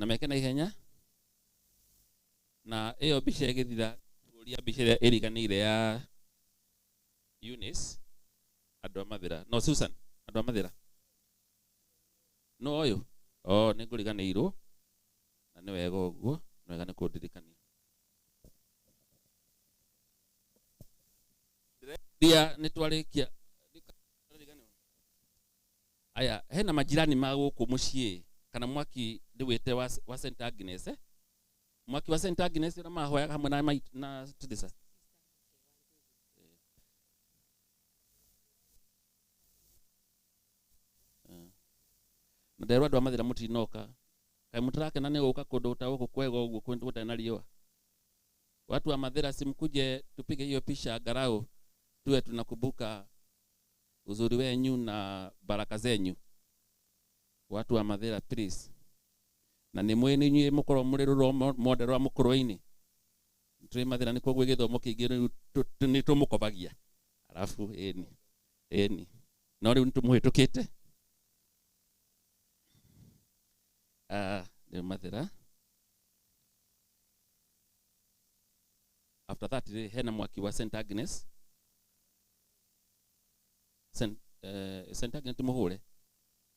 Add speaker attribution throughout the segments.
Speaker 1: na meke na ihenya na ĩyo mbica ĩgĩthira turia mbica ĩrĩa ĩriganĩire ya Eunice andũ a Mathira no Susan andũ a Mathira no ũyũ nĩ ngũriganĩirwo na nĩ wega ũguo nĩ wega nĩ kũndirikania dia nĩ twarĩkia aya hena majirani ma gũkũ mũciĩ kana mwaki ndĩwĩte wa St Agnes mwaki wa St Agnes na mahoyaga hamwe na Teresa na nderwa andũ a Mathira mũtinoka kai mũtarakena nĩ gũka kũndũ ta gũkũ kwega ũguo kwenda gũtena riũa watu wa Mathira simkuje tupige hiyo picha angalau tuwe tunakumbuka uzuri wenyu na baraka zenyu watu wa Mathira please na nĩ mwene nyuĩ mũkorwo mũrĩ rũromo modero mũkũrũ-inĩ tũrĩ Mathira nĩ kũguo gĩthomo kĩingĩ nĩ tũmũkobagia alafu eni no rĩu nĩtũmũhĩtũkĩte nĩ Mathira after that hena mwaki wa St Agnes St Agnes tumuhure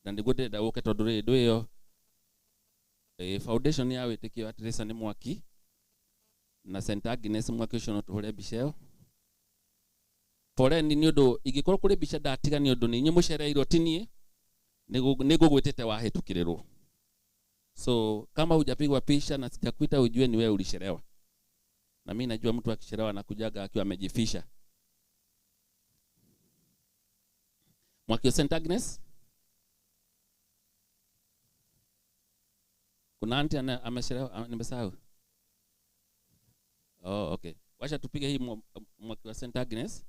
Speaker 1: na nĩguo ndĩrenda ũke tondũ rĩndũ ĩyo foundation ya wĩtĩkio wa Teresa nĩ mwaki na St Agnes mwaki ũcio no tũhure mbica ĩyo foreni nĩ ũndũ ingĩkorwo kũrĩ mbica ndatiga nĩ ũndũ nĩ inyuĩ mũcereirwo ti niĩ nĩ ngũgwĩtĩte wahĩtũkĩrĩrwo so kama hujapigwa picha na sijakuita ujue ni wewe ulichelewa na mimi najua mtu akichelewa anakujaga akiwa amejifisha mwaki wa St Agnes kuna anti amechelewa nimesahau okay wacha tupige hii mwaki wa St Agnes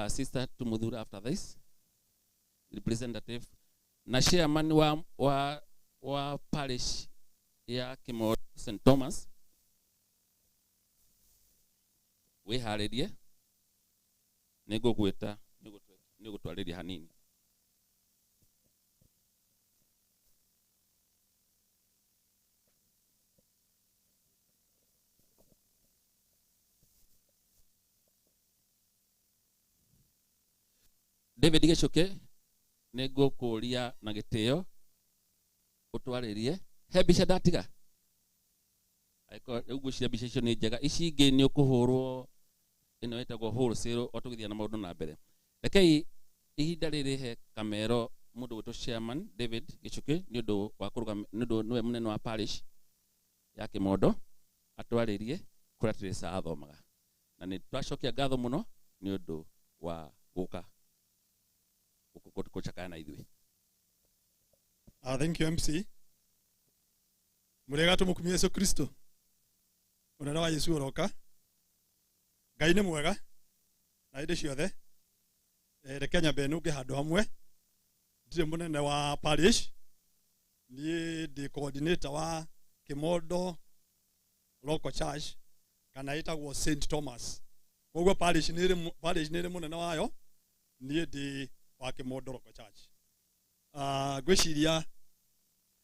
Speaker 1: sister to Muthura after this representative na chairman wa parish ya Kimo St Thomas wiharĩrie nĩngũgwĩta nĩgũtwarĩria hanini David Gichuke nĩngũkũria na gĩtĩo ũtwarĩrie he mbica ndatiga ũguo cia mbica icio nĩ njega ici ingĩ nĩ ũkũhũrwo ĩno ĩtagwo wholesale otũgithia na maũndũ na mbere rekei ihinda rĩrĩ he kamero mũndũ wĩtwo chairman David Gichuke nĩ ũndũ wa kũrũgamia nĩ ũndũ nĩwe mũnene wa parish ya Kĩmondo atwarĩrie kũrĩa Teresa athomaga na nĩ twacokia ngatho mũno nĩ ũndũ wa gũka kuchakana na ithuĩ
Speaker 2: thank you MC Murega tumukumia Yesu Kristo Unena wa Yesu uroka Ngai nĩ mwega na inde ciothe reke nyambe nũnge handũ hamwe ndire mũnene wa parish niĩ ndĩ coordinator wa Kĩmondo local church kana ĩtagwo St Thomas koguo parish nĩ mũnene wayo niĩ ndĩ wa Kĩmondo local church ngwĩciria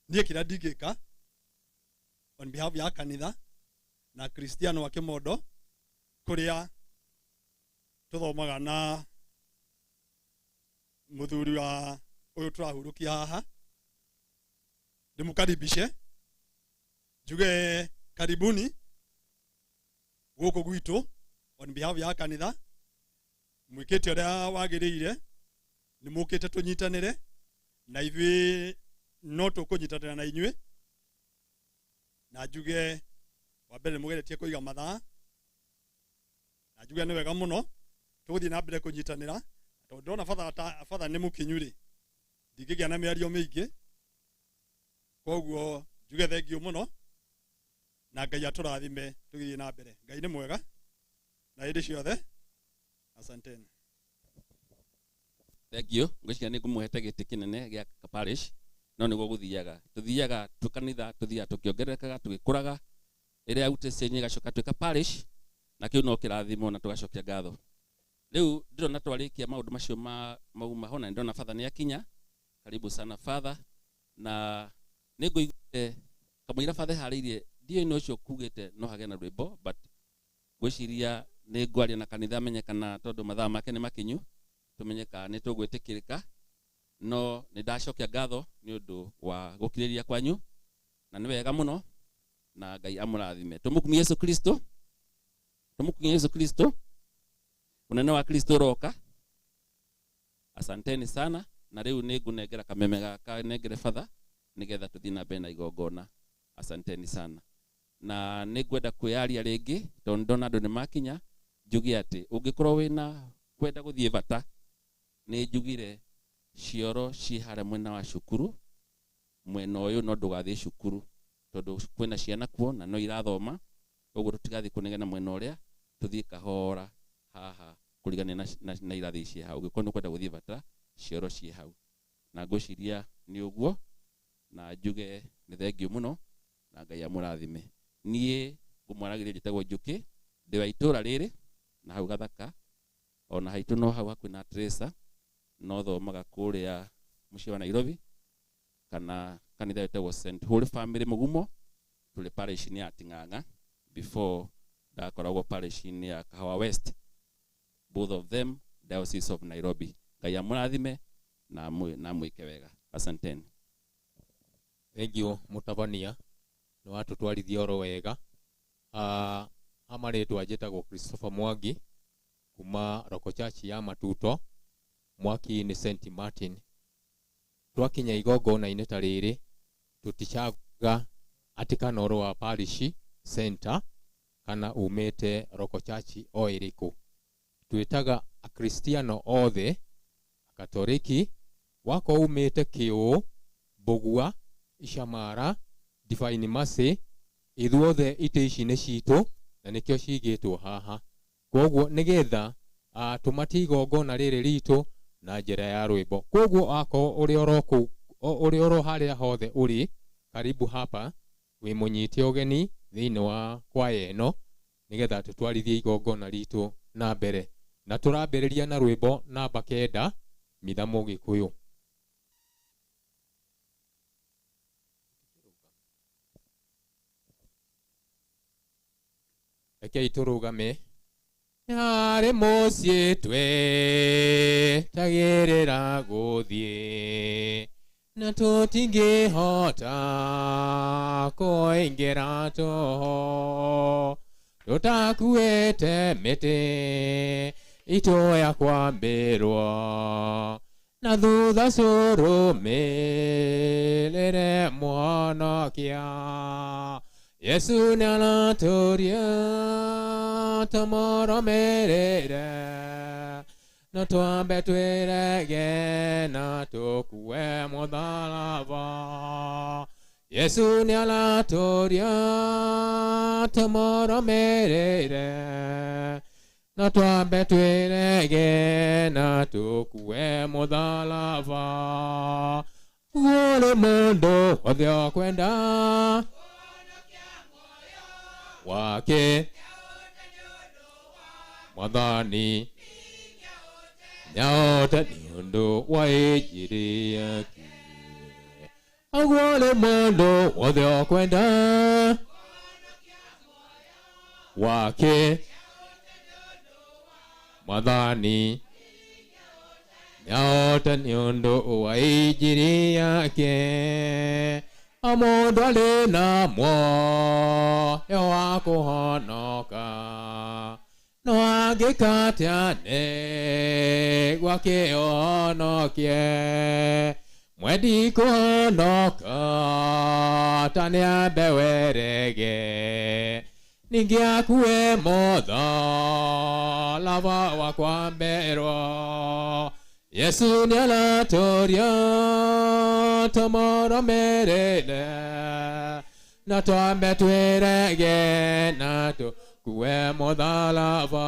Speaker 2: niĩ kĩrĩa ndingĩka on behalf ya kanitha na Kristiano wa Kĩmondo kũrĩa tũthomaga na mũthuri wa ũyũ tũrahurũkia haha ndĩmũkaribishe njuge karibuni gũkũ gwitũ on behalf ya kanitha mwĩkĩte ũrĩa wagĩrĩire nĩ mũkĩte tũnyitanĩre na ithuĩ no tũkũnyitanĩra na inyuĩ na njuge wa mbere mũgeretie kũiga mathaa na njuge nĩ wega mũno tũgũthiĩ na mbere kũnyitanĩra tondũ ndona fatha nĩ mũkinyu rĩ ndingĩgĩa na mĩario mĩingĩ koguo njuge thengio mũno na Ngai atũrathime tũgĩthiĩ na mbere Ngai nĩ mwega na hĩndĩ ciothe asanteni
Speaker 1: Thank you. Ngwĩciria nĩ ngũmũhete gĩtĩ kĩnene gĩa parish no nĩguo tuthiaga tukanitha tuthiaga tukiongererekaga tugĩkũraga ĩrĩa uteseni gacoka twĩka parish na kĩu no kĩrathimo na tugacokia ngatho rĩu ndĩrona twarĩkia maũndũ macio mauma hona ndona father nĩ akinya karibu sana father na niguigite kamwira fathe haririe dio no cio kugite no hage na rwimbo but gwiciria ni ngwaria na kanitha menyekana tondu mathaa make ni makinyu tumenyeka ni tugwitikirika no ni ndacokia ngatho ni undu wa gukiriria kwanyu na ni wega muno na Ngai amurathime. Tumukumie Yesu Kristo, tumukumie Yesu Kristo. Unene wa Kristo roka. Asanteni sana na riu ni ngunengera kameme gaka nengere father nigetha tuthii na mbere na igongona. Asanteni sana na ningwenda kwiaria ringi tondu ndona andu ni makinya njugi ati ungikorwo wina kwenda guthie bata ni njugire cioro ci hare mwena wa cukuru mwena uyu no ndugathie cukuru tondu kwina ciana kuo na no irathoma uguo tutigathie kunegena mwena uria tuthie kahora haha kurigane na irathi ci hau ungikorwo ni kwenda guthie bata cioro ci hau na ngwiciria ni uguo na njuge ni thengio muno na Ngai amurathime. Nie ngumwaragiria njitagwo Njuki ndi wa itura riri na hau gathaka ona haitu no hau hakuhi na Teresa no thomaga kuria mucii wa Nairobi kana kanitha wetagwo St Holy Family Mugumo tuli parish ni ya Ting'ang'a before ndakoragwo parish ni ya Kahawa West, both of them Diocese of Nairobi. Ngai amurathime na mwike wega. Asanteni.
Speaker 3: Thank you mutabania no watu twarithia oro wega. Amaretwa njitagwo Christopher Mwangi kuma Roko Church ya Matuto mwaki ni St Martin. Twakinya igongona ineta riri tutichaga atikana oro wa parish center kana umete Roko Church o iriku. Twitaga a Kristiano othe Katoliki wako umete Kiu, Bogua, Ishamara, Divine Mercy ithuothe ite ici ni citu na nikio cigitwo haha. Koguo nigetha tumati igongona riri ritu na njira ya rwimbo. Koguo ako uri oro haria hothe uri karibu hapa wi munyite ogeni thiini wa kwaya ino nigetha tutwarithie igongona ritu na mbere na turambiriria na rwimbo namba 9 mithamo Gikuyu. Rekei turugame. Yare mucii twetagirira guthie na tutingihota kuingira toho tutakuite miti itoya kwambirwo na thutha curumirire mwonokia Yesu nianaturia tumoromerere na twambe twirege na tukue mutharaba. Yesu nianaturia tumoromerere na twambe twirege na tukue mutharaba. Ule mundu wothe okwenda wake mwathani nyaota ni undu wa injiri yake. Agwale mundu wothe okwenda wake mwathani nyaota ni undu wa injiri yake. Amundu ali na moyo wa kuhonoka no angikatiane gwake onokie mwendi kuhonoka taniambe werege ningi akue mutharaba wa kwambirwo. Yesu nianaturia tumoromerere na twambe twirege na tukue mutharaba.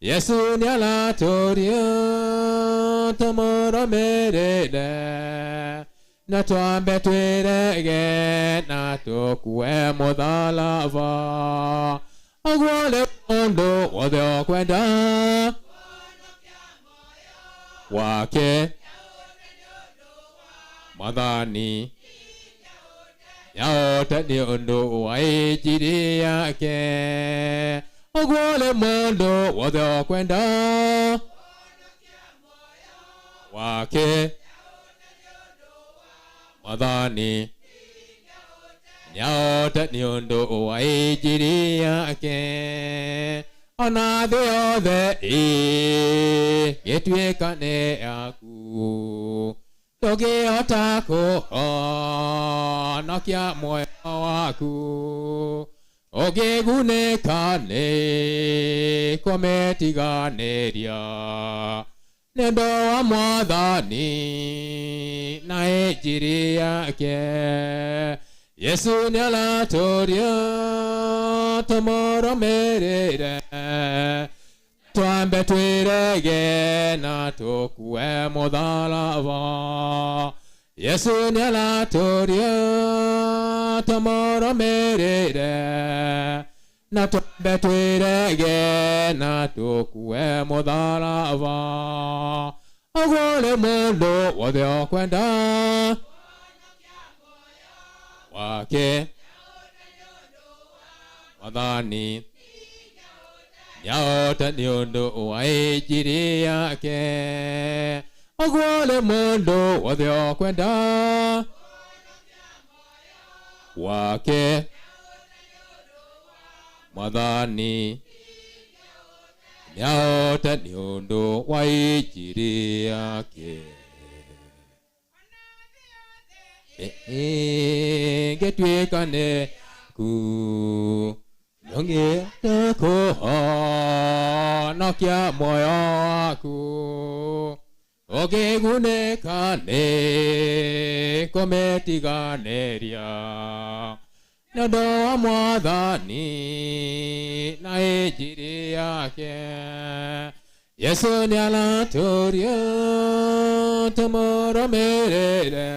Speaker 3: Yesu nianaturia tumoromerere na twambe twirege na tukue mutharaba. Agwale mundu wothe okwenda wake Mwathani nĩahotete nĩ ũndũ wa injiri yake. Ũguo nĩ mũndũ wothe ũkwenda wake. Mwathani nĩahotete nĩ ũndũ wa injiri yake. Ona thĩ yothe ĩgĩtuĩka nĩ yaku, ndũngĩhota kũhonokia muoyo waku. Ũngĩgunĩka nĩ kũmĩtiganĩria nĩ ũndũ wa Mwathani na injiri yake. Yesu nĩaratũria tũmũrũmĩrĩre, twambe twĩrege na tũkue mũtharaba. Yesu nĩaratũria tũmũrũmĩrĩre, na twambe twĩrege na tũkue mũtharaba. Ũguo nĩ mũndũ wothe ũkwenda wake. Mwathani nĩahotete nĩ ũndũ wa injiri yake. Ũguo nĩ mũndũ wothe ũkwenda wake. Mwathani nĩahotete nĩ ũndũ wa injiri yake. Ĩngĩtuĩka nĩ ku ndũngĩhota kũhonokia muoyo waku. Ũngĩgunĩka nĩ kũmĩtiganĩria nĩ ũndũ wa Mwathani na injiri yake. Yesu nĩaratũria tũmũrũmĩrĩre,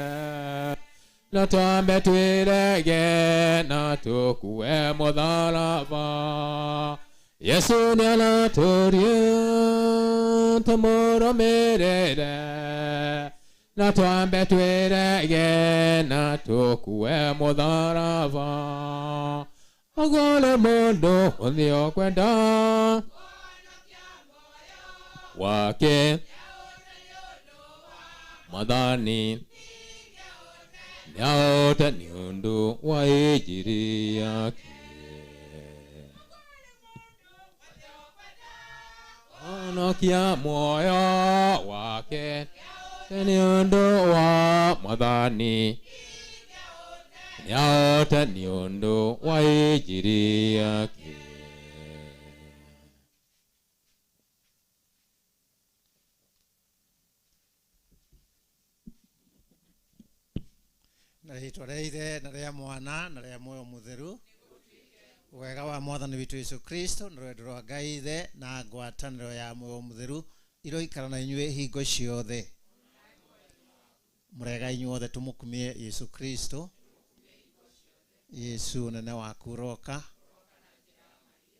Speaker 3: na twambe twĩrege na tũkue mũtharaba. Yesu nĩaratũria tũmũrũmĩrĩre, na twambe twĩrege na tũkue mũtharaba. Ũguo nĩ mũndũ wothe ũkwenda wake. Mwathani nĩahotete nĩ ũndũ wa injiri yake. Honokia muoyo wake nĩ ũndũ wa Mwathani nĩahotete nĩ ũndũ wa injiri yake.
Speaker 4: Na rĩtwa rĩa Ithe na rĩa Mwana na rĩa Muoyo Mũtheru, wega wa Mwathani witũ Yesu Kristo na rwendo rwa Ngai Ithe na ngwatanĩro ya Muoyo Mũtheru iroikara na inyuĩ hingo ciothe. Mũrega inyuothe tũmũkumie Yesu Kristo. Yesu nene waku roka.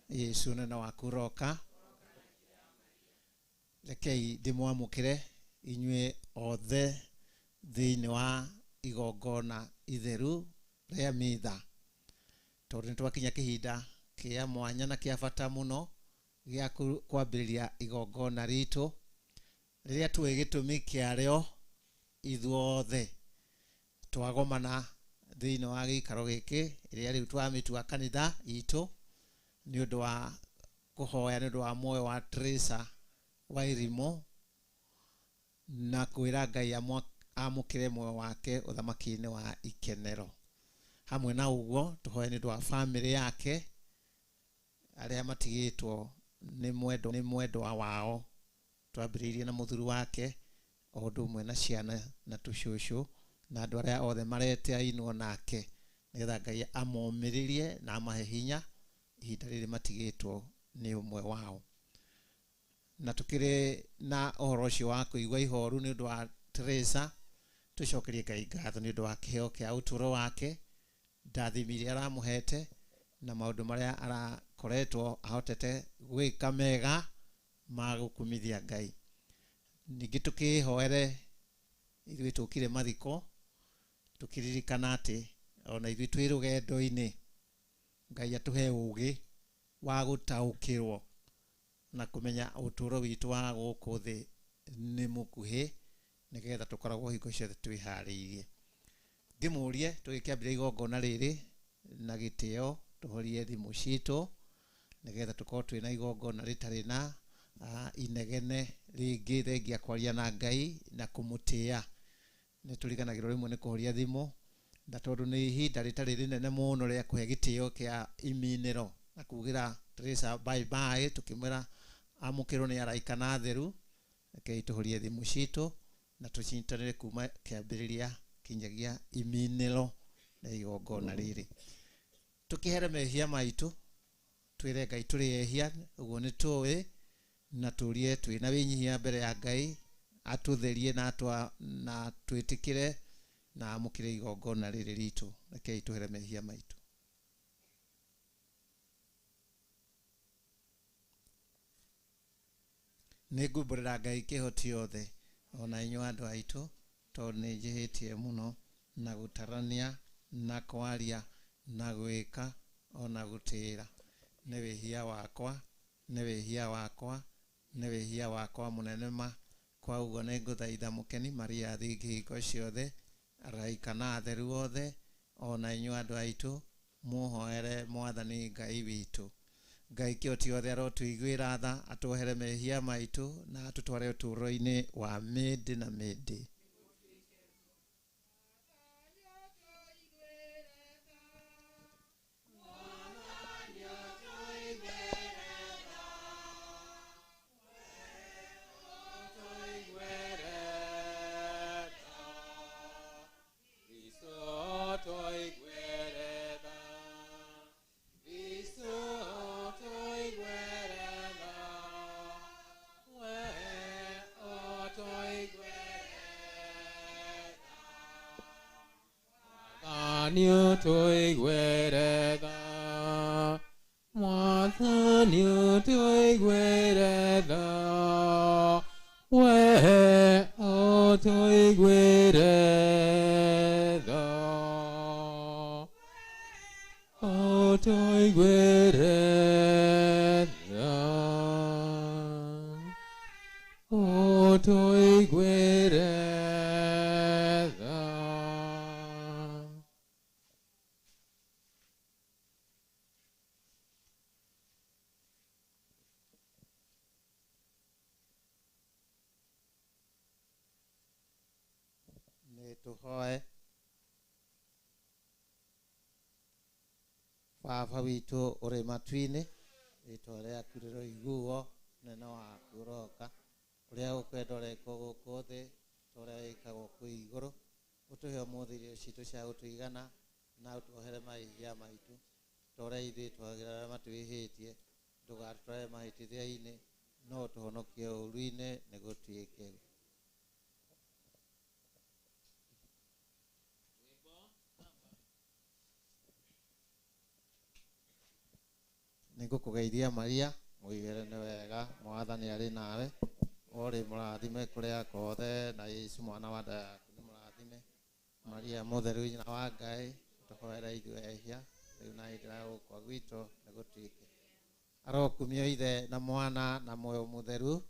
Speaker 4: Yesu nene waku roka. Rekei ndĩmwamũkĩre inyuĩ othe thĩinĩ wa igongona itheru rĩa mitha, tondũ nĩtwakinya kĩhinda kĩa mwanya na kĩa bata mũno gĩa kwambĩrĩria igongona ritũ rĩrĩa tũĩ gĩtũmi kĩarĩo ithuothe twagomana thĩinĩ wa gĩikaro gĩkĩ rĩrĩa rĩu twamĩtua kanitha itũ nĩ ũndũ wa kũhoya nĩ ũndũ wa muoyo wa Teresa Wairimu na kwĩra Ngai amũkĩre muoyo wake ũthamaki-inĩ wa ikenero. Hamwe na ũguo tũhoya nĩ ũndũ wa bamĩrĩ yake arĩa matigĩtwo nĩ mwendwa wao, twambĩrĩirie na mũthuri wake o ũndũ ũmwe na ciana na tũcũcũ na andũ arĩa othe mareteainwo nake, nĩgetha Ngai amomĩrĩrie na amahe hinya ihinda rĩrĩ matigĩtwo nĩ ũmwe wao. Na tũkĩrĩ na ũhoro ũcio wa kũigua ihoru nĩ ũndũ wa Teresa, tũcokerie Ngai ngatho nĩ ũndũ wa kĩheo kĩa ũtũũro wake, ndathimi iria aramũhete na maũndũ marĩa arakoretwo ahotete gwĩka mega ma gũkumithia Ngai. Ningĩ tũkĩhoere ithuĩ tũkire mathiko tukiririkana ati ona ithuĩ twĩ rũgendo-inĩ Ngai atuhe ũgĩ wa gũtaũkĩrwo na kũmenya ũtũũro witũ wa gũkũ thĩ nĩ mũkuhĩ, nĩgetha tũkoragwo hingo ciothe twĩharĩirie. Ngĩmũrie tũgĩkĩambĩrĩria igongona rĩrĩ na gĩtĩo, tũhorie thimũ citũ nĩgetha tũkorwo twĩna igongona rĩtarĩ na inegene rĩngĩ thengia kwaria na Ngai na kũmũtĩĩa. Nĩ tũriganagĩrwo rĩmwe nĩ kũhoria thimũ, na tondũ nĩ ihinda rĩtarĩ rĩnene mũno rĩa kũhe gĩtĩo kĩa iminĩro na kugĩra Teresa bye bye, tũkĩmwĩra amũkĩrwo nĩ araika na theru. Rekei tũhorie thimũ citũ na tũcinyitanĩre kuma kĩambĩrĩria kinyagia iminĩro na igongona rĩrĩ, tũkĩhere mehia maitũ, twĩre Ngai tũrĩ ehia, ũguo nĩ tũĩ, na tũrie twĩna wĩnyihia mbere ya Ngai atũtherie na twĩtĩkĩre na amũkĩre igongona rĩrĩ ritũ. Rekei tũhere mehia maitũ. Nĩ ngũmbũrĩra Ngai kĩhoti othe, ona inyuĩ andũ aitũ, tondũ nĩ njĩhĩtie mũno na gũtarania na kwaria na gwĩka ona gũtĩĩra. Nĩ wĩhia wakwa, nĩ wĩhia wakwa, nĩ wĩhia wakwa mũnene ma. Kwa ũguo nĩ ngũthaitha mũkeni Maria thingi hingo ciothe, araika na atheru othe, ona inyuĩ andũ aitũ, muhoere Mwathani Ngai witũ. Ngai kĩhoti othe arotũiguĩra tha, atwohere mehia maitũ na atũtware ũtũũro-inĩ wa mĩndĩ na mĩndĩ.
Speaker 3: Mwathani ũtũiguĩre tha, Mwathani ũtũiguĩre tha, we ũtũiguĩre tha, ũtũiguĩre tha, ũtũiguĩre tha. Tũhoe. Baba witũ ũrĩ matu-inĩ, rĩĩtwa rĩaku rĩroiguo, mũnene waku ũroka, ũrĩa ũkwenda ũrekwo gũkũ thĩ, ũrĩa wĩkagwo kũu igũrũ. Ũtũhe ũmũthĩ irio citũ cia gũtũigana, na ũtuohere mahĩtia maitũ, ta ũrĩa ithuĩ twagĩra arĩa matwĩhĩtie, ndũgatũtware mahĩtithia-inĩ, no ũtũhonokie ũũru-inĩ nĩ gũtuĩke. Nĩ ngũkũgeithia Maria, mũigĩre nĩ wega, Mwathani arĩ nawe, ũrĩ mũrathime kũrĩa kothe, na Yesu mwana wa nda yaku nĩ mũrathime. Maria mũtheru nyina wa Ngai, tũhoere ithuĩ ehia, rĩu na hĩndĩ ya gũkua gwitũ nĩ gũtuĩke. Arokumio Ithe na Mwana na Muoyo Mũtheru.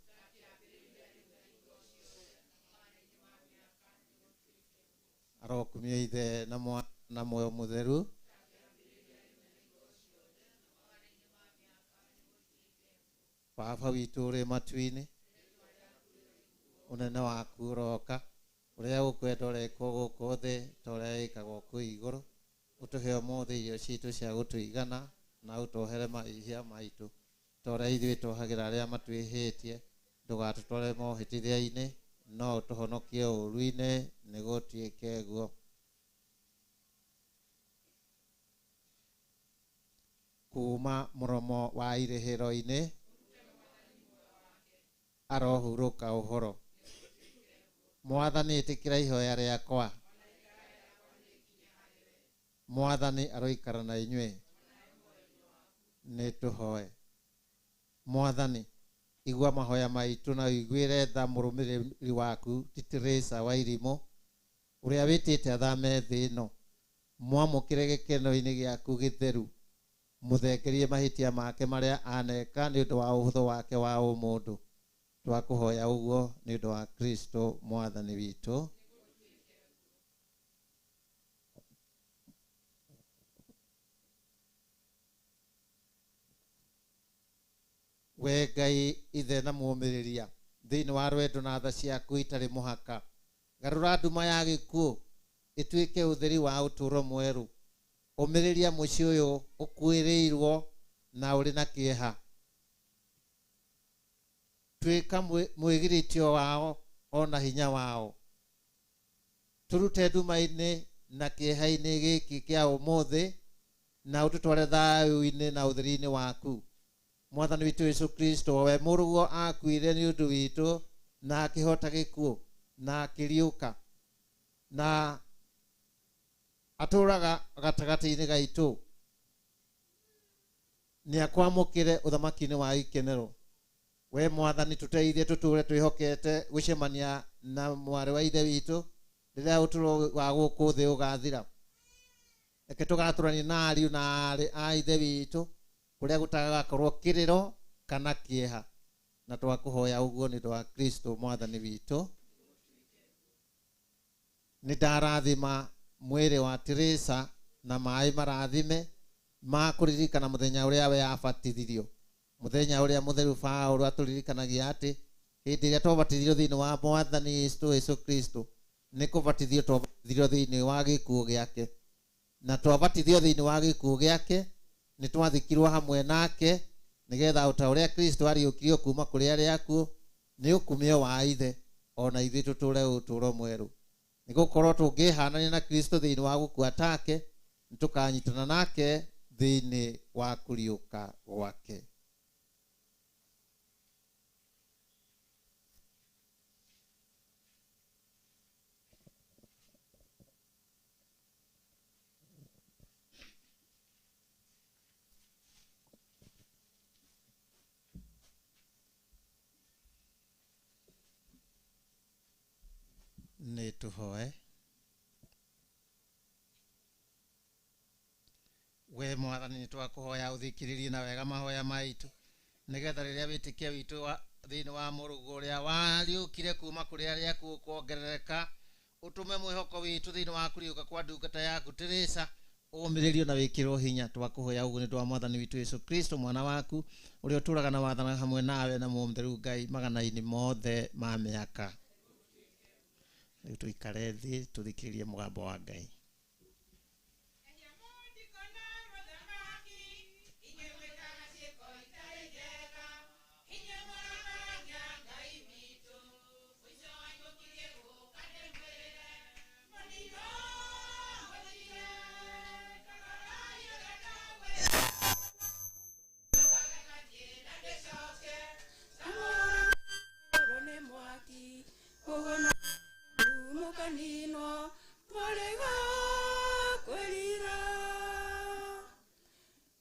Speaker 3: Arokumio Ithe na Mwana na Muoyo Mũtheru. Baba witũ ũrĩ matu-inĩ, ũnene waku ũroka, ũrĩa ũkwenda ũrekwo gũkũ thĩ, ta ũrĩa wĩkagwo kũu igũrũ. Ũtũhe ũmũthĩ irio citũ cia gũtũigana, na ũtwohere mahĩtia maitũ, ta ũrĩa ithuĩ twohagĩra arĩa matwĩhĩtie, ndũgatũtware mohĩtithia-inĩ, no ũtũhonokie ũũru-inĩ, nĩ gũtuĩke guo. Kuma mũromo wa irĩhĩro-inĩ, arohurũka ũhoro. Mwathani ĩtĩkĩra ihoya rĩakwa. Mwathani aroikara na inyuĩ. Nĩ tũhoe. Mwathani, igua mahoya maitũ na ũiguĩre tha mũrũmĩrĩri waku ti Teresa Wairimu,
Speaker 4: uria witite athame thi ino mwamukire gikeno-ini giaku githeru muthengerie mahitia make maria aneka ni undu wa uhuthu wake wa umundu twakuhoya uguo ni undu wa Kristo mwathani witu. We Ngai ithe na muumiriria thiini wa rwendo na tha ciaku itari muhaka garura nduma ya gikuo ituike utheri wa uturo mweru umiriria muci uyu ukuiriirwo na uri na kieha tuika mwigiritio wao ona hinya wao turute nduma-ini na kieha-ini giki kia umuthi na ututware thayu-ini na utheri-ini waku mwathani witu Yesu Kristo we murugo akuire ni undu witu na akihota gikuo na akiriuka na aturaga gatagati-ini gaitu ni akwamukire uthamaki-ini wa ikenero. We mwathani tuteithie tuture twihokete gucemania na mwari wa ithe witu riria uturo wa guku thi ugathira. Reke tugaturania na ariu na ari a ithe witu kuria gutagakorwo kiriro kana kieha na twakuhoya uguo ni twa Kristo mwathani witu. Ni ndarathima mwiri wa Teresa na mai marathime ma kuririkana muthenya uria we abatithirio muthenya uria mutheru Paulo aturirikanagia ati hindi iria twabatithirio thiini wa mwathani Yesu Kristo ni kubatithio twabatithirio thiini wa gikuo giake na twabatithio thiini wa gikuo giake ni twathikirwo hamwe nake nigetha uta uria Kristo ariukirio kuma kuri aria akuo ni ukumio wa ithe ona ithuĩ tuture uturo mweru nigukorwo tungihanania na Kristo thiini wa gukua take nitukanyitana nake thiini wa kuriuka gwake. Ni tuhoe. We mwathani ni twakuhoya uthikiririe na wega mahoya maitu nigetha riria witikia witu thiini wa murugo uria wariukire kuma kuri aria akuo kuongerereka utume mwihoko witu thiini wa kuriuka kwa ndungata yaku Teresa umiririo na wikirwo hinya. Twakuhoya uguo ni twa mwathani witu Yesu Kristo mwana waku uria uturaga na wathana hamwe nawe na mutheru Ngai magana-ini mothe ma miaka. Riu tuikare thi tuthikiririe mugambo wa Ngai.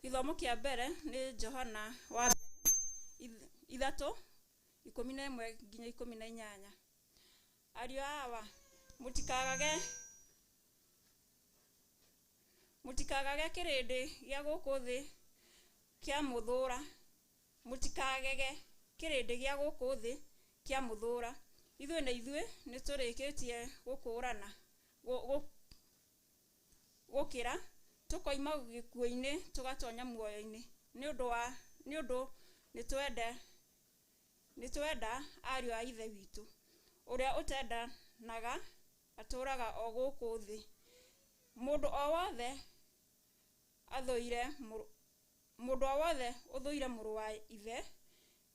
Speaker 5: Githomo kia mbere ni Johana wa 3:11 nginya 18. Ariũ awa mutikagage kirindi gia guku thi kia Muthura mutikagege kirindi gia guku thi kia Muthura. Ithuĩ na ithuĩ ni turikitie gukurana gukira tukoima gikuo-ini tugatonya muoyo-ini ni undu nitwenda ariũ a ithe witu uria utendanaga aturaga o guku thi. Mundu o wothe uthuire muru wa ithe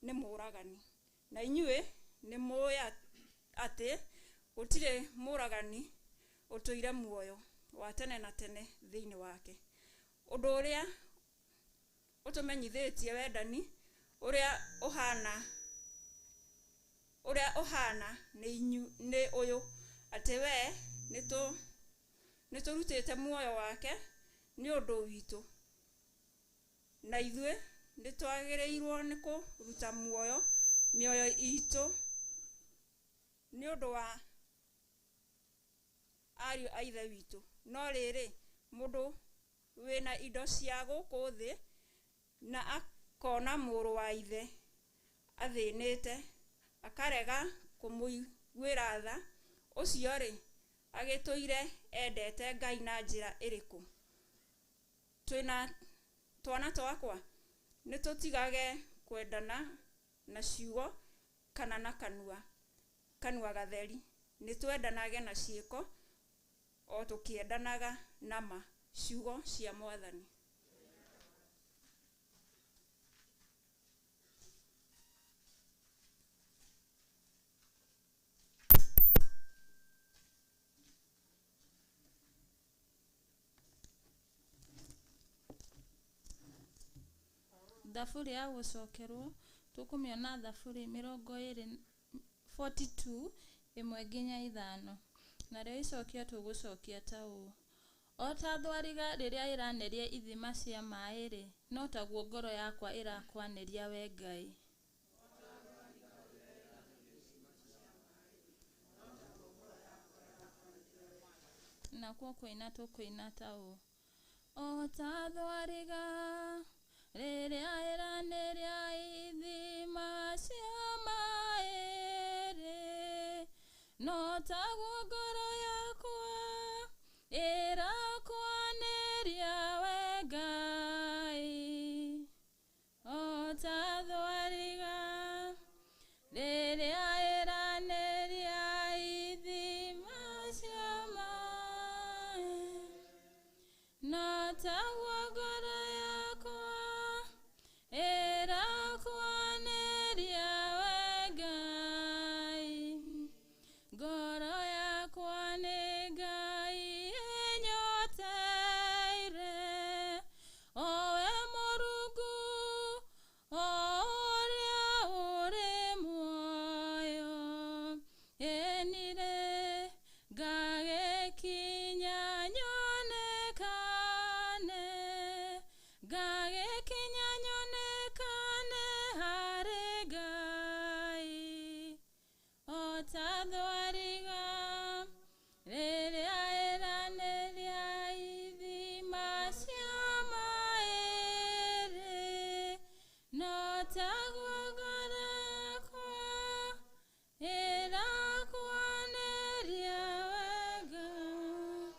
Speaker 5: ni muragani na inyuĩ ni muĩ ati gutire muragani utuire muoyo wa tene na tene thiini wake. Undu uria utumenyithitie wendani uria uhana ni uyu ati we niturutite muoyo wake ni undu witu na ithuĩ nitwagiriirwo ni kuruta mioyo itu ni undu wa ariũ a ithe witũ. No rĩrĩ mũndũ wĩna indo cia gũkũ thĩ na akona mũrũ wa ithe athĩnĩte akarega kũmũiguĩra tha, ũcio rĩ agĩtũire endete Ngai na njĩra ĩrĩkũ? Twĩna twana twakwa nĩ tũtigage kwendana na ciugo kana na kanua gatheri, nĩ twendanage na ciĩko o tũkĩendanaga na ma. Ciugo cia Mwathani.
Speaker 6: Thaburi ya gũcokerwo tũkũmĩona thaburi 42 ĩmwe nginya 5. Narĩo icokio tũgũcokia ta ũũ: o ta thwariga rĩrĩa ĩraneria ithima cia maĩ-rĩ, no taguo ngoro yakwa ĩrakwanĩria we Ngai. Nakuo kũina tũkũina ta ũũ: o ta thwariga rĩrĩa ĩraneria ithima cia maĩ-rĩ, no taguo ngoro yakwa ĩrakwanĩria we Ngai. O ta thwariga rĩrĩa ĩraneria ithima cia maĩ, no taguo ngoro yakwa ĩrakwanĩria we Ngai. Ngoro yakwa nĩ Ngai ĩnyoteire, owe Mũrungu o ũrĩa ũrĩ muoyo. Ĩnire ngagĩkinya nyonekane, ngagĩkinya nyonekane harĩ Ngai. O ta thwariga rĩrĩa ĩraneria ithima cia maĩ-rĩ, no taguo ngoro yakwa ĩrakwanĩria we Ngai.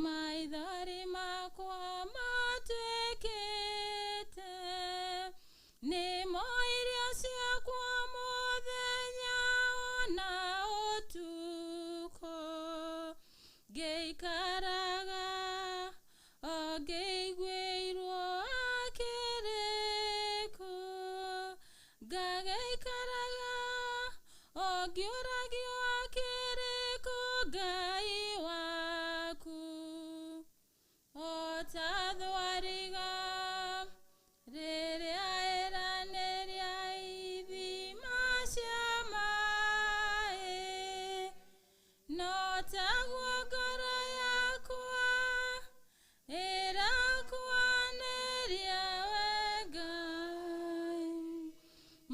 Speaker 6: Maithori makwa matuĩkĩte nĩmo irio ciakwa mũthenya ona ũtukũ, ngĩikaraga o ngĩiguĩirwo akĩrĩku, ngagĩikaraga o ngĩũragio akĩrĩku Ngai waku. O ta thwariga rĩrĩa ĩraneria ithima cia maĩ, no taguo ngoro yakwa ĩrakwanĩria we Ngai.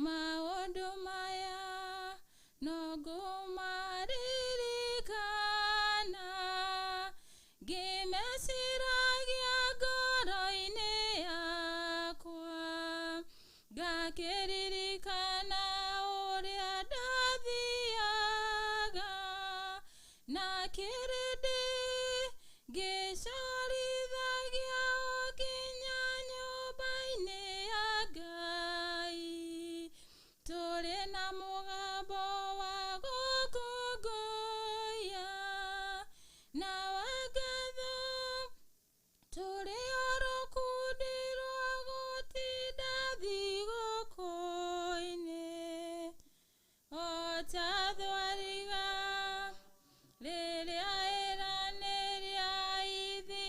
Speaker 6: Maũndũ maya no ngũmaririkana, ngĩmeciragia ngoro-inĩ yakwa, ngakĩririkana ũrĩa ndathiaga na kĩrĩndĩ ngĩcorithagia o nginya nyũmba-inĩ ya Ngai. Tũrĩ na mũgambo wa gũkũngũiya na wa ngatho, tũrĩ o rũkundi rwa gũtinda thigũkũ-inĩ. O ta thwariga rĩrĩa ĩraneria ithima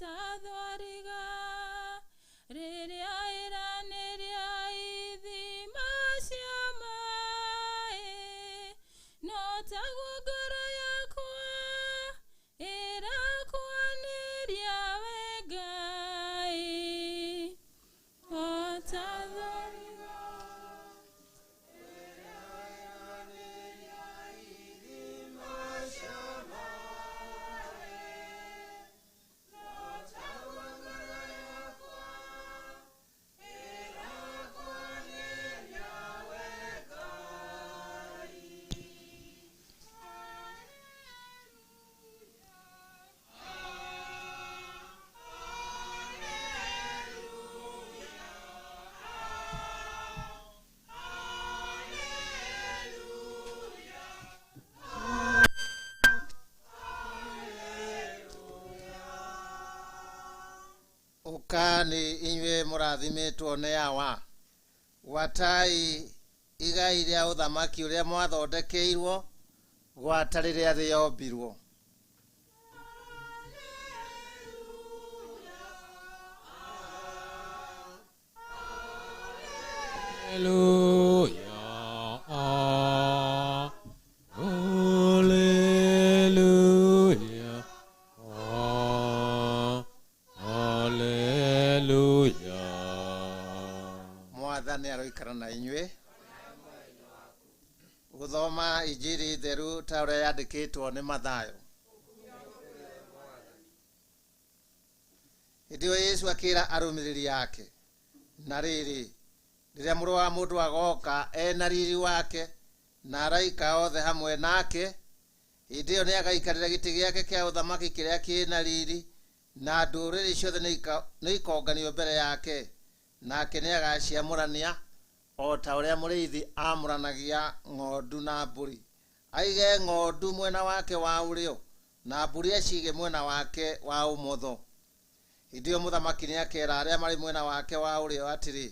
Speaker 6: tathwariga rĩrĩa ĩranĩria ithima cia maĩ, no taguo ngoro yakwa ĩrakwanĩria we Ngai. O tathwariga
Speaker 4: Ukani inywe mũrathimitwo nĩ awa, gwatai igai rĩa ũthamaki ũrĩa mwathondekeirwo gwata rĩrĩa thĩ yombirwo.
Speaker 3: Hallelujah. Hallelujah. Hallelujah.
Speaker 4: Mwathani aroikara na inywe. Guthoma injiri theru ta ũrĩa yandĩkĩtwo nĩ Mathayo. Hĩndĩ ĩyo Yesu akĩĩra arũmĩrĩri ake, na rĩrĩ, rĩrĩa Mũrũ wa Mũndũ agoka ena riri wake na araika othe hamwe nake, hĩndĩ ĩyo nĩagaikarĩra gĩtĩ gĩake kĩa ũthamaki kĩrĩa kĩna riri, na ndũrĩrĩ ciothe nĩikonganio mbere yake, nake nĩagaciamũrania o ta ũrĩa mũrĩithi amũranagia ng'ondu na mbũri. Aige ng'ondu mwena wake wa ũrĩo na mbũri acige mwena wake wa ũmotho. Hĩndĩ ĩyo mũthamaki nĩakeera arĩa marĩ mwena wake wa ũrĩo atĩrĩ,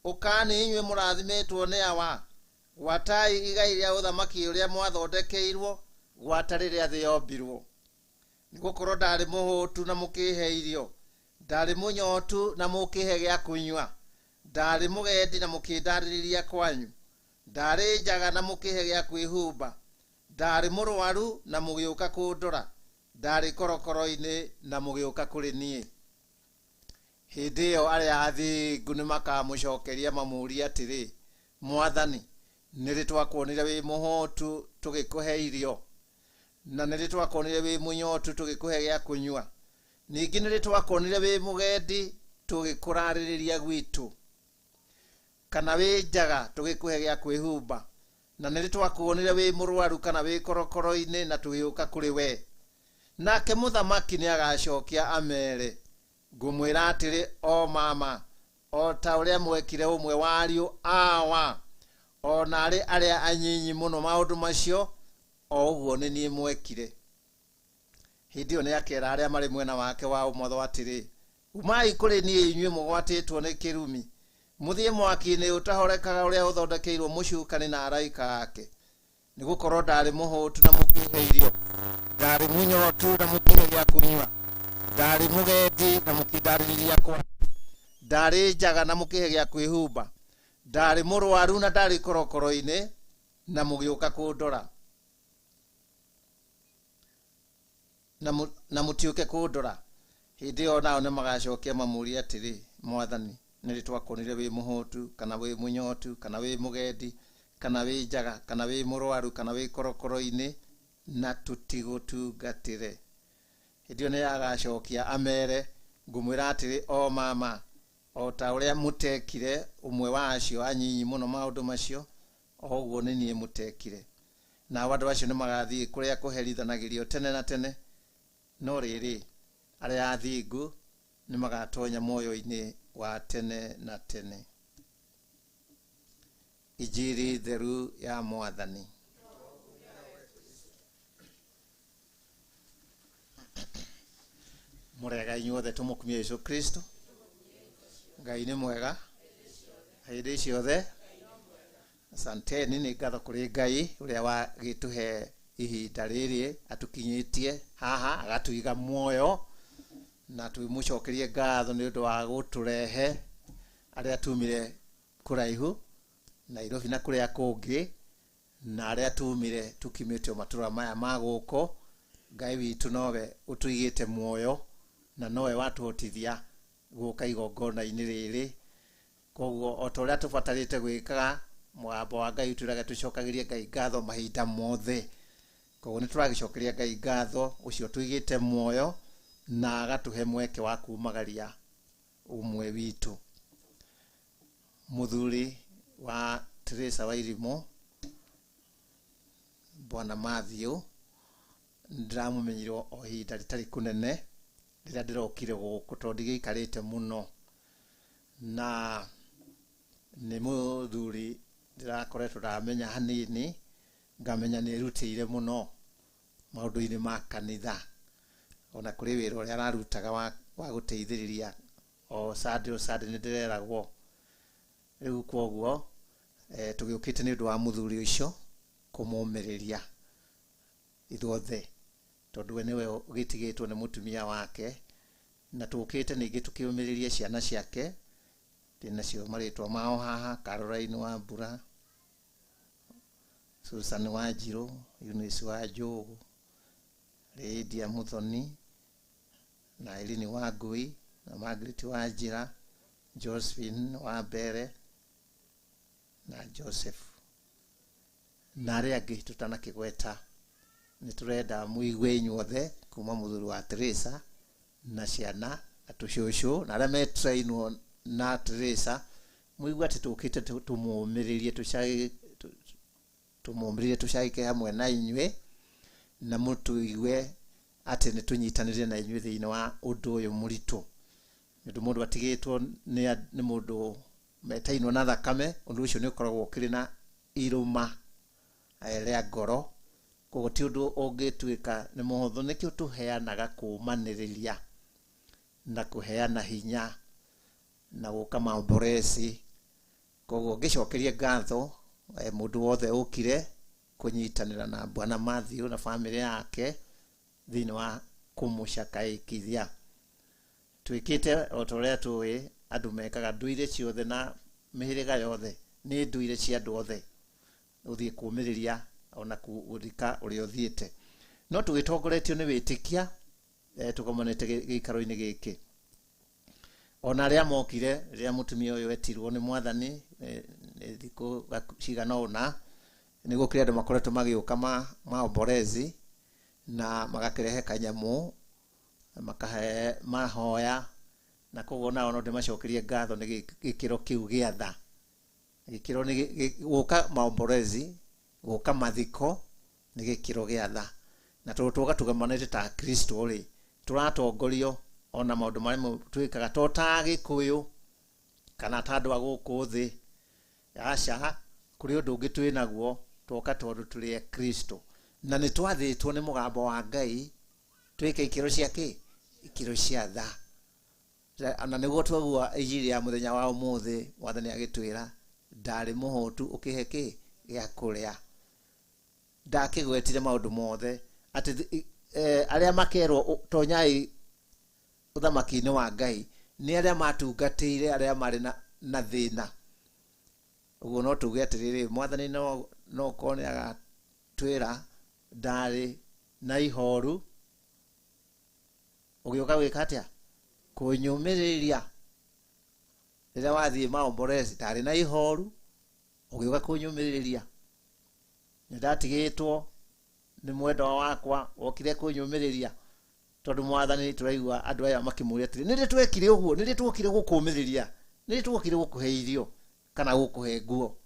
Speaker 4: ũkani inyuĩ mũrathimitwo nĩ awa, gwatai igai rĩa ũthamaki ũrĩa mwathondekeirwo gwata rĩrĩa thĩ yombirwo. Nĩgũkorwo ndarĩ mũhũtu na mũkĩhe irio, ndarĩ mũnyotu na mũkĩhe gĩa kũnyua, ndarĩ mũgendi na mũkĩndarĩrĩria kwanyu, ndarĩ njaga na mũkĩhe gĩa kwĩhumba, ndarĩ mũrwaru na mũgĩũka kũndora, ndarĩ korokoro-inĩ na mũgĩũka kũrĩ niĩ. Hĩndĩ ĩyo arĩa athingu nĩmakamũcokeria mamũũrie atĩrĩ, Mwathani, nĩrĩ twakuonire wĩ mũhũtu tũgĩkũhe irio, na nĩrĩ twakuonire wĩ mũnyotu tũgĩkũhe gĩa kũnyua, ningĩ nĩrĩ twakuonire wĩ mũgendi tũgĩkũrarĩrĩria gwitũ, kana wĩ njaga tũgĩkũhe gĩa kwĩhumba, na nĩrĩ twakuonire wĩ mũrwaru kana wĩ korokoro-inĩ na tũgĩũka kũrĩ we. Nake mũthamaki nĩagacokia amere, ngũmwĩra atĩrĩ, o mama, o ta ũrĩa mwekire ũmwe wa ariũ awa, o narĩ arĩa anyinyi mũno maũndũ macio, o ũguo nĩ niĩ mwekire. Hĩndĩ ĩyo nĩakeera arĩa marĩ mwena wake wa ũmotho atĩrĩ, umai kũrĩ niĩ inyuĩ mũgwatĩtwo nĩ kĩrumi, mũthiĩ mwaki-inĩ ũtahorekaga ũrĩa ũthondekeirwo mũcukani na araika ake. Nĩgũkorwo ndarĩ mũhũtu na mũkĩhe irio, ndarĩ mũnyotu na mũkĩhe gĩa kũnyua, ndarĩ mũgendi na mũkĩndarĩrĩria kwa, ndarĩ njaga na mũkĩhe gĩa kwĩhumba, ndarĩ mũrwaru na ndarĩ korokoro-inĩ na mũgĩũka kũndora, na mũtiũke kũndora. Hĩndĩ ĩyo nao nĩmagacokia mamũũrie atĩrĩ, Mwathani, nĩrĩ twakuonire wĩ mũhũtu kana wĩ mũnyotu kana wĩ mũgendi kana wĩ njaga kana wĩ mũrwaru kana wĩ korokoro-inĩ na tũtigũtungatĩre? Hĩndĩ ĩyo nĩagacokia amere, ngũmwĩra atĩrĩ, o mama, o ta ũrĩa mũtekire ũmwe wa acio anyinyi mũno maũndũ macio, o ũguo nĩ niĩ mũtekire. Nao andũ acio nĩmagathiĩ kũrĩa kũherithanagĩrio tene na tene, no rĩrĩ, arĩa athingu nĩmagatonya muoyo-inĩ wa tene na tene. Injiri theru ya Mwathani. Mũrega inyuothe tũmũkumie Yesu Kristo. Ngai nĩ mwega hĩndĩ ciothe. Asanteni, nĩ ngatho kũrĩ Ngai ũrĩa wagĩtũhe ihinda rĩrĩ atũkinyĩtie haha agatũiga muoyo na tumucokerie ngatho nĩ ũndũ wa gũtũrehe arĩa tumire kũraihu Nairobi na kũrĩa kũngĩ na arĩa tumire tukimĩtio matũra maya ma gũkũ. Ngai witũ nowe ũtũigĩte muoyo na nowe watũhotithia gũka igongona-inĩ rĩrĩ. Koguo o ta ũrĩa tũbatarĩte gwĩkaga mũgambo wa Ngai twĩrage tũcokagĩrie Ngai ngatho mahinda mothe. Koguo nĩ tũragĩcokeria Ngai ngatho ũcio tũigĩte muoyo na agatũhe mweke wa kumagaria ũmwe witũ. Muthuri wa Teresa Wairimu, Bwana Matthew, ndĩramumenyirwo o ihinda rĩtarĩ kũnene rĩrĩa ndĩrokire gũkũ tondũ ndigĩikarĩte mũno, na nĩ mũthuri ndĩrakoretwo ndamenya hanini, ngamenya nĩ erutĩire mũno maũndũ-inĩ ma kanitha, ona kũrĩ wĩra ũrĩa ararutaga wa gũteithĩrĩria o Sunday nĩ ndĩreragwo. Rĩu kwoguo tũgĩũkĩte nĩ ũndũ wa mũthuri ũcio kũmũmĩrĩria ithuothe, tondũ we nĩwe ũgĩtigĩtwo nĩ mũtumia wake, na tũkĩte ningĩ tũkĩũmĩrĩria ciana ciake. Ndĩnacio marĩtwa mao haha: Caroline Wambura, Susan Wanjirũ, Eunice Wanjũgũ, Lydia Muthoni, na Irene Wangui, na Margaret Wanjĩra, Josephine Wambere na Joseph na arĩa angĩ tũtanakĩgweta. Nĩ tũrenda mũigue inyuothe kuma mũthuri wa Teresa na ciana na tũcũcũ na arĩa metrainwo na Teresa, mũigue atĩ tũkĩte tũmũmĩrĩrie tũcagĩke hamwe na inyuĩ, na mũtũigue atĩ nĩ tũnyitanĩire na inyuĩ thĩinĩ wa ũndũ ũyũ mũritũ. Nĩ ũndũ mũndũ atigĩtwo nĩ mũndũ metainwo na thakame, ũndũ ũcio nĩ ũkoragwo ũkĩrĩ na irũma rĩa ngoro. Koguo ti ũndũ ũngĩtuĩka nĩ mũhũthũ, nĩkĩo tũheanaga kũmanĩrĩria na kũheana hinya na gũka maomboreci. Koguo ngĩcokerie ngatho mũndũ wothe ũkire kũnyitanĩra na Bwana Matthew na bamĩrĩ yake thĩinĩ wa kũmũcakaĩkithia. Twĩkĩte o ta ũrĩa tũĩ andũ mekaga ndũire ciothe na mĩhĩrĩga yothe, nĩ ndũire cia andũ othe ũthiĩ kũmĩrĩria ona kũrika ũrĩa ũthiĩte, no tũgĩtongoretio nĩ wĩtĩkia tũgomanĩte gĩikaro-inĩ gĩkĩ. Ona arĩa mokire rĩrĩa mũtumia ũyũ etirwo nĩ Mwathani thikũ cigana ũna, nĩ gũkĩrĩ andũ makoretwo magĩũka maomborezi na magakĩrehe kanyamũ makahe mahoya, na koguo nao no ndĩmacokerie ngatho nĩ gĩkĩro kĩu gĩa tha. Gĩkĩro nĩ gũka maomborezi, gũka mathiko nĩ gĩkĩro gĩa tha, na tũgũtũga tũgamanĩte ta Kristo rĩ, tũratongorio ona maũndũ marĩa twĩkaga to ta Gĩkũyũ kana ta andũ a gũkũ thĩ. Aca, kũrĩ ũndũ ũngĩ twĩ naguo, twoka tondũ tũrĩ Kristo na nĩ twathĩtwo nĩ mũgambo wa Ngai twĩke ikĩro cia kĩ? Ikĩro cia tha. Na nĩguo twaigua injiri ya mũthenya wa ũmũthĩ, Mwathani agĩtwĩra ndarĩ mũhũtu ũkĩhe kĩ? Gĩa kũrĩa. Ndakĩgwetire maũndũ mothe atĩ arĩa makerwo tonyai ũthamaki-inĩ wa Ngai nĩ arĩa matungatĩire arĩa marĩ na thĩna. Ũguo no tuge atĩrĩrĩ, Mwathani no korwo nĩ agatwĩra ndarĩ na ihoru, ũgĩũka gwĩka atĩa? Kũnyũmĩrĩria. Rĩrĩa wathiĩ maomborezi ndarĩ na ihoru, ũgĩũka kũnyũmĩrĩria. Nĩ ndatigĩtwo nĩ mwendwa wakwa, wokire kũnyũmĩrĩria. Tondũ Mwathani tũraigua andũ aya makĩmũria atĩrĩ, nĩ rĩ twekire ũguo? Nĩ rĩ twokire gũkũmĩrĩria? Nĩ rĩ twokire gũkũhe irio kana gũkũhe nguo?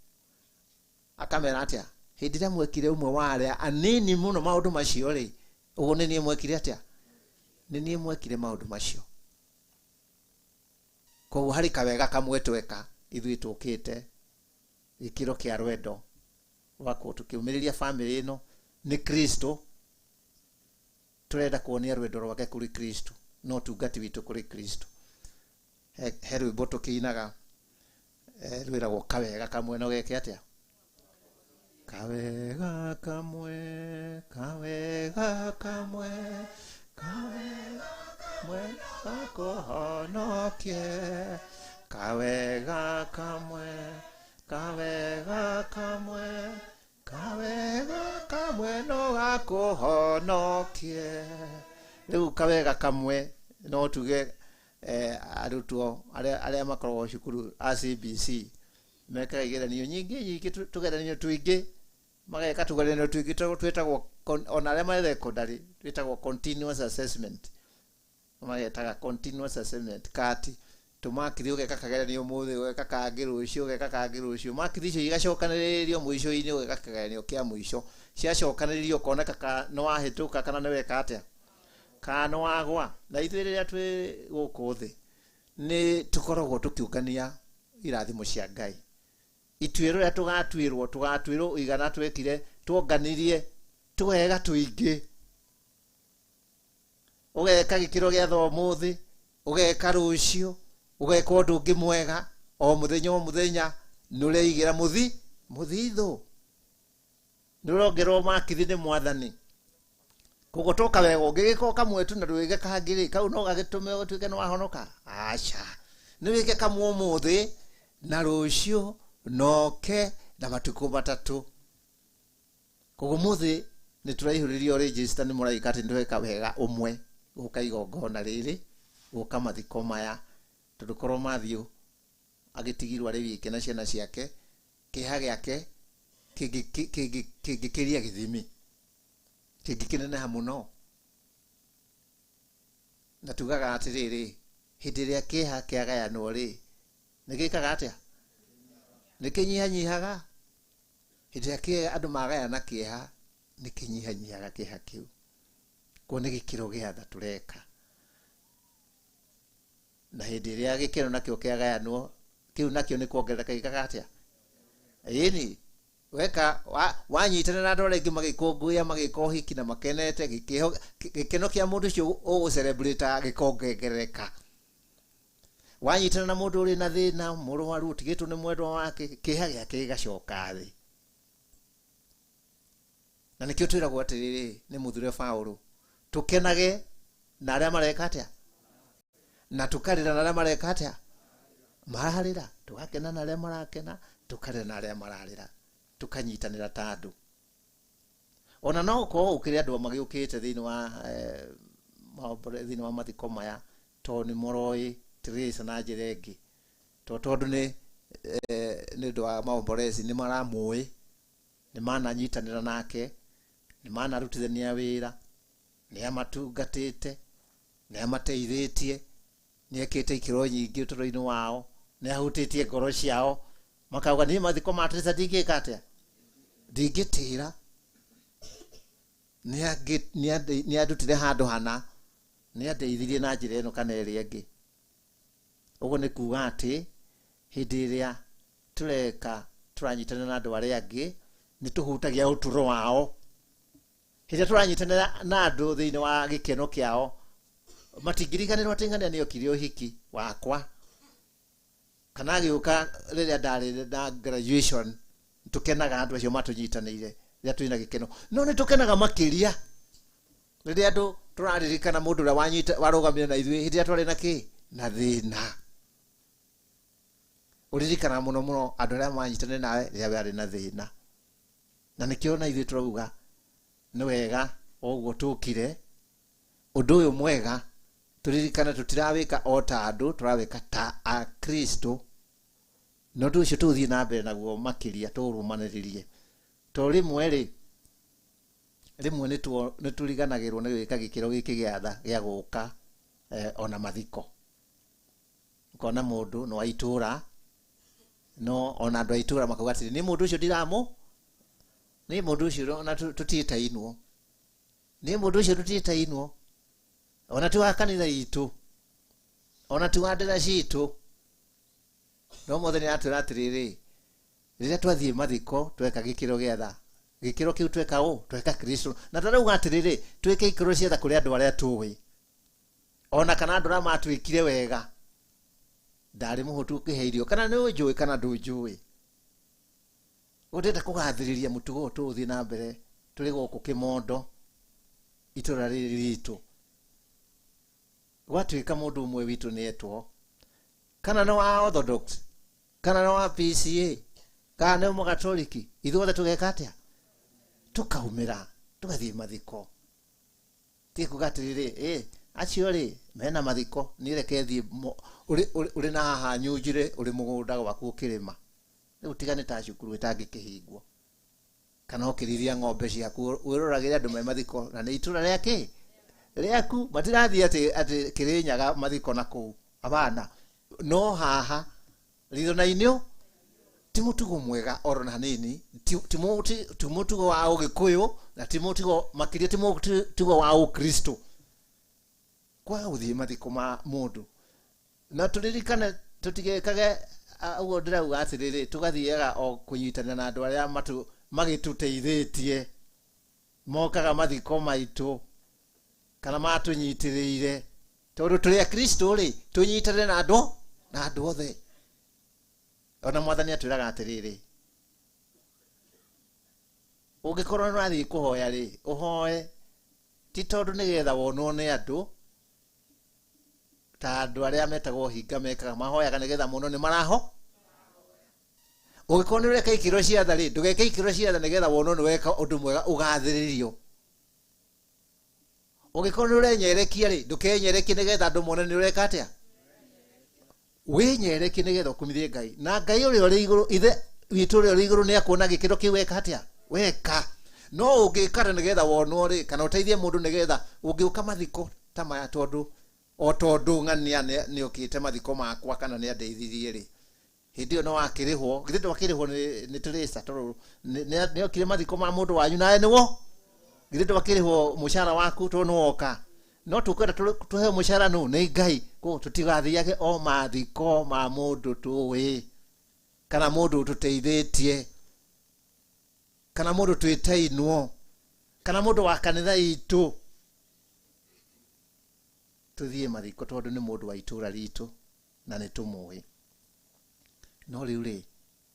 Speaker 4: Akamera atĩa? Hĩndĩ ĩrĩa mwekire ũmwe wa arĩa anini mũno maũndũ macio rĩ, ũguo nĩ niĩ mwekire atĩa? Nĩ niĩ mwekire maũndũ macio. Koguo harĩ kawega kamwe tweka ithuĩ tũkĩte gĩkĩro kĩa rwendo rwako tũkĩũmĩrĩria bamĩrĩ ĩno nĩ Kristo. Tũrenda kuonia rwendo rwake kũrĩ Kristo, no tungati witũ kũrĩ Kristo. He rwĩmbo tũkĩinaga rwĩragwo kawega kamwe, no geke atĩa? Kawega kamwe, kawega kamwe, kawega kamwe gakuhonokie, kawega kamwe, kawega kamwe, kawega kamwe no gakuhonokie. Riu kawega kamwe no tuge arutwo aria makoragwo cukuru CBC mekaga igeranio nyingi tugeranio twingi mageka tugeranio twingi twetagwo ona aria marĩ secondary twetagwo continuous assessment, magetaga continuous assessment kati tumakiri ugeka kageranio muthi ugeka kangi rucio ugeka kangi rucio makiri icio igacokanĩrĩrio mũico-inĩ ugeka kageranio kia mũico, ciacokanĩrĩrio koneka no wahĩtũka kana nĩ weka atĩa kana wagwa. Na ithuĩ rĩrĩa twĩ gũkũ thĩ nĩ tũkoragwo tũkĩũngania irathimo cia Ngai. Ituĩro rĩrĩa tũgatuĩrwo ũigana twekire tuonganirie twega tũingĩ, ũgeka gĩkĩro gĩa thomuthi, ũgeka rũcio, ũgeka ũndũ ũngĩ mwega o mũthenya nũreigĩra mũthithũ nũrongerwo makithi nĩ Mwathani. Koguo toka wega ũngĩgĩka kamwe tu na ndwĩke kangĩ kau no gagĩtũme ũtuĩke nĩ wahonoka? Aca, nĩ wĩke kamwe ũmũthĩ na rũcio noke na matukũ matatũ. Koguo mũthĩ nĩ tũraihũrĩrio register nĩ mũraika atĩ nĩtweka wega ũmwe gũka igongona rĩrĩ, gũka mathiko maya, tondũ korwo Matthew agĩtigirwo arĩ wike na ciana ciake, kĩeha gĩake kĩngĩkĩria gĩthimi, kĩngĩkĩneneha mũno. Na tugaga atĩrĩrĩ, hĩndĩ ĩrĩa kĩeha kĩagayanwo rĩ, nĩ gĩkaga atĩa? Nĩ kĩnyihanyihaga. Hĩndĩ ĩrĩa andũ magayana kĩeha nĩ kĩnyihanyihaga kĩeha kĩu. Koguo nĩ gĩkĩro gĩa tha tũreka. Na hĩndĩ ĩrĩa gĩkĩro nakĩo kĩagayanwo, kĩu nakĩo nĩ kuongerereka gĩkaga atĩa? Ĩni weka wanyitana na andũ arĩa angĩ magĩkũngũya magĩka ũhiki na makenete, gĩkeno kĩa mũndũ ũcio ũgũcelebrate gĩkongerereka. Wanyitana na mũndũ ũrĩ na thĩna, mũrwaru ũtigĩtwo nĩ mwendwa wake, kĩeha gĩake gĩgacoka thĩ. Na nĩkĩo twĩragwo atĩrĩrĩ nĩ Mũthure Paũlũ, tũkenage na arĩa mareka atĩa, na tũkarĩra na arĩa mareka atĩa, mararĩra. Tũgakena na arĩa marakena, tũkarĩra na arĩa mararĩra, tũkanyitanĩra ta andũ. Ona no gũkorwo ũkĩrĩ andũ magĩũkĩte thĩinĩ wa mathiko maya, tondũ nĩ mũroĩ Teresa na njĩra ĩngĩ, tondũ nĩ ũndũ wa maombolezi nĩ maramũĩ, nĩ mananyitanĩra nake, nĩ manarutithania wĩra, nĩ amatungatĩte, nĩ amateithĩtie, nĩ ekĩte ikĩro nyingĩ ũtũũro-inĩ wao, nĩ ahutĩtie ngoro ciao, makauga niĩ mathiko ma Teresa ndingĩka atĩa, ndingĩtĩra. Nĩ andutire handũ hana, nĩ andeithirie na njĩra ĩno kana ĩrĩa ĩngĩ. Ũguo nĩ kuuga atĩ hĩndĩ ĩrĩa tũranyitanĩra na andũ arĩa angĩ nĩ tũhutagia ũtũũro wao. Hĩndĩ ĩrĩa tũranyitanĩra na andũ thĩinĩ wa gĩkeno kĩao, matingĩriganĩrwo atĩ ng'ania nĩ okire ũhiki wakwa, kana agĩũka rĩrĩa ndarĩ na graduation. Tũkenaga andũ acio matũnyitanĩire rĩrĩa twĩna gĩkeno, no nĩ tũkenaga makĩria rĩrĩa andũ tũraririkana mũndũ ũrĩa warũgamire na ithuĩ hĩndĩ ĩrĩa twarĩ na kĩ, na thĩna. Ũririkana mũno mũno andũ arĩa manyitanĩire nawe rĩrĩa warĩ na thĩna. Na nĩkĩo na ithuĩ tũrauga nĩ wega ũguo tũkire ũndũ ũyũ mwega, tũririkane tũtirawĩka o ta andũ, tũrawĩka ta a Kristo. Na ũndũ ũcio tũthiĩ na mbere naguo makĩria, tũũrũmanĩrĩrie. Tondũ rĩmwe nĩ tũriganagĩrwo nĩ gwĩka gĩkĩro gĩkĩ gĩa tha gĩa gũka ona mathiko. Ũkona mũndũ no aitũra, no ona andũ a itũra makauga atĩrĩ nĩ mũndũ ũcio nĩ mũndũ ũcio ona tũtiĩtainwo, nĩ mũndũ ũcio tũtiĩtainwo, ona ti wa kanitha itũ, ona ti wa ndĩra citũ. No mothe nĩ atwĩra atĩrĩrĩ, rĩrĩa twathiĩ mathiko tweka gĩkĩro gĩa tha, gĩkĩro kĩu tweka tweka Kristo. Na tarauga atĩrĩrĩ, twĩke ikĩro cia tha kũrĩ andũ arĩa tũĩ, ona kana andũ arĩa matwĩkire wega. Ndarĩ mũhũtu ũkĩhe kana nĩ ũnjũĩ kana ndũnjũĩ. Ũndĩte kũgathĩrĩria mũtugo tũthiĩ na mbere tũrĩ gũkũ Kĩmondo, itũra rĩrĩ ritũ. gwatuika mundu umwe witu nietwo kana no wa Orthodox kana no wa PCA kana no Mukatoliki, ithuothe tugeka atia? Tukaumira tugathie mathiko. Tikuga atiriri acio ri mena mathiko ni reke thie uri na haha nyunjire uri mugunda gwaku ukirima riu tigane ta cukuru itangikihingwo kana ukiriria ng'ombe ciaku wiroragire andu me mathiko na ni itura riake riaku matirathie ati Kirinyaga mathiko na kuu abana no haha ritho na inio ti mutugo mwega oro na hanini ti mutugo wa Ugikuyu na ti mutugo makiria ti mutugo wa Ukristo kwa uthie mathiko ma mundu na turirikane tutigekage ugo ndirauga atiriri tugathiaga o kunyitana na andu aria magituteithitie mokaga mathiko maitu kana matunyitiriire tondu turi a Kristo ri tunyitane na andu othe. Ona Mwathani atwiraga atiriri ungikorwo nurathii kuhoya ri uhoe ti tondu nigetha wonwo ni andu ta andu aria metagwo hinga mekaga mahoyaga nigetha muno ni maraho. Ungikorwo ni ureka ikiro cia tha ri ndugeke ikiro cia tha nigetha wonwo ni weka undu mwega ugathiririo. Ungikorwo ni urenyerekia ri ndukenyerekie nigetha andu mone ni ureka atia? Winyerekie nigetha ukumithie Ngai na Ngai uri iguru ithe witu uri iguru ni akuona gikiro kiu weka atia? Weka. No ungikara nigetha wonwo ri kana uteithie mundu nigetha ungiuka mathiko ta maya tondu ng'ania ni ukite mathiko makwa kana ni andeithirie ri hindi yo no wakirihwo githe wakirihwo ni Teresa tondu ni okire mathiko ma mundu wanyu nae niwo githe wakirihwo mushara waku tondu woka no tukwenda tuhe mushara nu ni Ngai ko tutigathiage o mathiko ma mundu tuwi kana mundu tuteithitie kana mundu twitainwo kana mundu wa kanitha itu tuthie mathiko tondu ni mundu wa itura ritu na ni tumui. No riu ri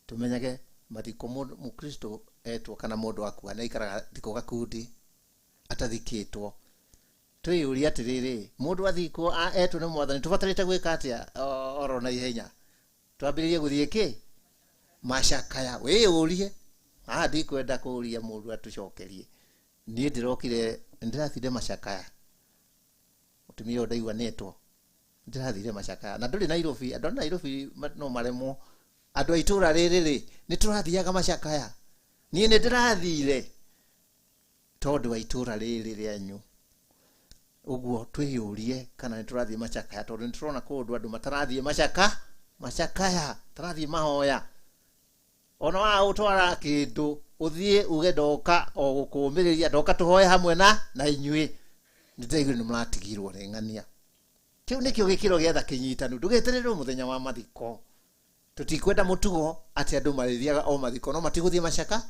Speaker 4: tumenyage mathiko mukristo etwo kana mundu akua na ikaraga thiko gakundi atathikitwo twiyuria atiriri mundu athiko etwo ni Mwathani tubatarite gwika atia oro na ihenya twambiririe guthie ki macakaya wiyurie ndikwenda kuria mundu atucokerie nie ndirokire ndirathire macakaya mutumia ndaigua netwo ndirathire macakaya na nduri Nairobi andu Nairobi no maremwo andu aitura riri ni turathiaga macakaya nie ni ndirathire tondu wa itura riri rianyu uguo twiyurie kana ni turathie macakaya tondu ni turona kundu andu matarathie macakaya tarathie mahoya ona wa utwara kindu uthie uge ndoka o gukumiriria ndoka tuhoye hamwe na inyui nditeigire ni muratigirwo ni ng'ania kiu nikio gikiro gietha kinyitanu ndugetererwo muthenya wa mathiko tutikwenda mutugo ati andu marithiaga o mathiko no matiguthie macaka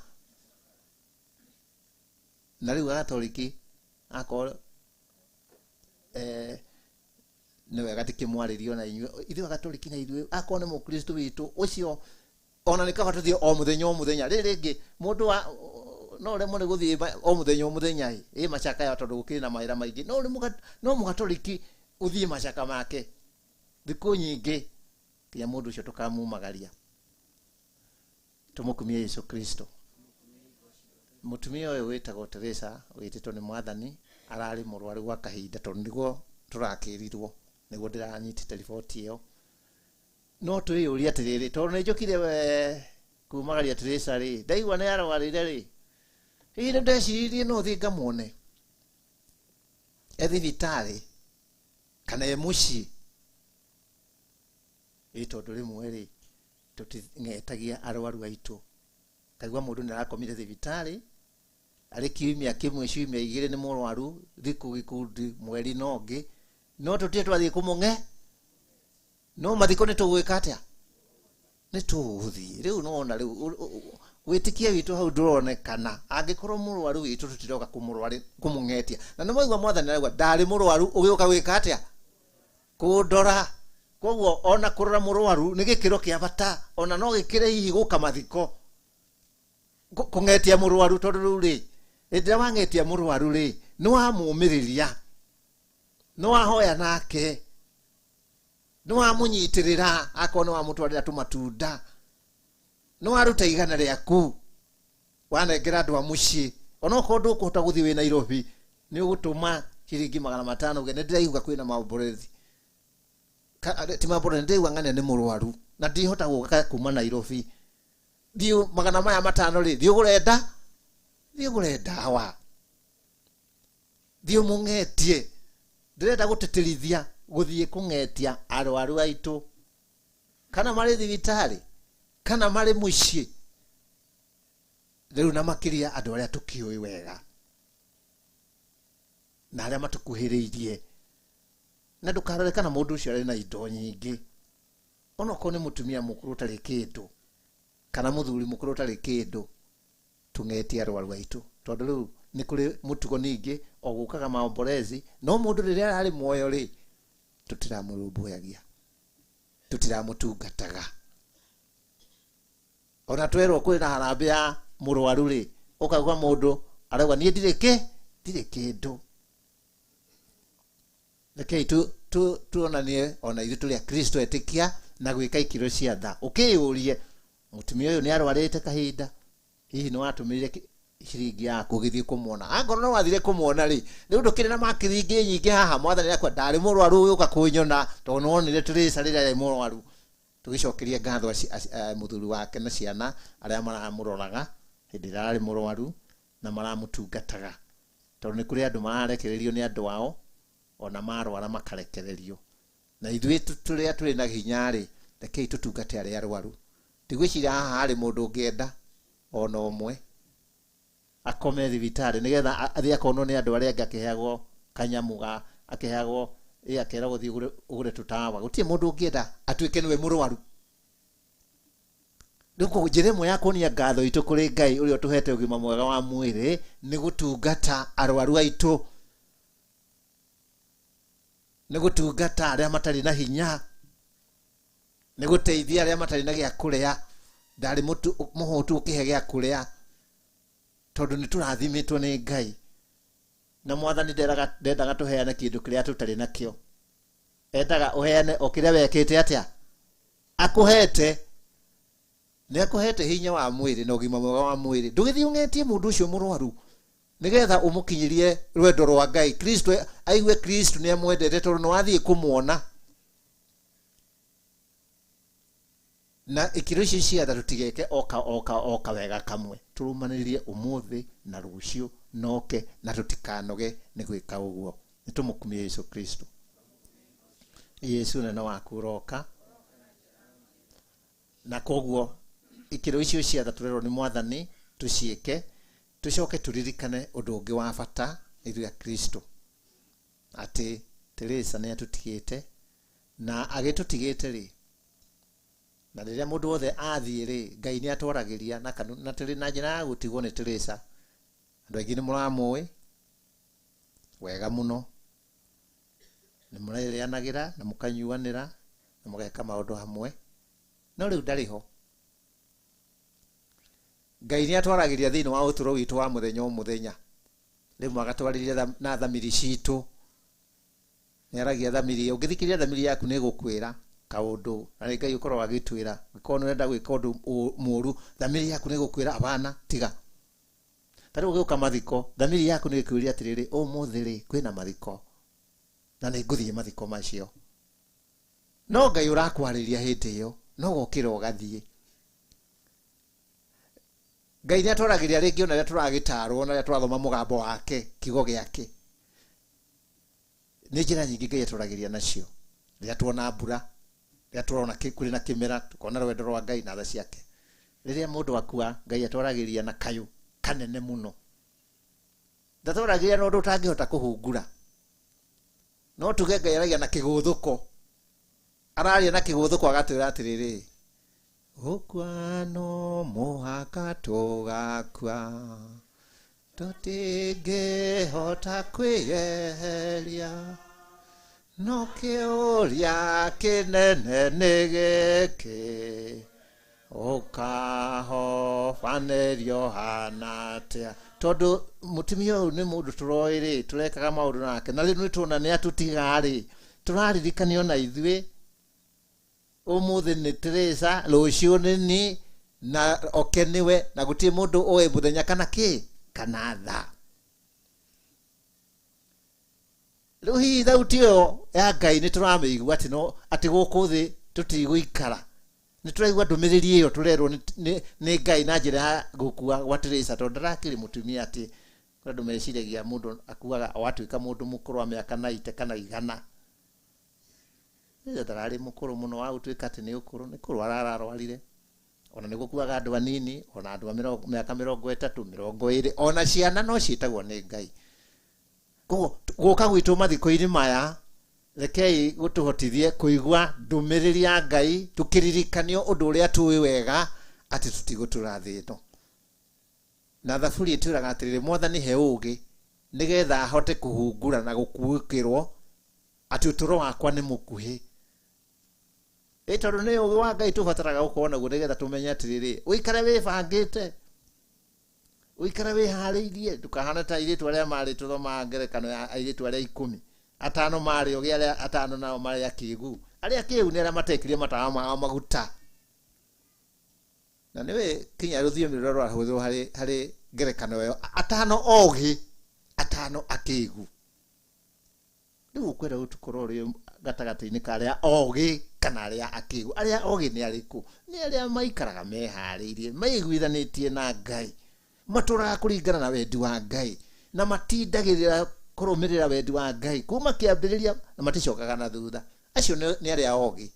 Speaker 4: na riu Gatoliki akor ni wega tikimwaririo na inyui ithuĩ Gatoliki na ithuĩ akone mukristo witu ucio ona nikaba tuthie o muthenya ringi mundu wa no re mone guthie o muthenya macaka ya tondu gukiri na maira maingi no Mugatoliki uthie macaka make thiku nyingi kinya mundu ucio tukamumagaria tumukumie Yesu Kristo. Mutumia uyu witagwo Teresa wititwo ni Mwathani arari murwaru gwa kahinda tondu niguo turakirirwo niguo ndiranyitite riboti iyo no twiyuria atiriri tondu ni njukire kumagaria Teresa ri ndaigua ni arwarire ri ire ndeciririe no thi ngamwone thibitari kana muci tondu rimwe ri tuting'etagia arwaru aitu kaigua mundu ni arakomire thibitari ari kiumia kimwe ciumia igiri ni murwaru thiku gikundi mweri nongi no tutie twathie kumung'e no mathiko ni tugwika atia ni tuthi riu nona riu witikie witu hau nduronekana angikorwo murwaru witu tutiroka kumung'etia na ni moigwa Mwathani arauga ndari murwaru ugiuka gwika atia kundora koguo ona kurora murwaru ni gikiro kia bata ona no gikire hihi guka mathiko kung'etia murwaru tondu riu ri ndira wang'etia murwaru ri ni wamumiriria no ahoya nake no amunyitirira akona wa mutwarira tumatunda no aruta igana riaku wanengera andu a mucii ona ko ndukuhota guthi we Nairobi ni ugutuma ciringi 500 ugende ndiraiga kwina maomborethi ti maomborethi ndiraiga ng'ania ni murwaru na ndihota guka kuma Nairobi thiu 500 ri thiu gurenda wa thiu mungetie ndirenda guteterithia guthie kungetia arwaru aitu kana mari thibitari kana mari mucii riu na makiria andu aria tukiui wega na aria matukuhiriirie na ndukarore kana mundu ucio ari na indo nyingi ona ko ni mutumia mukuru tari kindu kana muthuri mukuru tari kindu tungetie arwaru aitu tondu riu ni kuri mutugo ningi ogukaga maombolezi no mundu riria ari muoyo ri tutiramurumbuyagia tutiramutungataga ona twerwo kwina harambe ya murwaru ri ukauga mundu arauga nie ndire kindu rekei tuonanie ona ithu tuli a Kristo etikia na gwika ikiro cia tha ukiurie mutumia uyu ni arwarite kahinda hihi no atumirire ciringi yaku githii kumuona angorwo no wathire kumuona ri riu ndukire na makiringi nyingi haha mwathani yakwa ndari murwaru uyu ukakunyona to nonire Teresa rira ya murwaru tugicokerie ngatho muthuri wake na ciana aria maramuroraga hindi rari murwaru na maramutungataga tondu ni kuri andu mararekererio ni andu ao ona marwara makarekererio na ithuĩ tũrĩa tũrĩ na hinya rĩ rekei tũtungate arĩa arwaru ndigwĩciria haha harĩ mũndũ ũngĩenda ona ũmwe akome thibitarĩ nĩgetha athiĩ akonwo nĩ andũ arĩa angĩ akĩheagwo kanyamu akĩheagwo akeragwo thiĩ ũgũre tũtawa gũtirĩ mũndũ ũngĩenda atuĩke nĩwe mũrwaru rĩu njĩra ĩmwe ya kuonia ngatho itũ kũrĩ Ngai ũrĩa ũtũhete ũgima mwega wa mwĩrĩ nĩ gũtungata arwaru aitũ nĩ gũtungata arĩa matarĩ na hinya nĩ gũteithia arĩa matarĩ na gĩa kũrĩa ndarĩ mũhũtu ũkĩhe gĩa kũrĩa tondũ nĩ tũrathimitwo nĩ Ngai na mwathani ndendaga tũheane kĩndũ kĩrĩa tũtarĩ nakĩo endaga ũheane o kĩrĩa wekĩte atĩa akũhete nĩ akũhete hinya wa mwĩrĩ na ũgima mwega wa mwĩrĩ ndũgĩthiĩ ũng'etie mũndũ ũcio mũrwaru nigetha umukinyirie rwendo rwa Ngai Kristo aigue Kristo ni amwendete tondu no athie kumuona na ikiro ici ciatha tutigeke oka wega kamwe turumanirie umuthi na rucio noke na tutikanoge ni gwika uguo nitumukumie Yesu Kristo Yesu nena waku roka na koguo ikiro ici ciatha turero ni mwathani tucieke tucoke turirikane undu ungi wa bata ithu ya Kristo ati Teresa ni atutigite na agitutigite ri na riria mundu wothe athie ri Ngai ni atwaragiria na tiri na njira ya gutigwo ni Teresa andu aingi ni muramui wega muno ni muraireanagira na mukanyuanira na mugeka maundu hamwe no riu ndariho Ngai ni atwaragiria thiini wa uturo witu wa muthenya o muthenya rimwe agatwariria na thamiri citu ni aragia thamiri ungithikiria thamiri yaku ni gukwira kaundu na Ngai ukorwo agitwira gikono enda gwika undu muru thamiri yaku ni gukwira abana tiga tari ugiuka mathiko thamiri yaku ni gikwiria atiriri umuthiri kwina mathiko na ni nguthie mathiko macio no Ngai urakwariria hindi iyo no gukira ugathie Ngai ni atwaragiria ringi ona ria turagitarwo na ria turathoma mugambo wake kigo giake ni njira nyingi Ngai atwaragiria nacio ria tuona mbura ria turona kuri na kimera tukona rwendo rwa Ngai na tha ciake riria mundu akua Ngai atwaragiria na kayu kanene muno ndatwaragiria no ndu tangihota kuhungura no tuge Ngai aragia na kiguthuko araria na kiguthuko agatwira atiriri ukwano muhaka tugakua tutingihota kwiyeheria no kiuria kinene ni giki ukahobanerio hana atia tondu mutumia uyu ni mundu turoire turekaga maundu nake na riu nituna ni atutiga turaririkanio na ithui umuthi ni Teresa rucio ni na okeniwe na gutie mundu oe muthenya kana kana tha riu hihi thauti iyo ya Ngai ni turamigua ati guku thi tutigũikara ni turaigua ndumiriri iyo turerwo ni Ngai na njira ya gukua gwa Teresa tondu ndarakiri mutumia ati ndu meciragia mundu akuaga watuika mundu mukuru wa miaka 90 kana 100 ni ndarari mukuru muno wa gutuika ati ni ukuru ni kurwara ararwarire ona ni gukuaga andu anini ona andu miaka 30 20 ona ciana no ciitagwo ni Ngai guka gwitu mathiko-ini maya rekei gutuhotithie kuigua ndumiriri ya Ngai tukiririkanio undu uria tuwi wega ati tutigutura thi ino na thaburi ituraga atiriri mwathani he ugi nigetha ahote kuhungura na gukuikirwo ati uturo wakwa ni mukuhi tondu ni ugi wa Ngai tubataraga gukorwo naguo nigetha tumenye atiriri uikare wibangite uikare wihariirie ndukahana ta iritu aria mari tuthoma ngerekano ya iritu aria 10 atano mari ogi aria atano nao mari akigu aria kiu ni aria matekirie matawa mao maguta na niwe kinya ruthiomi rwa huthu hari ngerekano yo atano ogi atano akigu ndu kwera utukoro ri gatagati-ini karia ogi kana aria akigu aria ogi ni ariku ni aria maikaraga mehariirie maiguithanitie na Ngai maturaga kuringana na wendi wa Ngai na matindagirira kurumirira wendi wa Ngai kuma kiambiriria na maticokaga na thutha acio ni aria ogi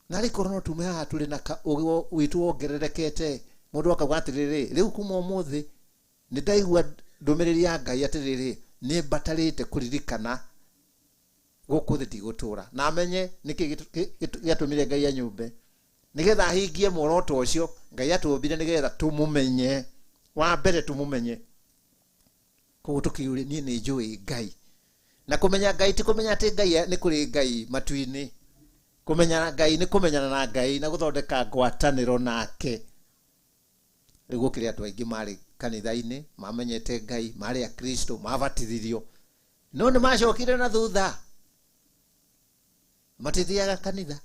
Speaker 4: na riko no tume haha turi na ugi witu wongererekete mundu akauga atiriri riu kuma umuthi ni ndaigua ndumiriri ya Ngai atiriri ni batarite kuririkana guku thi tigutura na amenye niki giatumire Ngai anyumbe nigetha hingie muoroto ucio Ngai atumbire nigetha tumumenye wa mbere tumumenye koguo tukiuri ni njui Ngai na kumenya Ngai ti kumenya ati Ngai ni kuri Ngai matu-ini kumenya Ngai ni kumenyana na Ngai na guthondeka ngwataniro nake rigu kiri andu aingi mari kanitha-ini mamenyete Ngai mari a Kristo mabatithirio no ni macokire na thutha matithiaga kanitha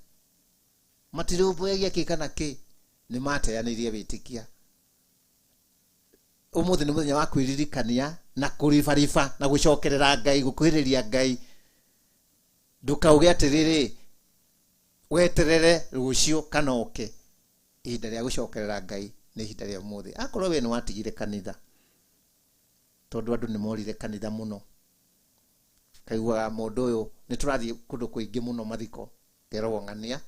Speaker 4: matirumbuyagia kikana ki ni mateanirie witikia umuthi ni muthenya wa kwiririkania na kuribariba na gucokerera Ngai gukwiriria Ngai ndukauge atiriri weterere rucio kana oke ihinda ria gucokerera Ngai ni ihinda ria umuthi akorwo we ni watigire kanitha tondu andu ni morire kanitha muno kaigua mundu uyu ni turathie kundu kuingi muno mathiko kerwo ng'ania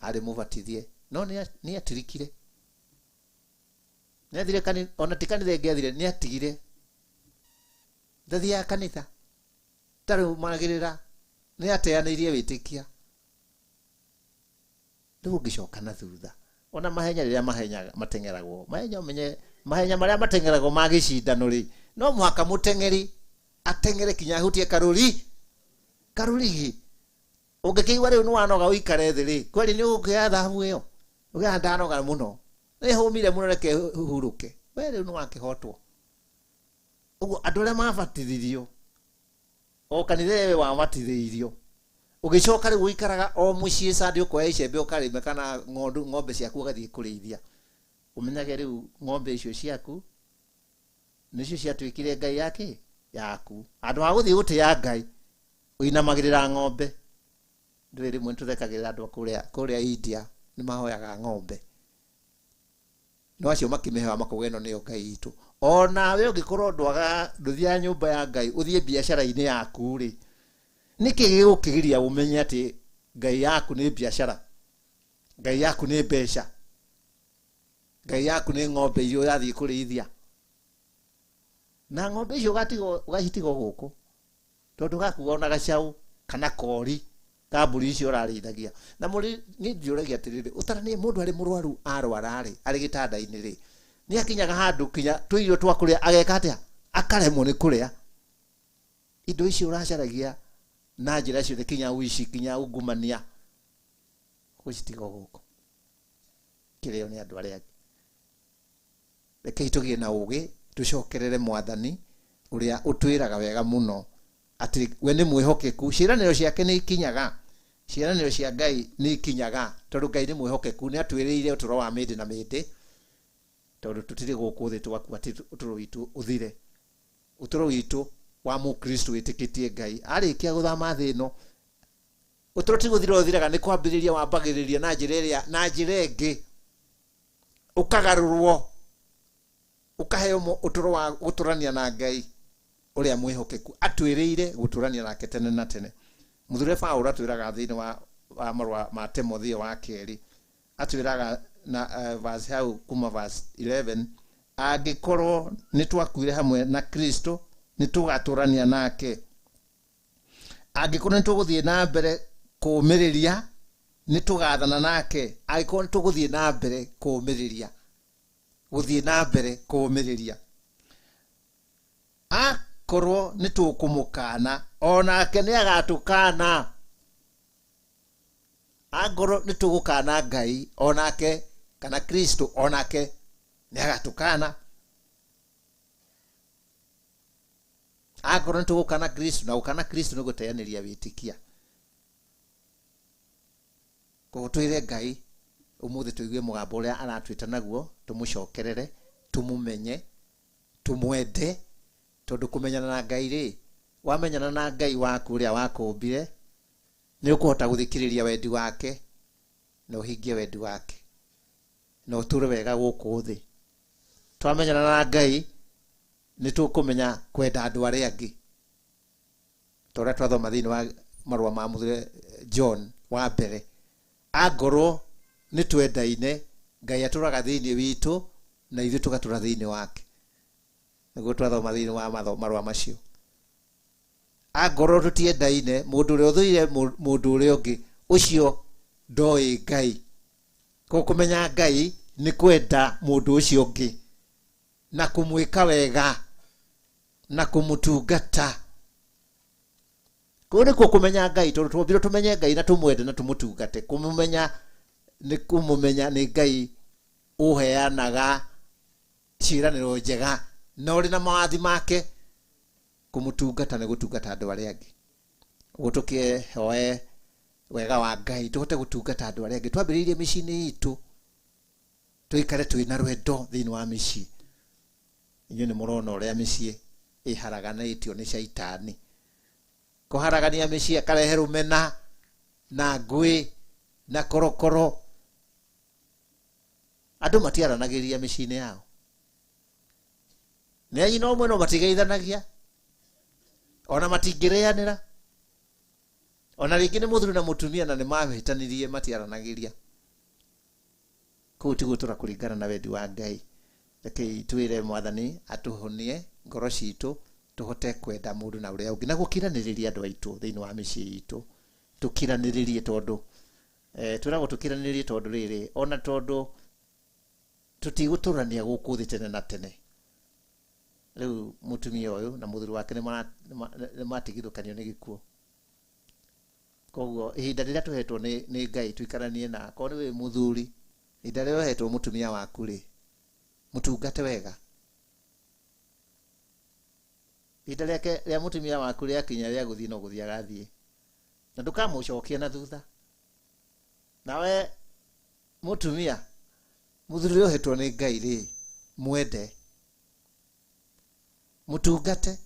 Speaker 4: ari mubatithie no ni atirikire ni athire kanitha ona tikanitha ingiathire ni atigire ndathia kanitha taru magirira ni ateanirie witikia ndu ngicoka na thutha ona mahenya riria matengeragwo mahenya umenye mahenya maria matengeragwo magicindano ri no muhaka mutengeri atengere kinya hutie karuri ungikiigua riu ni wanoga uikare thi ri kweli ni ugia thahabu iyo ugia ndanoga muno ni humire muno reke huruke we riu ni wakihotwo uguo andu aria mabatithirio o kanitha wa matithirio ugicoka riu uikaraga o mucii sadi ukoya icembe ukarime kana ng'ombe ciaku ugathie kurithia umenyage riu ng'ombe icio ciaku nicio ciatuikire Ngai yake yaku andu a guthie gutia Ngai uinamagirira ng'ombe ndwe rimwe tuthekagirira andu kuria India ni mahoyaga ng'ombe no acio makimihewa makugeno ni Ngai itu ona we ungikorwo ndwaga nduthia nyumba ya Ngai uthie biashara-ini yaku ri niki gigukigiria umenye ati Ngai yaku ni biashara Ngai yaku ni mbeca Ngai yaku ni ng'ombe icio yathie kurithia na ng'ombe icio ugacitigo guku tondu gakuga ona gacau kana kori kaburi icio urarithagia na muri ni ndiuragia atiriri utaranie mundu ari murwaru arwara ri ari gitanda-ini ri ni akinyaga handu kinya tuirio twakuria ageka atia akaremwo ni kuria indo icio uracaragia na njira icio kinya uici kinya ungumania gucitigo guku kirio ni andu aria rekei tugie na ugi tucokerere mwathani uria utwiraga wega muno ati we ni mwihokeku. Ciiraniro ciake ni ikinyaga, ciiraniro cia Ngai ni ikinyaga, tondu Ngai ni mwihokeku, ni atwiriire uturo wa mindi na mindi, tondu tutiri guku thi twakua ati uturo witu uthire. Uturo witu wa mukristo witikitie Ngai arikia guthama thi ino, uturo ti guthira uthiraga, ni kwambiriria wambagiriria na njira ingi, ukagarurwo ukaheo uturo wa guturania na Ngai uria mwihokeku, atwiriire guturania nake tene na tene. Muthure Paulo atwiraga thiini wa marua ma Timotheo wa keri, atwiraga na verse hau kuma verse 11, angikorwo ni twakuire hamwe na Kristo ni tugaturania nake, angikorwo ni tuguthie na mbere kumiriria ni tugathana nake, angikorwo ni tuguthie na mbere kumiriria, guthie na mbere kumiriria, akorwo ni tukumukana onake ni agatukana, akorwo ni tugukana Ngai onake kana Kristo onake ni agatukana, akorwo ni tugukana Kristo na gukana Kristo ni guteaniria witikia. Koguo twire Ngai umuthi tuigue mugambo uria aratwita naguo, tumucokerere, tumumenye, tumwende, tondu kumenyana na Ngai ri, wamenyana na Ngai waku uria wakumbire, ni ukuhota guthikiriria wendi wake na uhingie wendi wake na uture wega guku thi. Twamenyana na Ngai ni tukumenya kwenda andu aria angi, toria twathoma thiini wa marua ma Muthure John wa mbere, angorwo ni twendaine Ngai aturaga thiini witu na ithu tugatura thiini wake, niguo twathoma thiini wa marua macio. Angorwo tutiendaine, mundu uria uthuire mundu uria ungi, ucio ndoi Ngai. Ko kumenya Ngai ni kwenda mundu ucio ungi na kumwika wega na kumutungata. Ko ni kumenya Ngai, tondu twambire tumenye Ngai na tumwende na tumutungate. Kumumenya ni Ngai uheanaga ciiraniro njega na uri na mawathi make, kumutungata ni gutungata andu aria angi. Gutukie hoe wega wa Ngai tuhote gutungata andu aria angi, twambiriirie micini itu tuikare twina rwendo thiini wa micii. Inyu ni murona uria micii iharaganitio ni shaitani, kuharagania micii akarehe rumena na ngui na korokoro. Andu matiaranagiria micii yao, ni ayi no mweno matigeithanagia, ona matingirianira, ona ringi ni muthuri na mutumia na ni mawitanirie matiaranagiria. Kuu ti gutura kuringana na wendi wa Ngai. Reke twire mwathani atuhonie ngoro citu tuhote kwenda mundu na uria ungi na gukiraniriria andu aitu thiini wa micii itu, tukiraniririe tondu twiragwo tukiraniririe tondu riri, ona tondu tutiguturania guku thi tene na tene. Riu mutumia uyu na muthuri wake ni matigithukanio ni gikuo. Koguo ihinda riria tuhetwo ni Ngai tuikaranie na ko ni we muthuri, ihinda riria uhetwo mutumia waku ri, mutungate wega. Ihinda riake ria mutumia waku ria kinya ria guthii no guthii agathii, na ndukamucokia na thutha. Nawe mutumia muthuri uhetwo ni Ngai ri, mwende, mutungate,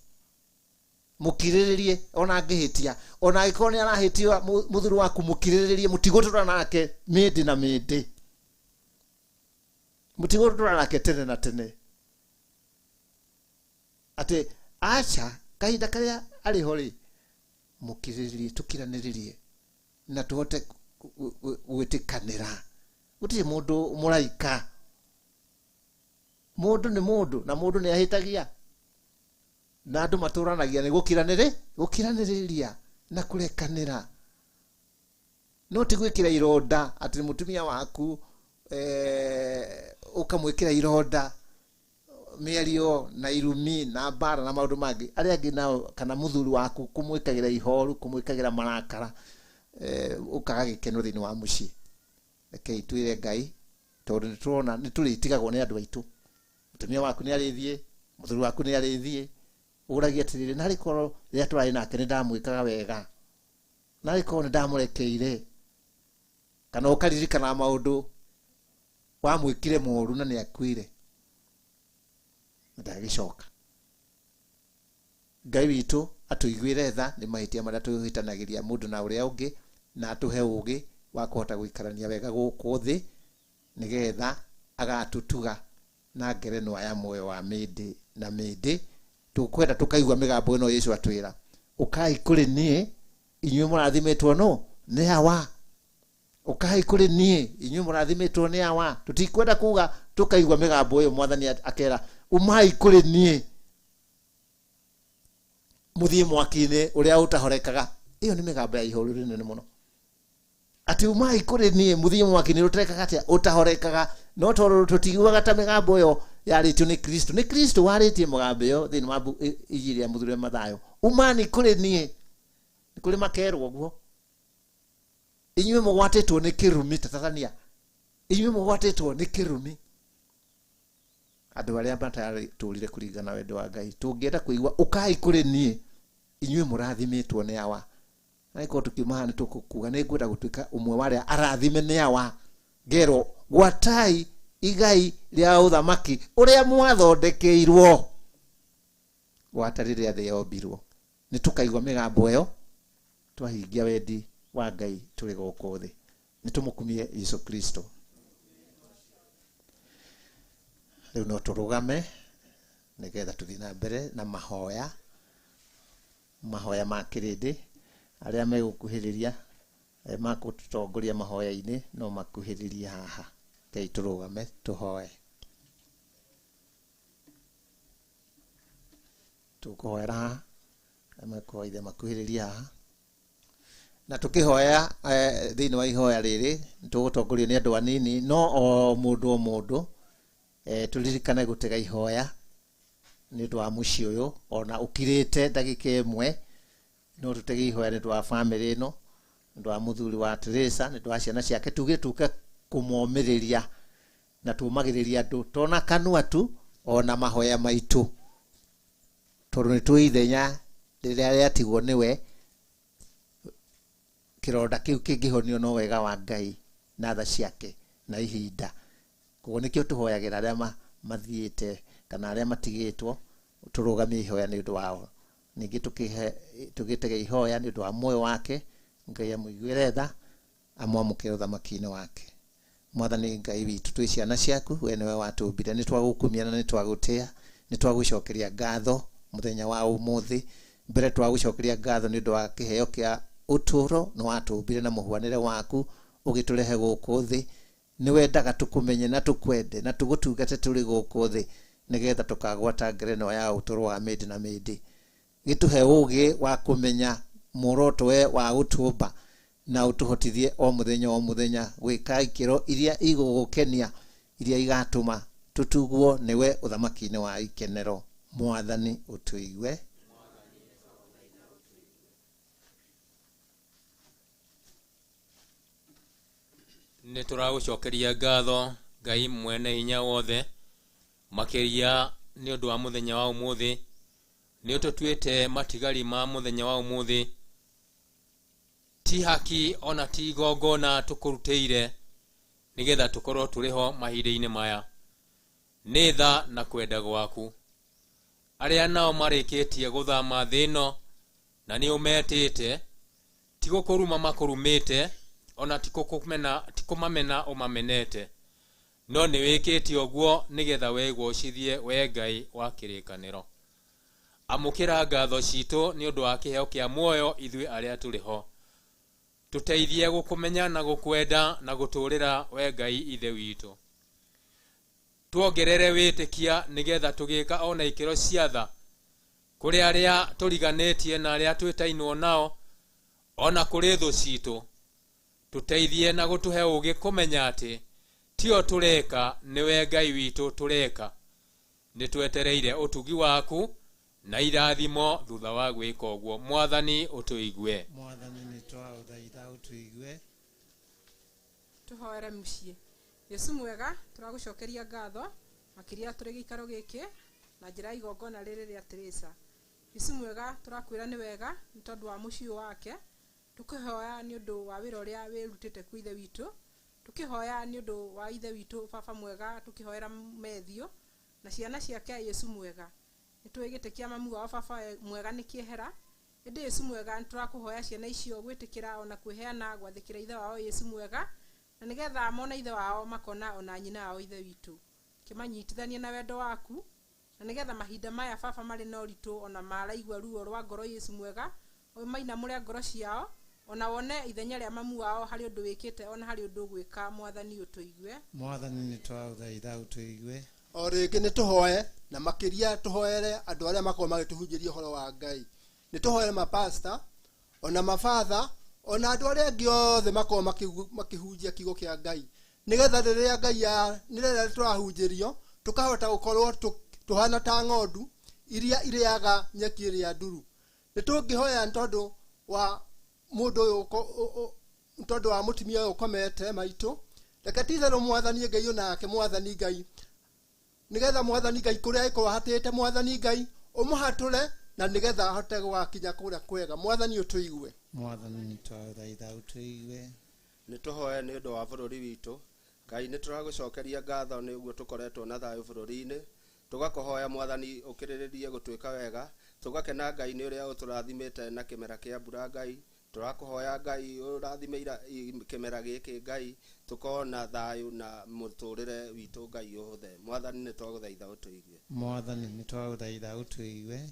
Speaker 4: mukiriririe ona angihitia, ona angĩkorwo ni arahĩtia muthuri waku mukiriririe, mutigutura nake mindi na mindi, mutigutura nake tene na tene. Ati acha kahinda karia ari ho ri, mukiriririe, tukiraniririe na tuhote gwitikanira. Gutiri mundu muraika, mundu ni mundu na mundu ni ahitagia, na andu maturanagia ni gukiraniriria na kurekanira. No ti gwikira ironda ati mutumia waku ukamwikira ironda miario na irumi na bara na maundu mangi aria angi nao, kana muthuri waku kumwikagira ihoru, kumwikagira marakara, ukaga gikeno thiini wa mucii. Reke twire Ngai tondu ni turona ni turitigagwo ni andu aitu. Mutumia waku ni arithie muthuri waku nĩ arĩthiĩ ũragia atĩrĩrĩ na rĩkorwo rĩrĩa tũrarĩ nake nĩ ndamwĩkaga wega na rĩkorwo nĩ ndamũrekeire kana ũkaririkana maũndũ wamwĩkire moru na nĩ akuire ndagĩcoka. Ngai witũ atũiguĩre tha nĩ mahĩtia marĩa twĩhĩtanagĩria mũndũ na ũrĩa ũngĩ na atũhe ũũgĩ wa kũhota gũikarania wega gũkũ thĩ nĩgetha agatũtuga na ngerenwa ya muoyo wa mĩndĩ na mĩndĩ. Tũkwenda tũkaigua mĩgambo ĩno Yesu atwĩra ũkai kũrĩ niĩ inyuĩ mũrathimitwo no nĩ hawa, ũkai kũrĩ niĩ inyuĩ mũrathimitwo nĩ hawa. Tũtikwenda kuga tũkaigua mĩgambo ĩyo Mwathani akera umai kũrĩ niĩ mũthiĩ mwaki-inĩ ũrĩa ũtahorekaga. Ĩyo nĩ mĩgambo ya ihũrũ rĩnene mũno. Ati umai kũrĩ niĩ mũthiĩ mwaki-inĩ ũtarekaga atĩa ũtahorekaga. No tondũ tũtiguaga ta mĩgambo ĩyo yarĩtio nĩ Kristo. Nĩ Kristo warĩtie mũgambo ĩyo thĩinĩ wa Injili ya Mũthuri Mathayo. Umani kũrĩ niĩ. Nĩ kũrĩ makerwo ũguo. Inyuĩ mũgwatĩtwo nĩ kĩrumi tatatania. Inyuĩ mũgwatĩtwo nĩ kĩrumi. Andũ arĩa matatũrire kũringana wendo wa Ngai. Tũngĩenda kũigua ũkai kũrĩ niĩ inyuĩ mũrathimitwo nĩ awa. Na ĩkorwo tũkiuma nĩ tũkuga nĩ ngwenda gũtuĩka ũmwe wa arĩa arathime nĩ awa. Ngero gwatai igai rĩa ũthamaki ũrĩa mwathondekeirwo gwata rĩrĩa thĩ yombirwo. Nĩ tũkaigua mĩgambo ĩyo twahingia wendi wa Ngai tũrĩ gũkũ thĩ. Nĩ tũmũkumie Yesu Kristo. Rĩu no tũrũgame nĩgetha tũthiĩ na mbere na mahoya ma kĩrĩndĩ. Arĩa megũkuhĩrĩria magũtũtongoria mahoya-inĩ no makuhĩrĩrie haha. Ngai tũrũgame tũhoe. Tũkũhoera haha makoithe makuhĩrĩrie haha na tũkĩhoya thĩinĩ wa ihoya rĩrĩ tũgũtongorio nĩ andũ anini no o mũndũ tũririkane gũtega ihoya nĩ ũndũ wa mũciĩ ũyũ ona ũkirĩte ndagĩka ĩmwe. No tũtege ihoya nĩ ũndũ wa bamĩrĩ ĩno, nĩ ũndũ wa mũthuri wa Teresa, nĩ ũndũ wa ciana ciake. Tuge tũke kũmomĩrĩria na tũmagĩrĩria andũ tona kanua tu ona mahoya maitũ, tondũ nĩ tũĩ ithenya rĩrĩa rĩatigwo nĩwe kĩronda kĩu kĩngĩhonio no wega wa Ngai na tha ciake na ihinda. Koguo nĩkĩo tũhoyagĩra arĩa mathiĩte kana arĩa matigĩtwo tũrũgamie ihoya nĩ ũndũ wao. Ningĩ tũgĩtege ihoya nĩ ũndũ wa muoyo wake. Ngai amũiguĩre tha amwamũkĩre ũthamaki-inĩ wake. Mwathani Ngai witũ twĩ ciana ciaku, we nĩwe watũmbire. Nĩ twagũkumia na nĩ twagũtĩa, nĩ twagũcokeria ngatho mũthenya wa ũmũthĩ. Mbere twagũcokeria ngatho nĩ ũndũ wa kĩheo kĩa ũtũũro. Nĩ watũmbire na mũhuanĩre waku ũgĩtũrehe gũkũ thĩ. Nĩ wendaga tũkũmenye na tũkwende na tũgũtungate tũrĩ gũkũ thĩ nĩgetha tũkagwata ngerenwa ya ũtũũro wa mĩndĩ na mĩndĩ. Gĩtũhe ũũgĩ wa kũmenya muoroto we wa gũtũũmba na ũtũhotithie o mũthenya gwĩka ikĩro iria igũgũkenia, iria igatũma tũtugwo nĩwe ũthamaki-inĩ wa ikenero. Mwathani ũtũigue.
Speaker 3: Nĩ tũragũcokeria ngatho Ngai mwene hinya wothe makĩria nĩ ũndũ wa mũthenya wa ũmũthĩ. Nĩ ũtũtuĩte matigari ma mũthenya wa ũmũthĩ, ti haki ona ti igongona tũkũrutĩire nĩgetha tũkorwo tũrĩ ho mahinda-inĩ maya. Nĩ tha na kwenda gwaku. Arĩa nao marĩkĩtie gũthama thĩ ĩno na nĩ ũmetĩte, ti gũkũruma makũrumĩte, ona ti kũmamena ũmamenete, no nĩ wĩkĩte ũguo nĩgetha wegwocithie we Ngai wa kĩrĩkanĩro. Amũkĩra ngatho citũ nĩ ũndũ wa kĩheo kĩa muoyo ithuĩ arĩa tũrĩ ho. Tũteithie gũkũmenya na gũkwenda na gũtũũrĩra we Ngai ithe witũ. Tuongerere wĩtĩkia nĩgetha tũgĩka ona ikĩro cia tha kũrĩ arĩa tũriganĩtie na arĩa twĩtainwo nao, ona kũrĩ thũ citũ. Tũteithie na gũtũhe ũũgĩ kũmenya atĩ tio tũreka nĩwe Ngai witũ tũreka. Nĩ twetereire ũtugi waku na irathimo thutha wa gwĩka ũguo. Mwathani ũtũigue.
Speaker 4: Mwathani nĩ twagũthaitha ũtũigue.
Speaker 7: Tũhoere mũciĩ. Yesu mwega, tũragũcokeria ngatho makĩria tũrĩ gĩikaro gĩkĩ na njira ya igongona rĩrĩ rĩa Teresa. Yesu mwega tũrakwĩra nĩ wega nĩ tondũ wa mũciĩ wake, tũkĩhoya nĩ ũndũ wa wĩra ũrĩa wĩrutĩte kwĩ ithe witũ, tũkĩhoya nĩ ũndũ wa ithe witũ baba mwega, tũkĩhoera Methio na ciana ciake Yesu mwega. Nĩtwĩgĩtĩkia mamu wao baba mwega nĩ kĩehera. Ĩndĩ Yesu mwega nĩtũrakũhoya ciana icio gwĩtĩkĩra ona kwĩheana gwathĩkĩra ithe wao Yesu mwega, na nĩgetha mona ithe wao makona ona nyina wao ithe witũ. Kĩmanyitithanie na wendo waku, na nĩgetha mahinda maya baba marĩ na ũritũ ona maraigua ruo rwa ngoro Yesu mwega, mainamũre ngoro ciao, ona wone ithenya rĩa mamu wao harĩ ũndũ wĩkĩte ona harĩ ũndũ gwĩka. Mwathani ũtũigue.
Speaker 4: Mwathani nĩtwagũthaitha ũtũigue.
Speaker 8: O rĩngĩ nĩtũhoe na makĩria tũhoere andũ arĩa makorwo magĩtũhunjĩria ũhoro wa Ngai. Nĩtũhoere mapasta ona mabatha ona andũ arĩa angĩ othe makorwo makĩhunjia kiugo kĩa Ngai, nĩgetha rĩrĩa Ngai nĩrĩrĩa tũrahunjĩrio tũkahota gũkorwo tũhana ta ng'ondu iria irĩaga nyeki ĩrĩa nduru. Nĩtũngĩhoya tondũ wa mũndũ ũyũ, tondũ wa mũtumia ũyũ ũkomete maitũ, reke titherũ Mwathani Ngai onake Mwathani Ngai, nĩgetha Mwathani Ngai kũrĩa agĩkorwo ahatĩte Mwathani Ngai ũmũhatũre, na nĩgetha ahote gũgakinya kũrĩa kwega. Mwathani ũtũigue.
Speaker 4: Mwathani nĩtwagũthaitha ũtũigue.
Speaker 9: Nĩtũhoe nĩ ũndũ wa bũrũri witũ. Ngai nĩtũragũcokeria ngatho nĩ ũguo tũkoretwo na thayũ bũrũri-inĩ. Tũgakũhoya Mwathani ũkĩrĩrĩrie gũtwĩka wega. Tũgakena Ngai nĩ ũrĩa ũtũrathimĩte na kĩmera kĩa mbura Ngai. Tũrakũhoya Ngai ũrathime kĩmera gĩkĩ Ngai, tũkona thayũ na mũtũrĩre witũ Ngai ũhũthe. Mwathani nĩtwagũthaitha ũtũigue.
Speaker 4: Mwathani nĩtwagũthaitha ũtũigue.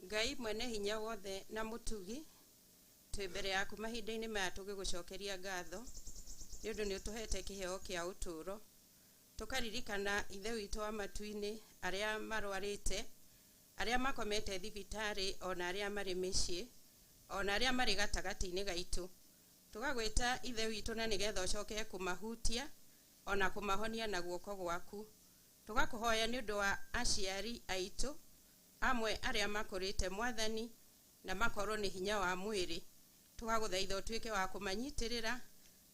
Speaker 10: Ngai mwene hinya wothe na mũtugi, twĩ mbere yaku mahinda-inĩ maya tũgĩgũcokeria ngatho nĩ ũndũ nĩ ũtũhete kĩheo kĩa ũtũũro. Tũkaririkana ithe witũ wa matu-inĩ arĩa marwarĩte, arĩa makomete thibitarĩ, ona arĩa marĩ mĩciĩ, ona arĩa marĩ gatagatĩ-inĩ gaitũ. Tũgagwĩta ithe witũ na nĩgetha ũcoke kũmahutia ona kũmahonia na guoko gwaku. Tũgakũhoya nĩ ũndũ wa aciari aitũ amwe arĩa makũrĩte Mwathani na makorwo nĩ hinya wa mwĩrĩ. Tũgagũthaitha ũtuĩke wa kũmanyitĩrĩra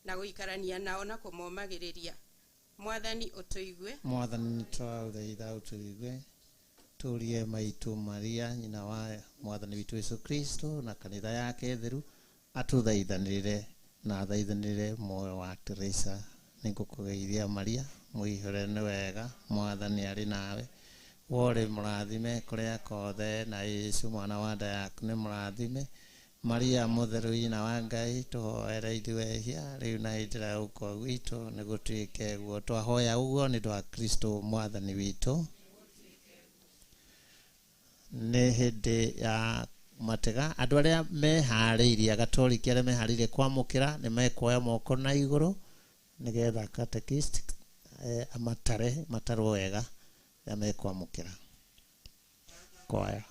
Speaker 10: na gũikarania nao na kũmomagĩrĩria. Mwathani ũtũigue.
Speaker 4: Mwathani nĩtwagũthaitha ũtũigue. Tũrie maitũ Maria nyina wa Mwathani witũ Yesu Kristo na kanitha yake theru atũthaithanĩrĩre na athaithanĩrĩre muoyo wa Teresa. Nĩngũkũgeithia Maria, mwĩhũre nĩ wega, Mwathani arĩ nawe, wore mũrathime kũrĩa kothe, na Yesu mwana wa nda yaku nĩ mũrathime. Maria mũtheru nyina wa Ngai, tũhoere ithuĩ rĩu na hĩndĩ ya gũkua gwitũ, nĩgũtuĩke guo. Twahoya ũguo nĩ ũndũ wa Kristo Mwathani witũ. Nĩ hĩndĩ ya matega. Andũ arĩa meharĩirie, Agatoliki arĩa meharĩirie kwamũkĩra nĩ mekuoya moko na igũrũ nĩgetha catechist matarwo wega rĩrĩa mekwamũkĩra. Kwaya.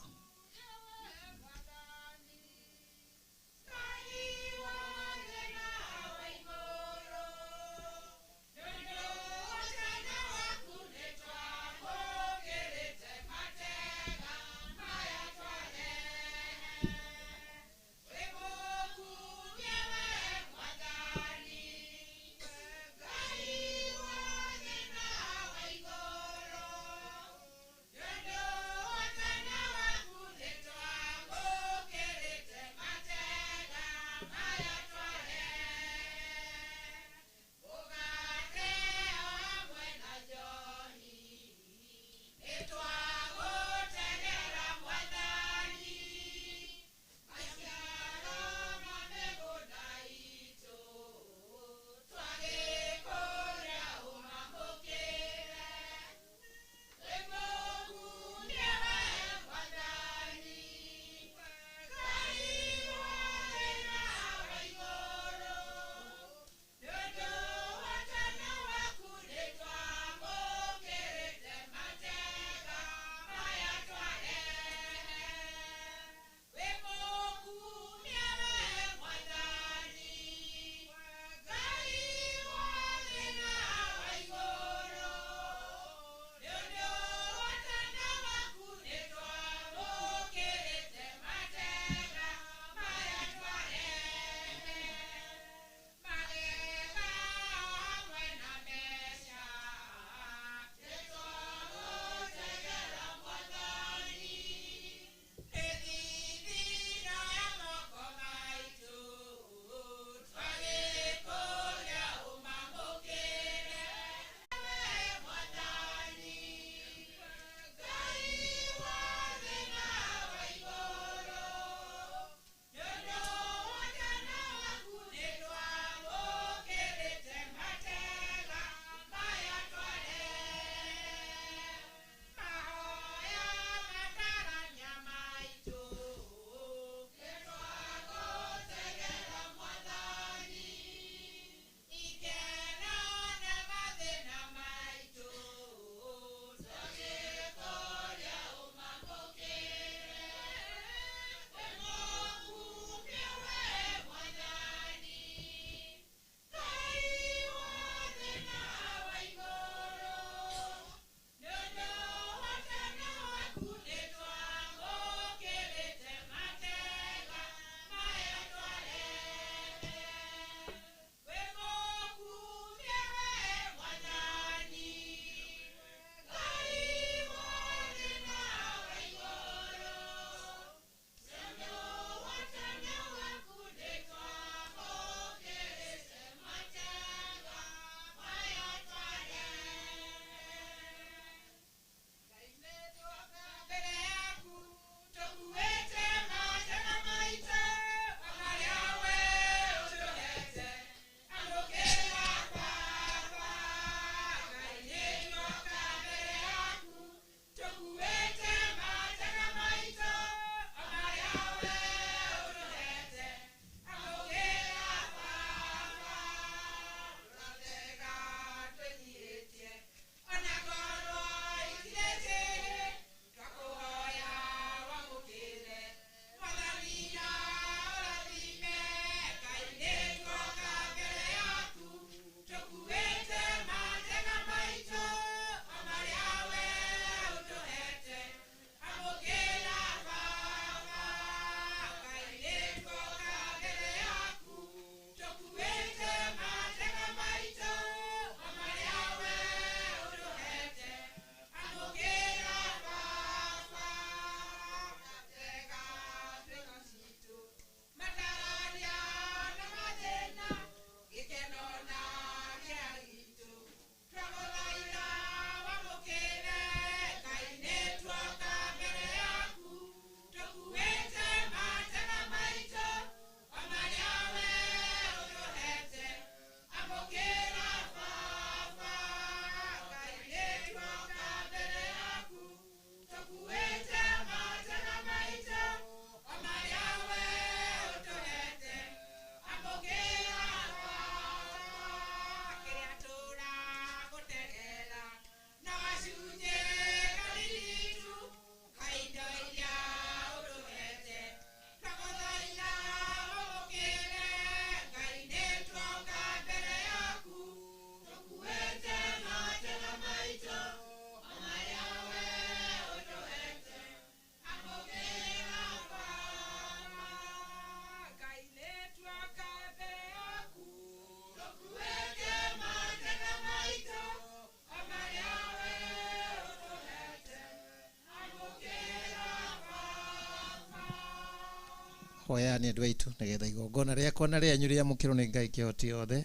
Speaker 4: hoya ni andũ aitũ nĩgetha igongona rĩakwa na rĩanyu rĩamũkĩrwo nĩ Ngai kĩhoti yothe.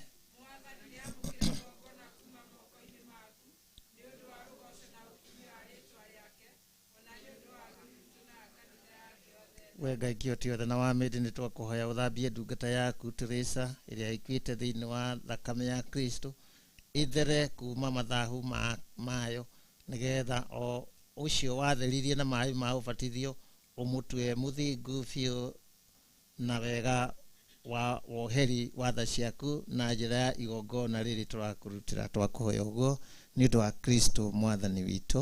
Speaker 4: We Ngai kĩhoti yothe na wa mĩndĩ nĩ twakũhoya ũthambie ndungata yaku Teresa ĩrĩa ĩkuĩte thĩinĩ wa thakame ya Kristo ithere kuma mathahu mayo nĩgetha o ũcio watheririe na maĩ ma ũbatithio ũmũtue mũthingu biũ na wega wa woheri wa tha ciaku na njĩra ya igongona rĩrĩ tũrakũrutĩra twakũhoya ũguo nĩ ũndũ wa Kristo mwathani witũ.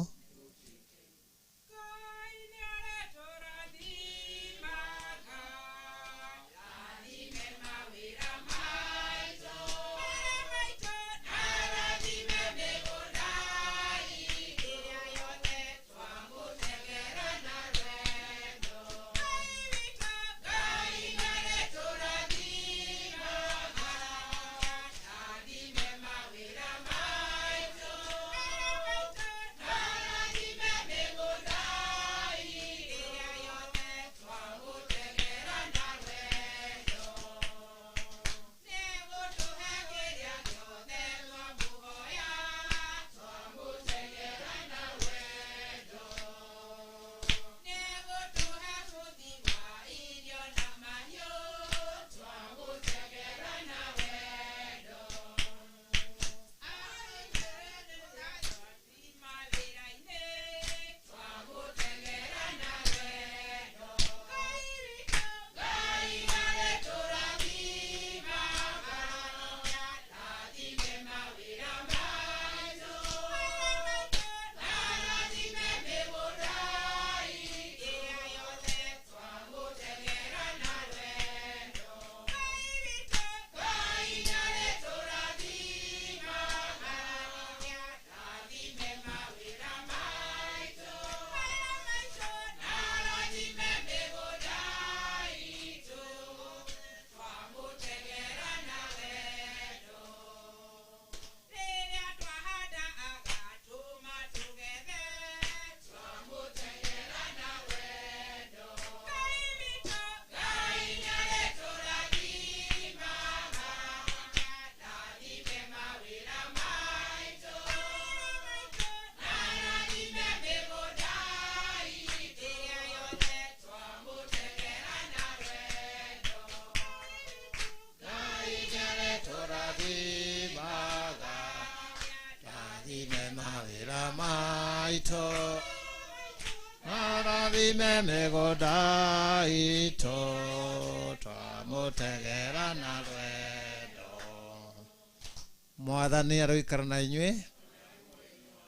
Speaker 4: Mwathani aroikara na inyuĩ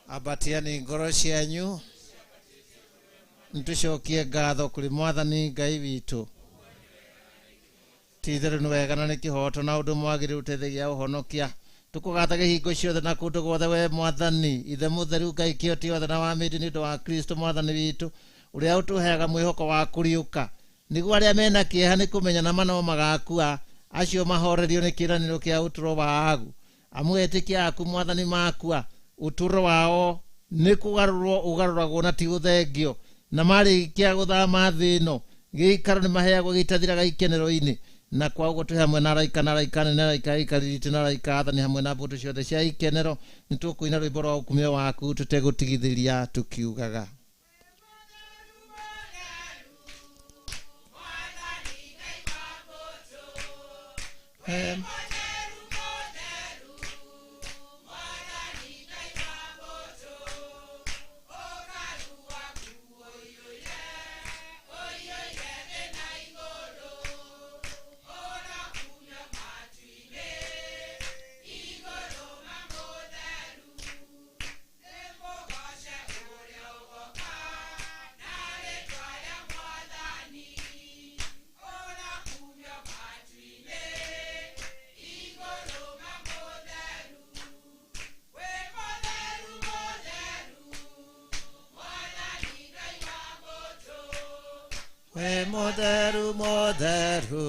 Speaker 4: ambatiani ngoro cianyu nĩtũcokie ngatho kũrĩ Mwathani Ngai witũ. Ti-itherũ nĩ wega na nĩ kĩhoto na ũndũ mwagĩrĩru ũteithagia ũhonokia tũkũgathaga hingo ciothe na kũndũ guothe we Mwathani ithe mũtheru Ngai kĩhoti yothe na wa mĩndĩ nĩ ũndũ wa Kristo Mwathani witũ ũrĩa ũtũheaga mwĩhoko wa kũriũka nĩguo arĩa mena kĩeha nĩ kũmenya na manoo magakua acio mahorerio nĩ kĩĩranĩro kĩa ũtũro wa agu amu etĩkia aku Mwathani makua ũtũro wao nĩ kũgarũrwo ũgarũragwo na ti gũthengio na marĩkia gũthama thĩ ĩno gĩikaro nĩ maheagwo gĩtathiraga ikenero-inĩ na kwa ũguo twĩ hamwe na araika na araika nene na araika aikarĩte na araika athani hamwe na mbũtũ ciothe cia ikenero nĩ tũkũina rwĩmbo rwa ũkumio waku tũtegũtigithĩria tũkiugaga Motheru motheru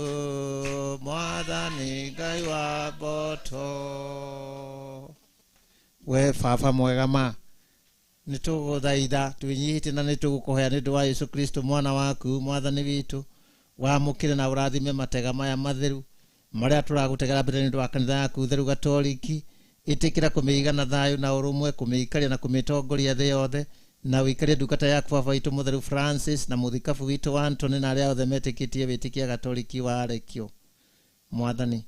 Speaker 4: Mwathani Ngai wa boto. We Baba mwega ma nĩtũgũthaitha twĩnyihĩtie na nĩtũgũkũhoya nĩ ũndũ wa Yesu Kristo mwana waku Mwathani witũ wamukire na urathime matega maya matheru maria turagutegera mbere ni kanitha yaku theru gatoliki itikira kumiiga na thayu na urumwe kumiikaria na kumitongoria thi yothe na wikarie ndungata yaku baba witu mutheru Francis na muthikabu witu Anthony na aria othe metikitie witikia gatoliki warekio. Mwathani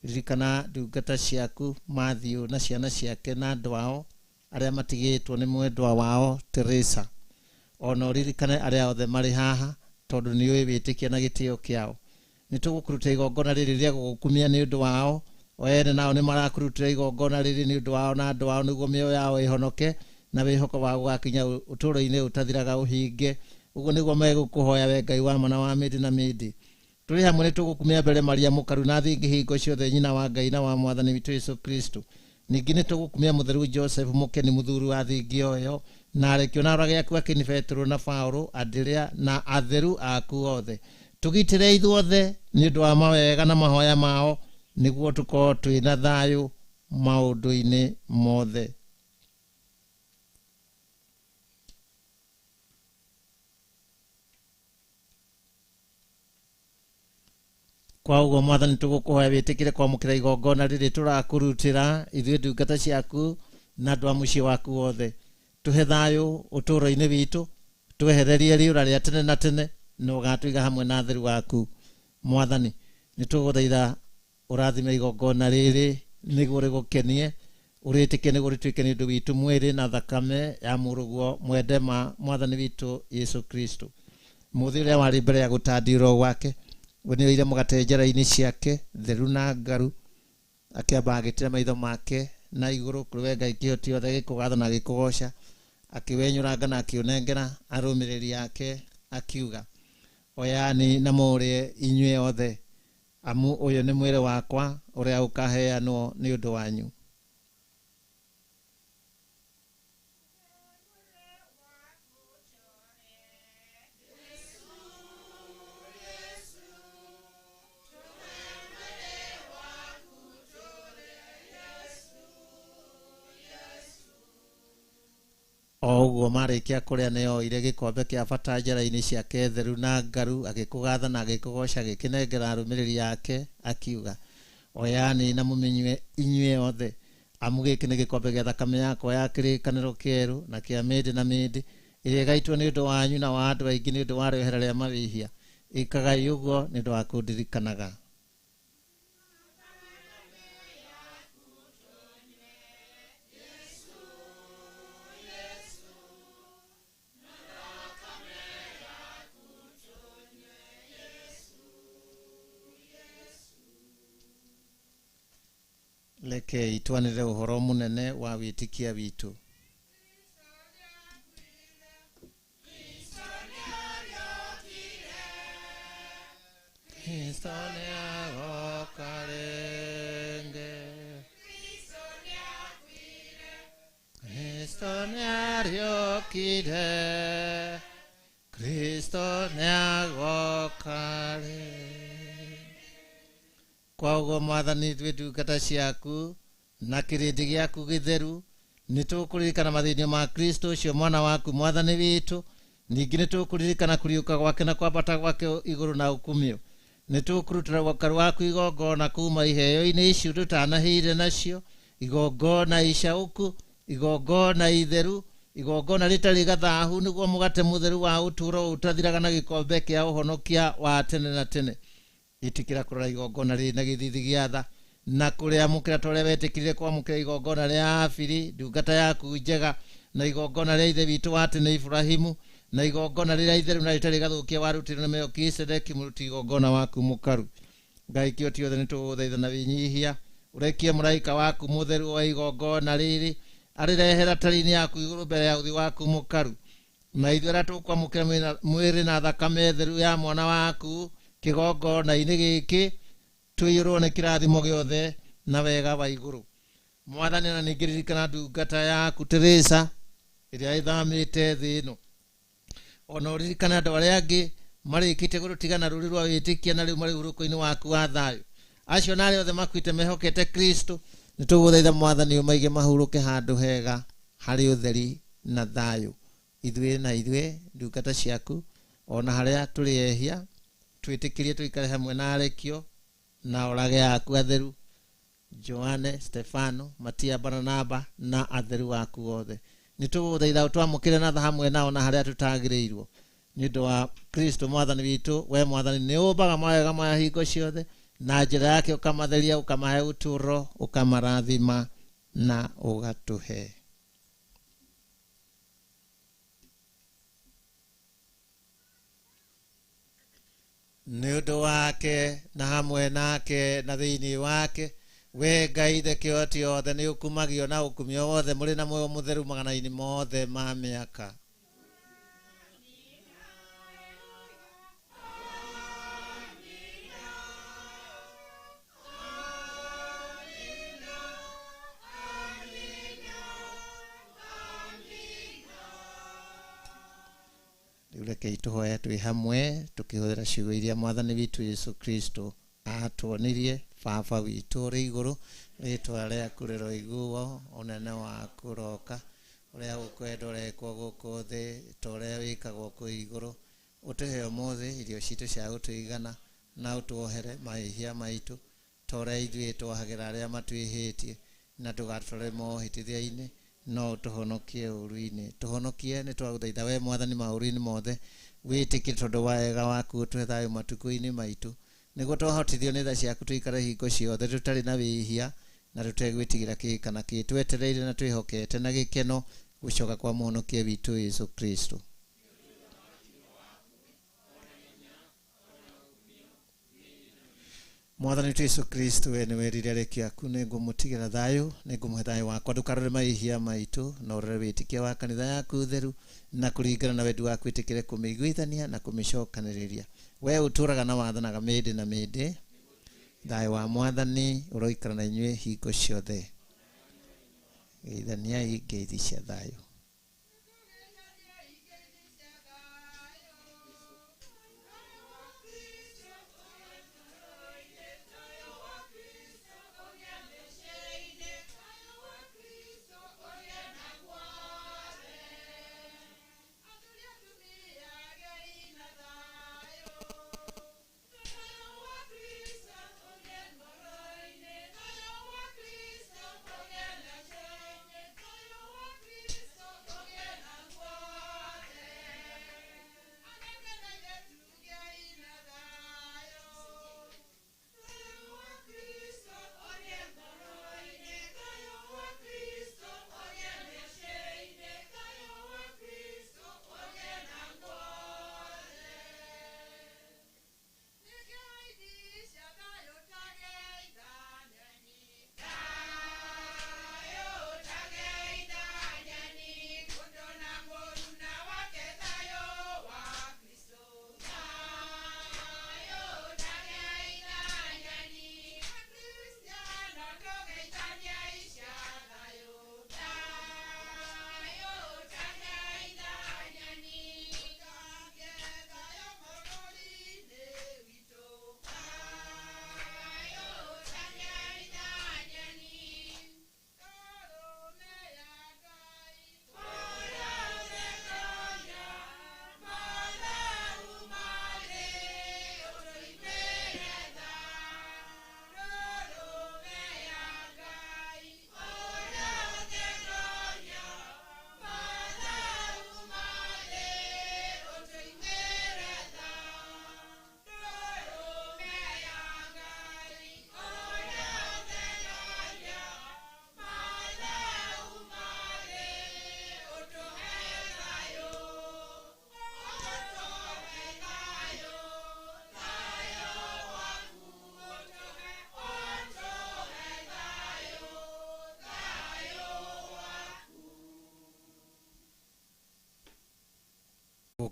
Speaker 4: ririkana ndungata ciaku Matthew na ciana ciake na andu ao aria matigitwo ni mwendwa wao Teresa. Ona ririkane aria othe mari haha tondu ni uyu witikia na gitio kiao. Nitugukuruta igongona riri ria gukumia ni undu wao oene nao ni marakurutira igongona riri ni undu wao na andu ao niguo mioyo yao ihonoke na wihoko wao gakinya uturo-ini utathiraga uhinge. Uguo niguo megukuhoya we Ngai wa mana wa mindi na mindi. Turi hamwe nitugukumia mbere Maria mukaru na thingi hingo ciothe nyina wa Ngai na wa Mwathani witu Yesu Kristo. Ningi nitugukumia mutheru Joseph mukeni muthuru wa thingi oyo na arekio na rage yaku akini Petro na Paulo Adiria na atheru aku othe. Tugitire ithuothe ni undu wa mawega na mahoya mao niguo tukorwo twina thayu maundu-ini mothe. Kwa uguo Mwathani tugukuhoya witikire kwamukira igongona riri turakurutira ithuĩ ndungata ciaku na andu a muciĩ waku wothe. Tuhe thayu uturo-ini witu, twehererie riura ria tene na tene na ugatuiga hamwe na atheru waku. Mwathani nituguthaitha urathime igongona riri niguo rigukenie, uritikie niguo rituike ni undu witu mwiri na thakame ya muruguo mwendema Mwathani witu Yesu Kristo. Muthi uria wari mbere ya gutandirwo gwake we nioire mugate njara-ini ciake theru na ngaru akiamba agitira maitho make na iguru kuri we Ngai kihoti othe gikugatha na gikugoca akiwenyuranga na akiunengera arumiriri yake akiuga oyani na murie inyue othe amu uyu ni mwire wakwa uria ukaheanwo ni undu wanyu. Oguo marikia kuria nioire gikombe kia bata njara-ini ciake theru na ngaru agikugatha na agikugoca agikinengera arumiriri yake akiuga oyani na mumenywe inyue othe amu giki ni gikombe gia thakame yakwa ya kirikaniro kieru na kia mindi na mindi iria igaitwo ni undu wanyu na wa andu aingi ni undu wa riohera ria mawihia. Ikagai uguo ni undu wa kundirikanaga. Leke itwanire uhoro munene wa witikia witu. Kristo ni agokarenge, Kristo ni ariokire, Kristo ni agokarenge. Kwa uguo Mwathani ithuĩ ndungata ciaku na kĩrĩndĩ gĩaku gĩtheru nĩtũkũririkana mathĩnio ma Kristo ũcio mwana waku Mwathani witũ. Ningĩ nĩtũkũririkana kũriũka gwake na kwambata gwake igũrũ na ũkumio. Nĩtũkũrutĩra ũkaru waku igongona kuuma iheo-inĩ icio tũtanaheire nacio, igongona icauku, igongona itheru, igongona rĩtarĩ gathahu, nĩguo mũgate mũtheru wa ũtũũro ũtathiraga na gĩkombe kĩa ũhonokia wa tene na tene. Itikira kurora igongona rĩ na gĩthithi gĩa tha na kũrĩa mũkĩra ta ũrĩa wetĩkirire kwamũkĩra igongona rĩa Habili ndungata yaku njega na igongona rĩa ithe witũ wa tene Ibrahimu na igongona rĩrĩa itheru na rĩtarĩ gathũkia warutĩirwo nĩ Melkisedeki mũruti igongona waku mũkaru. Ngai kĩhoti othe nĩtũgũthaitha na wĩnyihia ũrekie mũraika waku mũtheru wa igongona rĩrĩ arĩrehe ratari-inĩ yaku igũrũ mbere ya ũthiũ waku mũkaru. Na ithuĩ arĩa tũkwamũkĩra mwĩrĩ na thakame theru ya mwana waku kĩgongona-inĩ gĩkĩ tũiyũrwo nĩ kĩrathimo gĩothe na wega wa igũrũ. Mwathani na ningĩ ririkana ndungata yaku Teresa ĩrĩa ĩthamĩte thĩ ĩno. Ona ũririkana andũ arĩa angĩ marĩkĩte gũtigana rũrĩ rwa wĩtĩkia na rĩu marĩ ũhurũko-inĩ waku wa thayũ. Acio na arĩa othe makuĩte mehokete Kristo nĩtũgũthaitha Mwathani ũmaige mahurũke handũ hega harĩ ũtheri na thayũ. Ithuĩ ndungata ciaku ona harĩa tũrĩ ehia twitikirie tuikare hamwe na arekio na orage aku atheru Joane, Stefano, Matia, Baranaba na atheru aku othe nituguthaitha twamukire na hamwe nao na haria tutagirirwo niundu wa Kristo mwathani witu. We mwathani ni umbaga mawega maya hingo ciothe na njira yake ukamatheria ukamahe uturo ukamarathima na ugatuhe. Niundu wake na hamwe nake na thiini wake we Ngai the kioti othe ni ukumagio na ukumio wothe muri na moyo mutheru magana-ini mothe ma miaka. Reke ituhoya twi hamwe tukihuthira ciugo iria mwathani witu Yesu Kristo atuonirie. Baba witu uri iguru ritwa riaku riroiguo unene waku roka uria ukwenda urekwo guku thi ta uria wikagwo ku iguru utuhe umuthi irio citu cia gutuigana na utuohere mahihia maitu ta uria ithuĩ twahagira aria matwihitie na tugatũre mohitithia-ini no utuhonokie ũru-ini. Tuhonokie ni twaguthaitha we mwathani maũru-ini mothe wĩtĩkĩre tondu wa wega waku utuhe thayũ matukũ-ini maitu niguo twahotithio nĩ tha ciaku tuikare hingo ciothe tutari na wĩhia na tutegwĩtigĩra kĩrĩkana kĩ twetereire na twĩhokete na gĩkeno gucoka kwa mũhonokia witũ Yesu Kristo. Mwathani witu Yesu Kristo we ni werire arekio aku ni ngumutigĩra thayũ ni ngumuhe thayũ wakwa ndukarore mahihia maitu na urore wĩtĩkia wa kanitha yaku theru na kũringana na wendi waku wĩtĩkĩre kũmĩiguithania na kũmĩcokanĩrĩria. We uturaga na wathanaga mĩndĩ na mĩndĩ. Thayũ wa mwathani uroikara na inyuĩ hingo ciothe. Geithaniai ngeithi cia thayũ.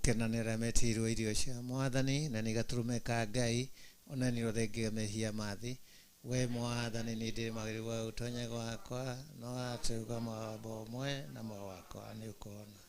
Speaker 4: gukenanĩra metirwo irio cia mwathani na nĩgaturume ka Ngai onanirwo thengia mehia mathi. We mwathani nĩ ndĩ magĩrĩirwo wa ũtonye gwakwa no atuga mawambo ũmwe na moyo wakwa nĩ ũkona.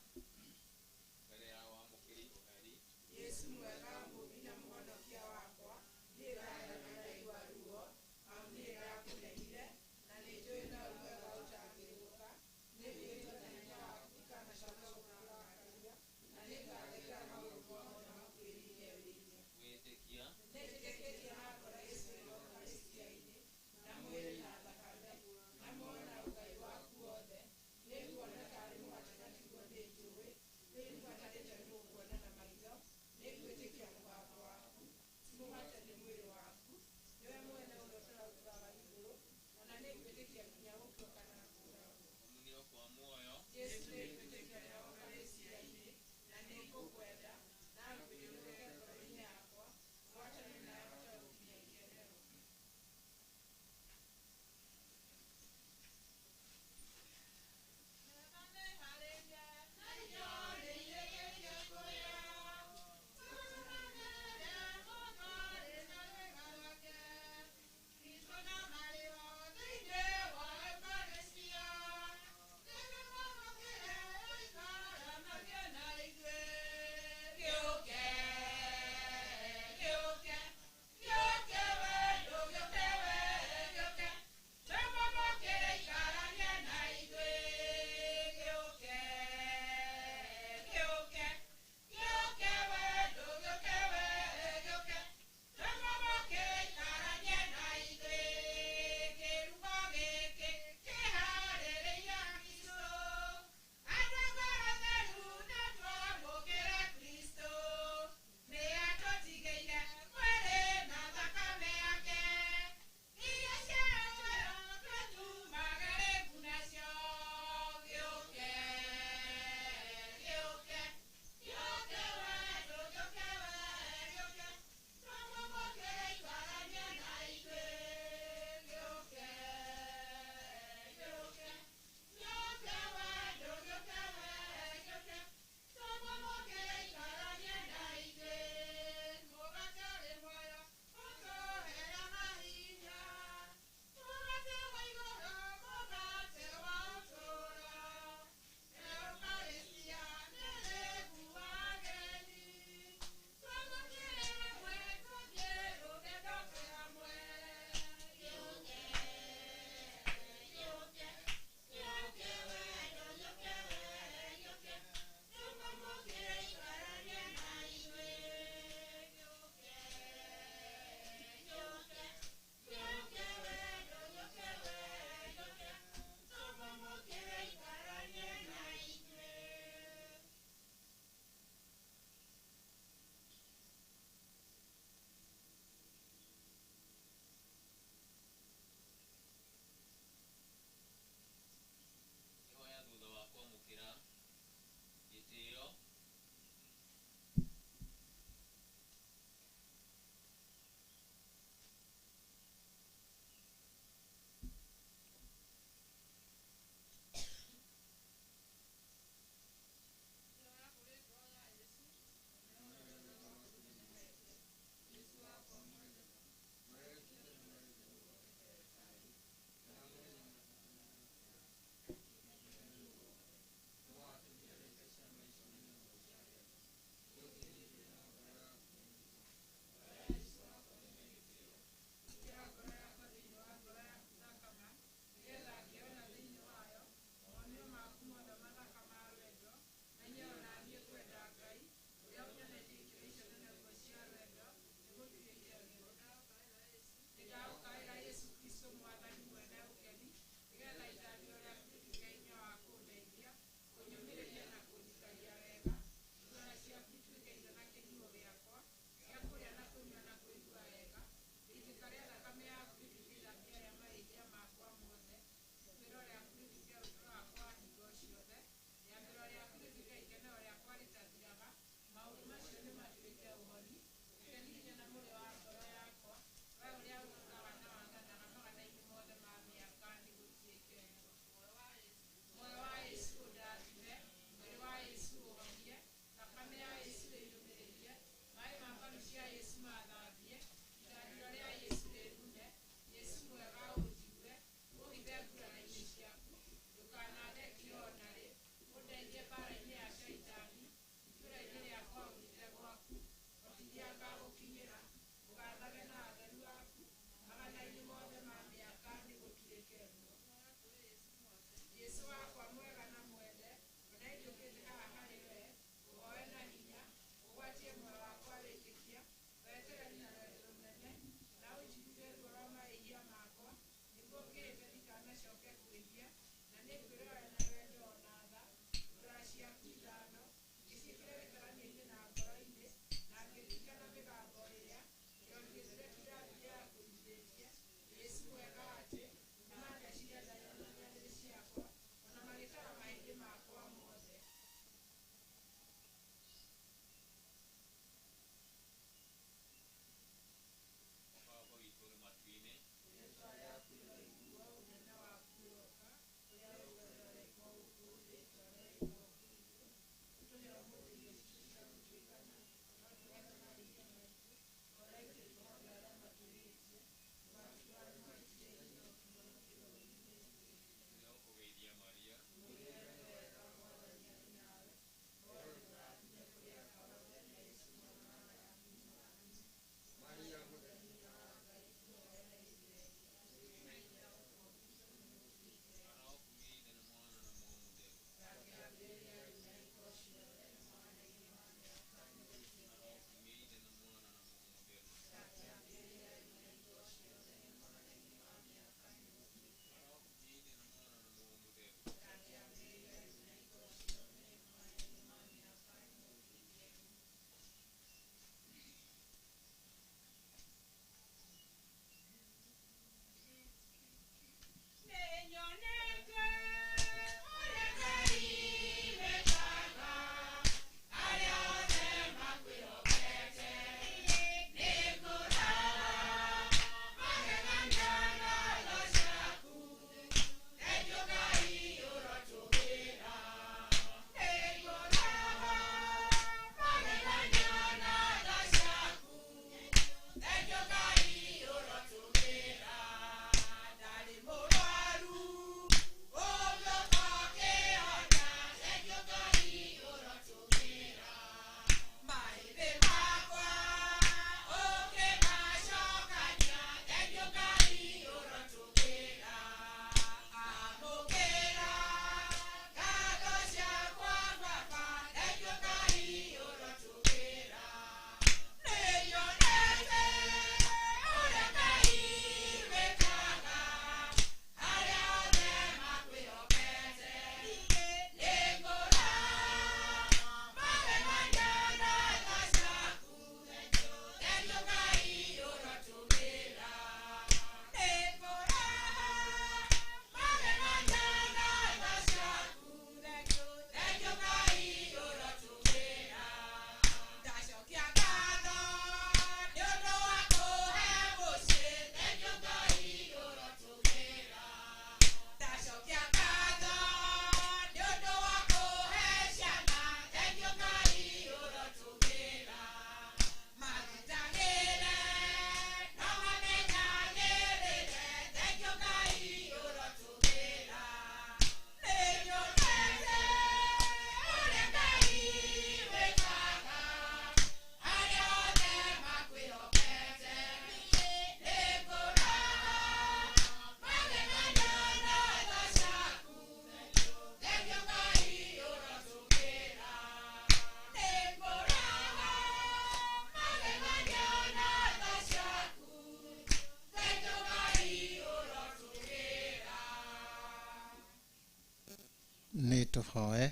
Speaker 4: nä tå hoe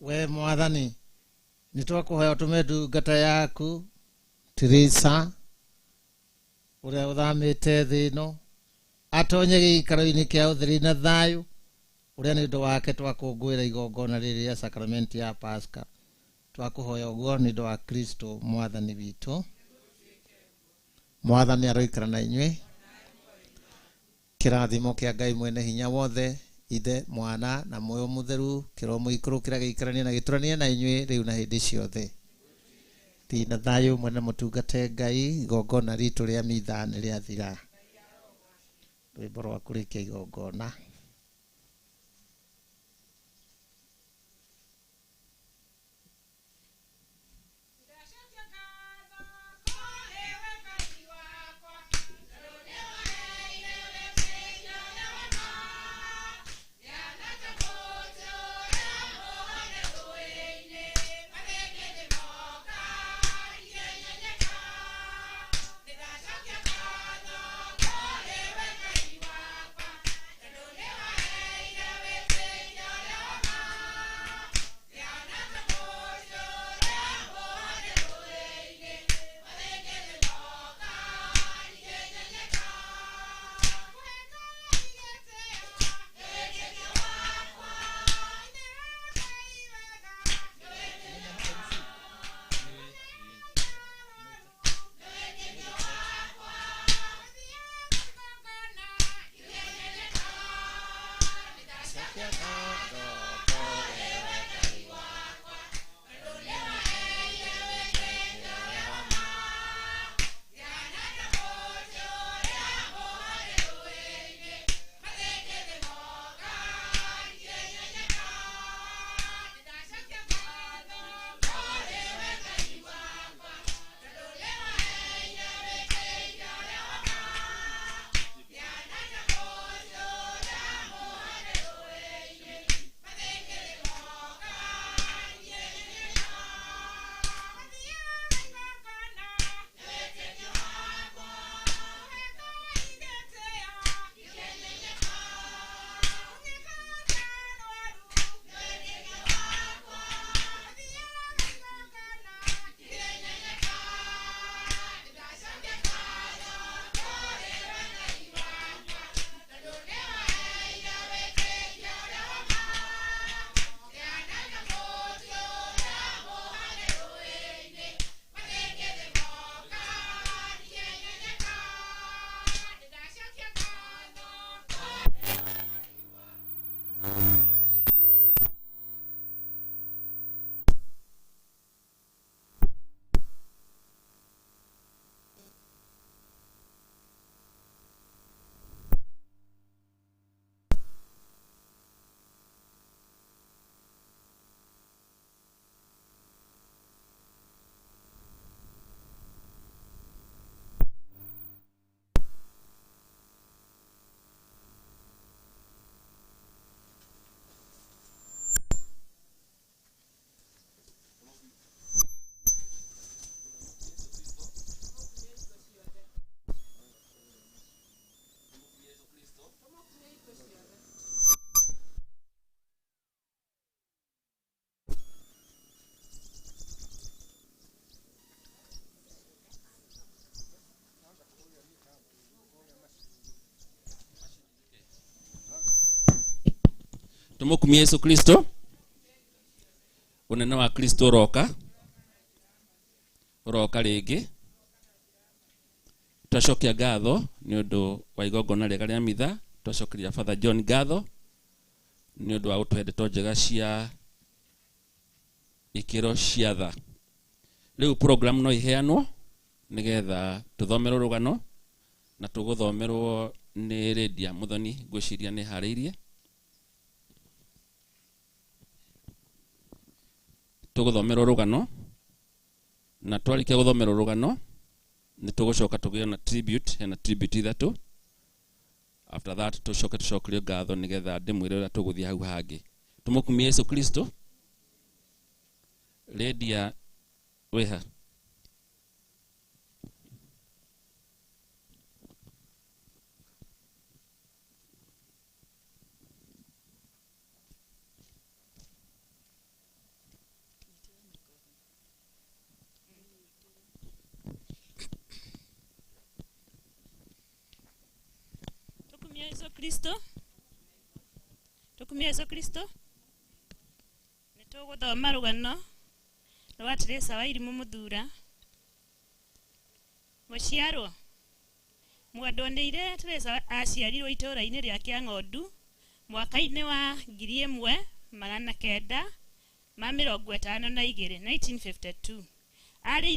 Speaker 4: we mwathani nä twakå heo tå me ndungata yaku Teresa å rä a å thamä te thä ĩno atonye gä ikaro-inä kä a å theri na thayå å rä a nä ũndũ wake twakå ngwä ra igongona rä rä rĩa sakramenti ya Pasaka twakå hoya å guo nä ũndũ wa Kristo mwathani witå. Mwathani aroikara na inyuĩ. Kĩrathimo kĩa Ngai mwene hinya wothe ithe mwana na muoyo mutheru kĩromo ikũrũ kĩrĩa gĩikaranie na gĩtũranie na inyuĩ rĩu na hĩndĩ ciothe. Thiĩ na thayũ mwene mũtungate Ngai igongona ritũ rĩa mitha nĩ rĩathira. Rwĩmbo rwa kũrĩkia igongona.
Speaker 11: Wewe
Speaker 1: Tumukumie Yesu Kristo. Unene wa Kristo roka rĩngĩ. Twacokia ngatho nĩ ũndũ wa igongona rĩega rĩa mitha. Twacokeria Father John ngatho nĩ ũndũ wa gũtũhe ndeto njega cia ikĩro cia tha. Rĩu program no iheanwo nĩgetha tũthomerwo rũgano na tũgũthomerwo nĩ Lydia Muthoni, ngwĩciria nĩ harĩirie. Tũgũthomerwo rũgano na twarĩkia gũthomerwo rũgano nĩ tũgũcoka tũgĩe na tribute, hena tribute ithatũ. After that tũcokerio ngatho nĩgetha ndĩmwĩre ũrĩa tũgũthiĩ hau hangĩ. Tũmũkumie Yesu Kristo. Lydia wĩha.
Speaker 11: Tukumia Yesu Kristo. Nitũgũthoma rũgano rwa Teresa Wairimu Muthura. Mũciarwo. Mwadonĩire Teresa aciarirwo itũũra-inĩ rĩa Kĩang'ondu mwaka-inĩ wa 1952, 1952. Arĩ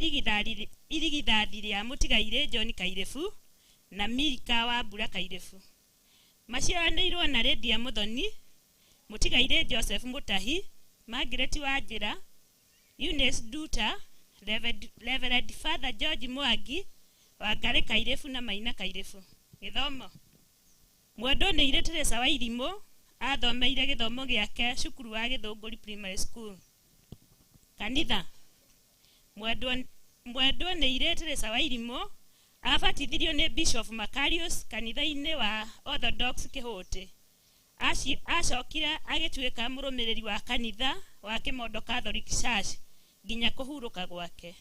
Speaker 11: irigithathi rĩa mũtigaire John Kairebu na Milika wa Mbura Kairebu. Maciaranĩirwo na Lydia Muthoni, mũtigaire Joseph Mutahi, Margaret Wanjĩra, Eunice Duta, Reverend Father George Mwangi, Wangari Kairebu na Maina Kairebu. Gĩthomo. Mwendonĩire Teresa Wairimu athomeire gĩthomo gĩake cukuru wa Gĩthũngũri Primary School. Kanitha. Mwendonĩire Teresa Wairimu abatithirio nĩ Bishop Makarius kanitha-inĩ wa Orthodox Kĩhũtĩ. Acokire agĩtuĩka mũrũmĩrĩri wa kanitha wa Kĩmondo Catholic Church nginya kũhurũka gwake.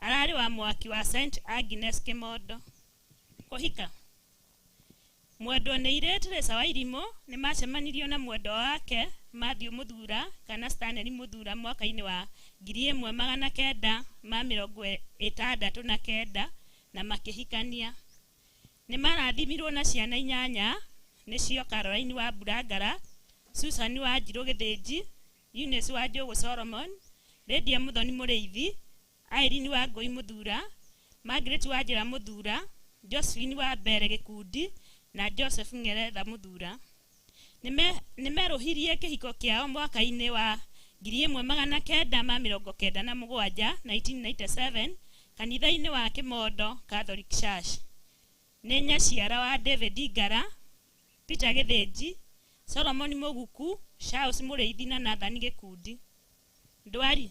Speaker 11: Ararĩ wa mwaki wa St. Agnes Kĩmondo. Kũhika. Mwendonĩire Teresa Wairimu nĩ macemanirio na mwendo wake Matthew Muthura kana Stanley Muthura mwaka-inĩ wa 1969 na makĩhikania. Nĩ marathimirwo na ciana 8, nĩcio Caroline wa Mbura, Susan wa Njirũ Gĩthĩnji, Eunice wa Njogu Solomon, Lydia Muthoni Mũrĩithi, Irene wa Ngũi Muthura, Margaret wa Njĩra Muthura, Josephine wa Mbere Gĩkundi na Joseph Ng'eretha Muthura. Nĩ merũhirie kĩhiko kĩao mwaka-inĩ wa 1997, 1997, kanitha-inĩ wa Kĩmondo Catholic Church. Nĩ nyaciara wa David Ngara, Peter Gĩthĩnji, Solomon Mũguku, Charles Mũrĩithi na Nathan Gĩkundi. Ndwari.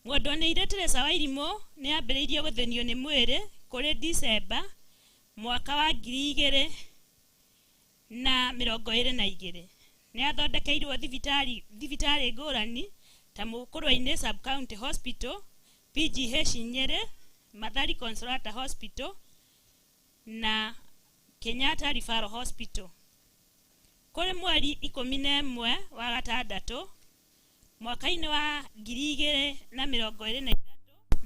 Speaker 11: Mwendonĩire Teresa Wairimu nĩ ambĩrĩirie gũthĩnio nĩ mwĩrĩ kũrĩ December mwaka wa 2022. Nĩ athondekeirwo thibitarĩ ngũrani ta Mũkũrwe-inĩ Sub County Hospital, PGH Nyeri, Mathari Consolata Hospital na Kenyatta Referral Hospital. Kũrĩ mweri 11 wa Gatandatũ mwaka-inĩ wa 2023,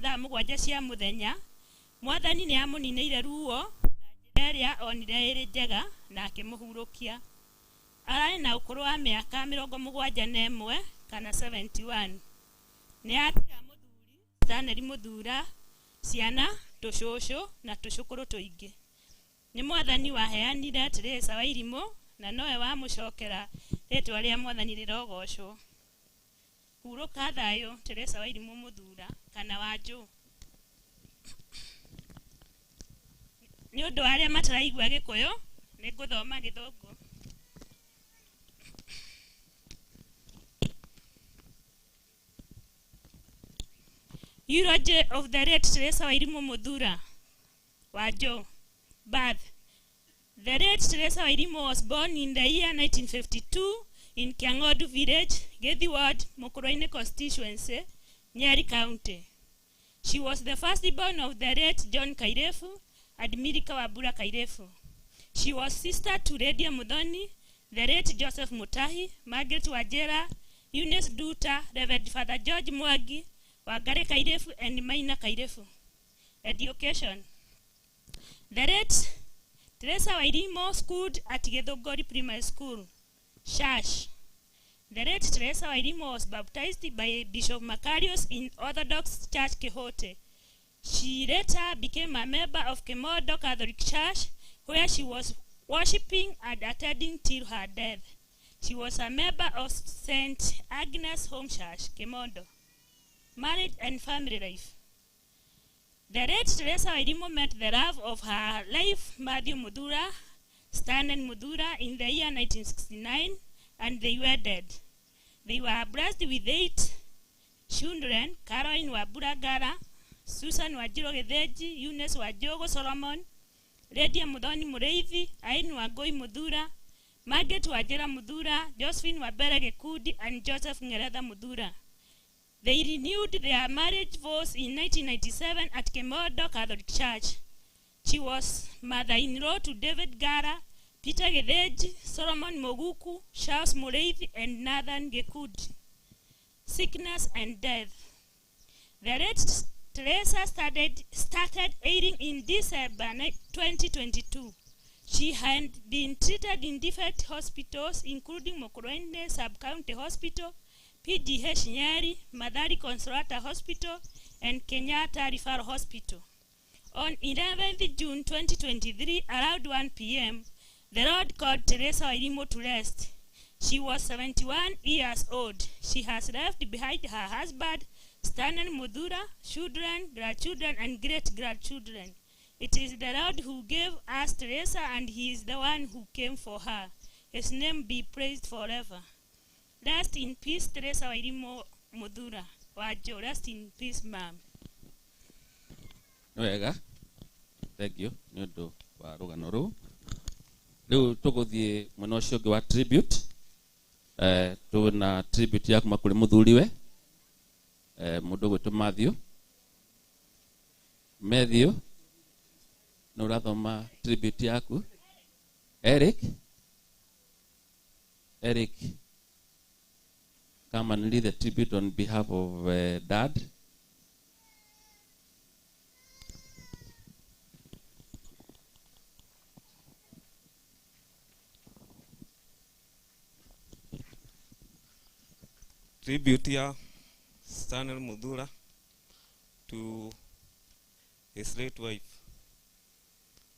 Speaker 11: thaa 7 cia mũthenya, Mwathani nĩ amũninĩire ruo na njĩra ĩrĩa onire ĩrĩ njega na akĩmũhurũkia. Ararĩ na ũkũrũ wa mĩaka 71 kana 71. Nĩ atiga mũthuri Stanley Muthura, ciana, tũcũcũ na tũcũkũrũ tũingĩ. Nĩ Mwathani waheanire Teresa Wairimu na nowe wamũcokera rĩtwa rĩa Mwathani rĩrogocwo. Hurũka thayũ Teresa Wairimu Muthura kana Wanjũ. Nĩ ũndũ wa arĩa mataraigua Gĩkũyũ nĩ ngũthoma Gĩthũngũ. Eulogy of the late Teresa Wairimu Muthura. Wanjũ. Birth. The late Teresa Wairimu was born in the year 1952 in Kiang'ondu village, Gethi Ward, Mũkũrwe-inĩ constituency, Nyeri County. She was the firstborn of the late John Kairebu and Milika wa Mbura Kairebu. She was sister to Lydia Muthoni, the late Joseph Mutahi, Margaret Wajera, Eunice Duta, Reverend Father George Mwagi, Wangari Kairefu, and Maina Kairefu. Education. The late Teresa Wairimu schooled at Gedogori Primary School, Shash. The late Teresa Wairimu was baptized by Bishop Macarius in Orthodox Church Kehote. She later became a member of Kemodo Catholic Church, where she was worshipping and attending till her death. She was a member of St. Agnes Home Church, Kemodo. Marriage and family life. The late Teresa Wairimu met the love of her life, Matthew Muthura, Stanley Muthura, in the year 1969, and they wedded. They were blessed with 8 children: Caroline Waburagara, Susan Wajiro Getheji, Eunice Wajogo Solomon, Lydia Muthoni Mureithi, Ain Wagoi Muthura, Margaret Wajera Muthura, Josephine Wabere Gekudi, and Joseph Ngeretha Muthura. They renewed their marriage vows in 1997 at Kemodo Catholic Church. She was mother-in-law to David Gara, Peter Getheji, Solomon Moguku, Charles Mureithi, and Nathan Gekudi. Sickness and death. The late Teresa started airing in December 2022. She had been treated in different hospitals, including Mokorende Sub-County Hospital, PGH Nyeri, Madari Consolata Hospital, and Kenyatta Referral Hospital. On 11th June 2023, around 1 p.m., the Lord called Teresa Wairimu to rest. She was 71 years old. She has left behind her husband, Stanley Muthura, children, grandchildren, and great-grandchildren. It is the Lord who gave us Teresa, and he is the one who came for her. His name be praised forever. Rest in peace, Teresa Wairimu Muthura. Wajo, rest in peace, ma'am.
Speaker 1: Wega. Thank you. Nyodo wa rugano ru. Riu tuguthie mwena ucio ungi wa tribute. Tuna tribute ya kuma kuri muthuriwe. Mundu gwitu Matthew. No urathoma tribute yaku. Eric, come and lead the tribute on behalf of Dad.
Speaker 12: Tribute ya Stanley Muthura to his late wife,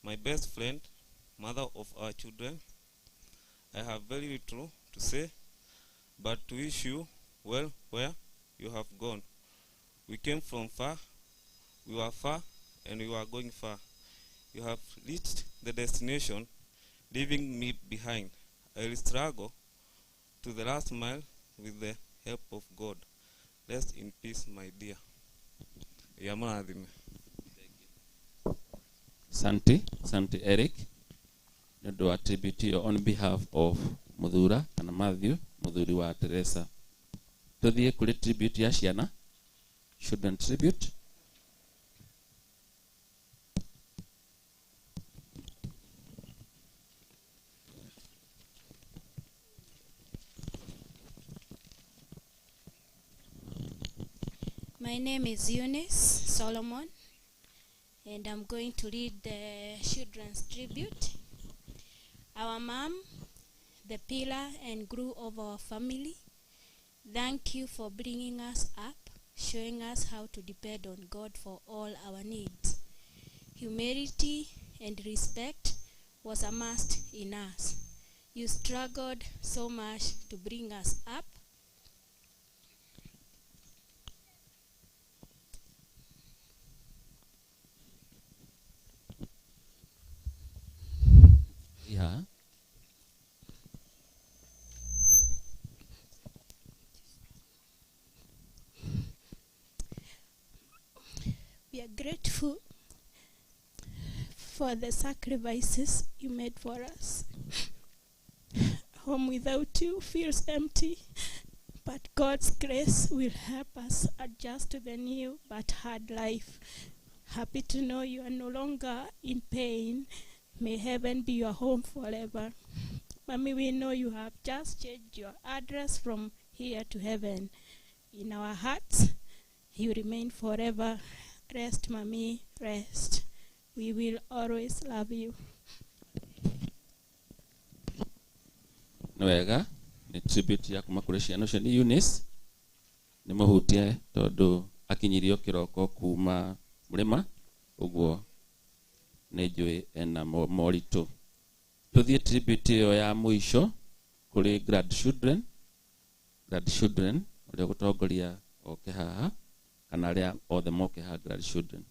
Speaker 12: my best friend, mother of our children. I have very little to say, but to wish you well where you have gone. We came from far, we were far, and we were going far. You have reached the destination, leaving me behind. I will struggle to the last mile with the help of God. Rest in peace, my dear.
Speaker 1: Santi Eric. Do attribute on behalf of Muthura and Matthew, Muthuri wa Teresa. To the kuri tribute ya ciana. Shouldn't tribute.
Speaker 13: My name is Eunice Solomon, and I'm going to read the children's tribute. Our mom, the pillar and glue of our family, thank you for bringing us up, showing us how to depend on God for all our needs. Humility and respect was a must in us. You struggled so much to bring us up.
Speaker 1: Yeah.
Speaker 13: We are grateful for the sacrifices you made for us. Home without you feels empty, but God's grace will help us adjust to the new but hard life. Happy to know you are no longer in pain. May heaven be your home forever.
Speaker 14: Mommy, we know you have just changed your address from here to heaven. In our hearts, you remain forever. Rest, Mommy, rest. We will always love you.
Speaker 1: Nwega ni tribute ya kumakure ciana cio ni Eunice ni muhutie tondu akinyirio kiroko kuma murima uguo ni njui ena moritu. Tuthie tribute iyo ya mwisho kuri grandchildren uria gutongoria oke haha kana aria othe moke haha grandchildren.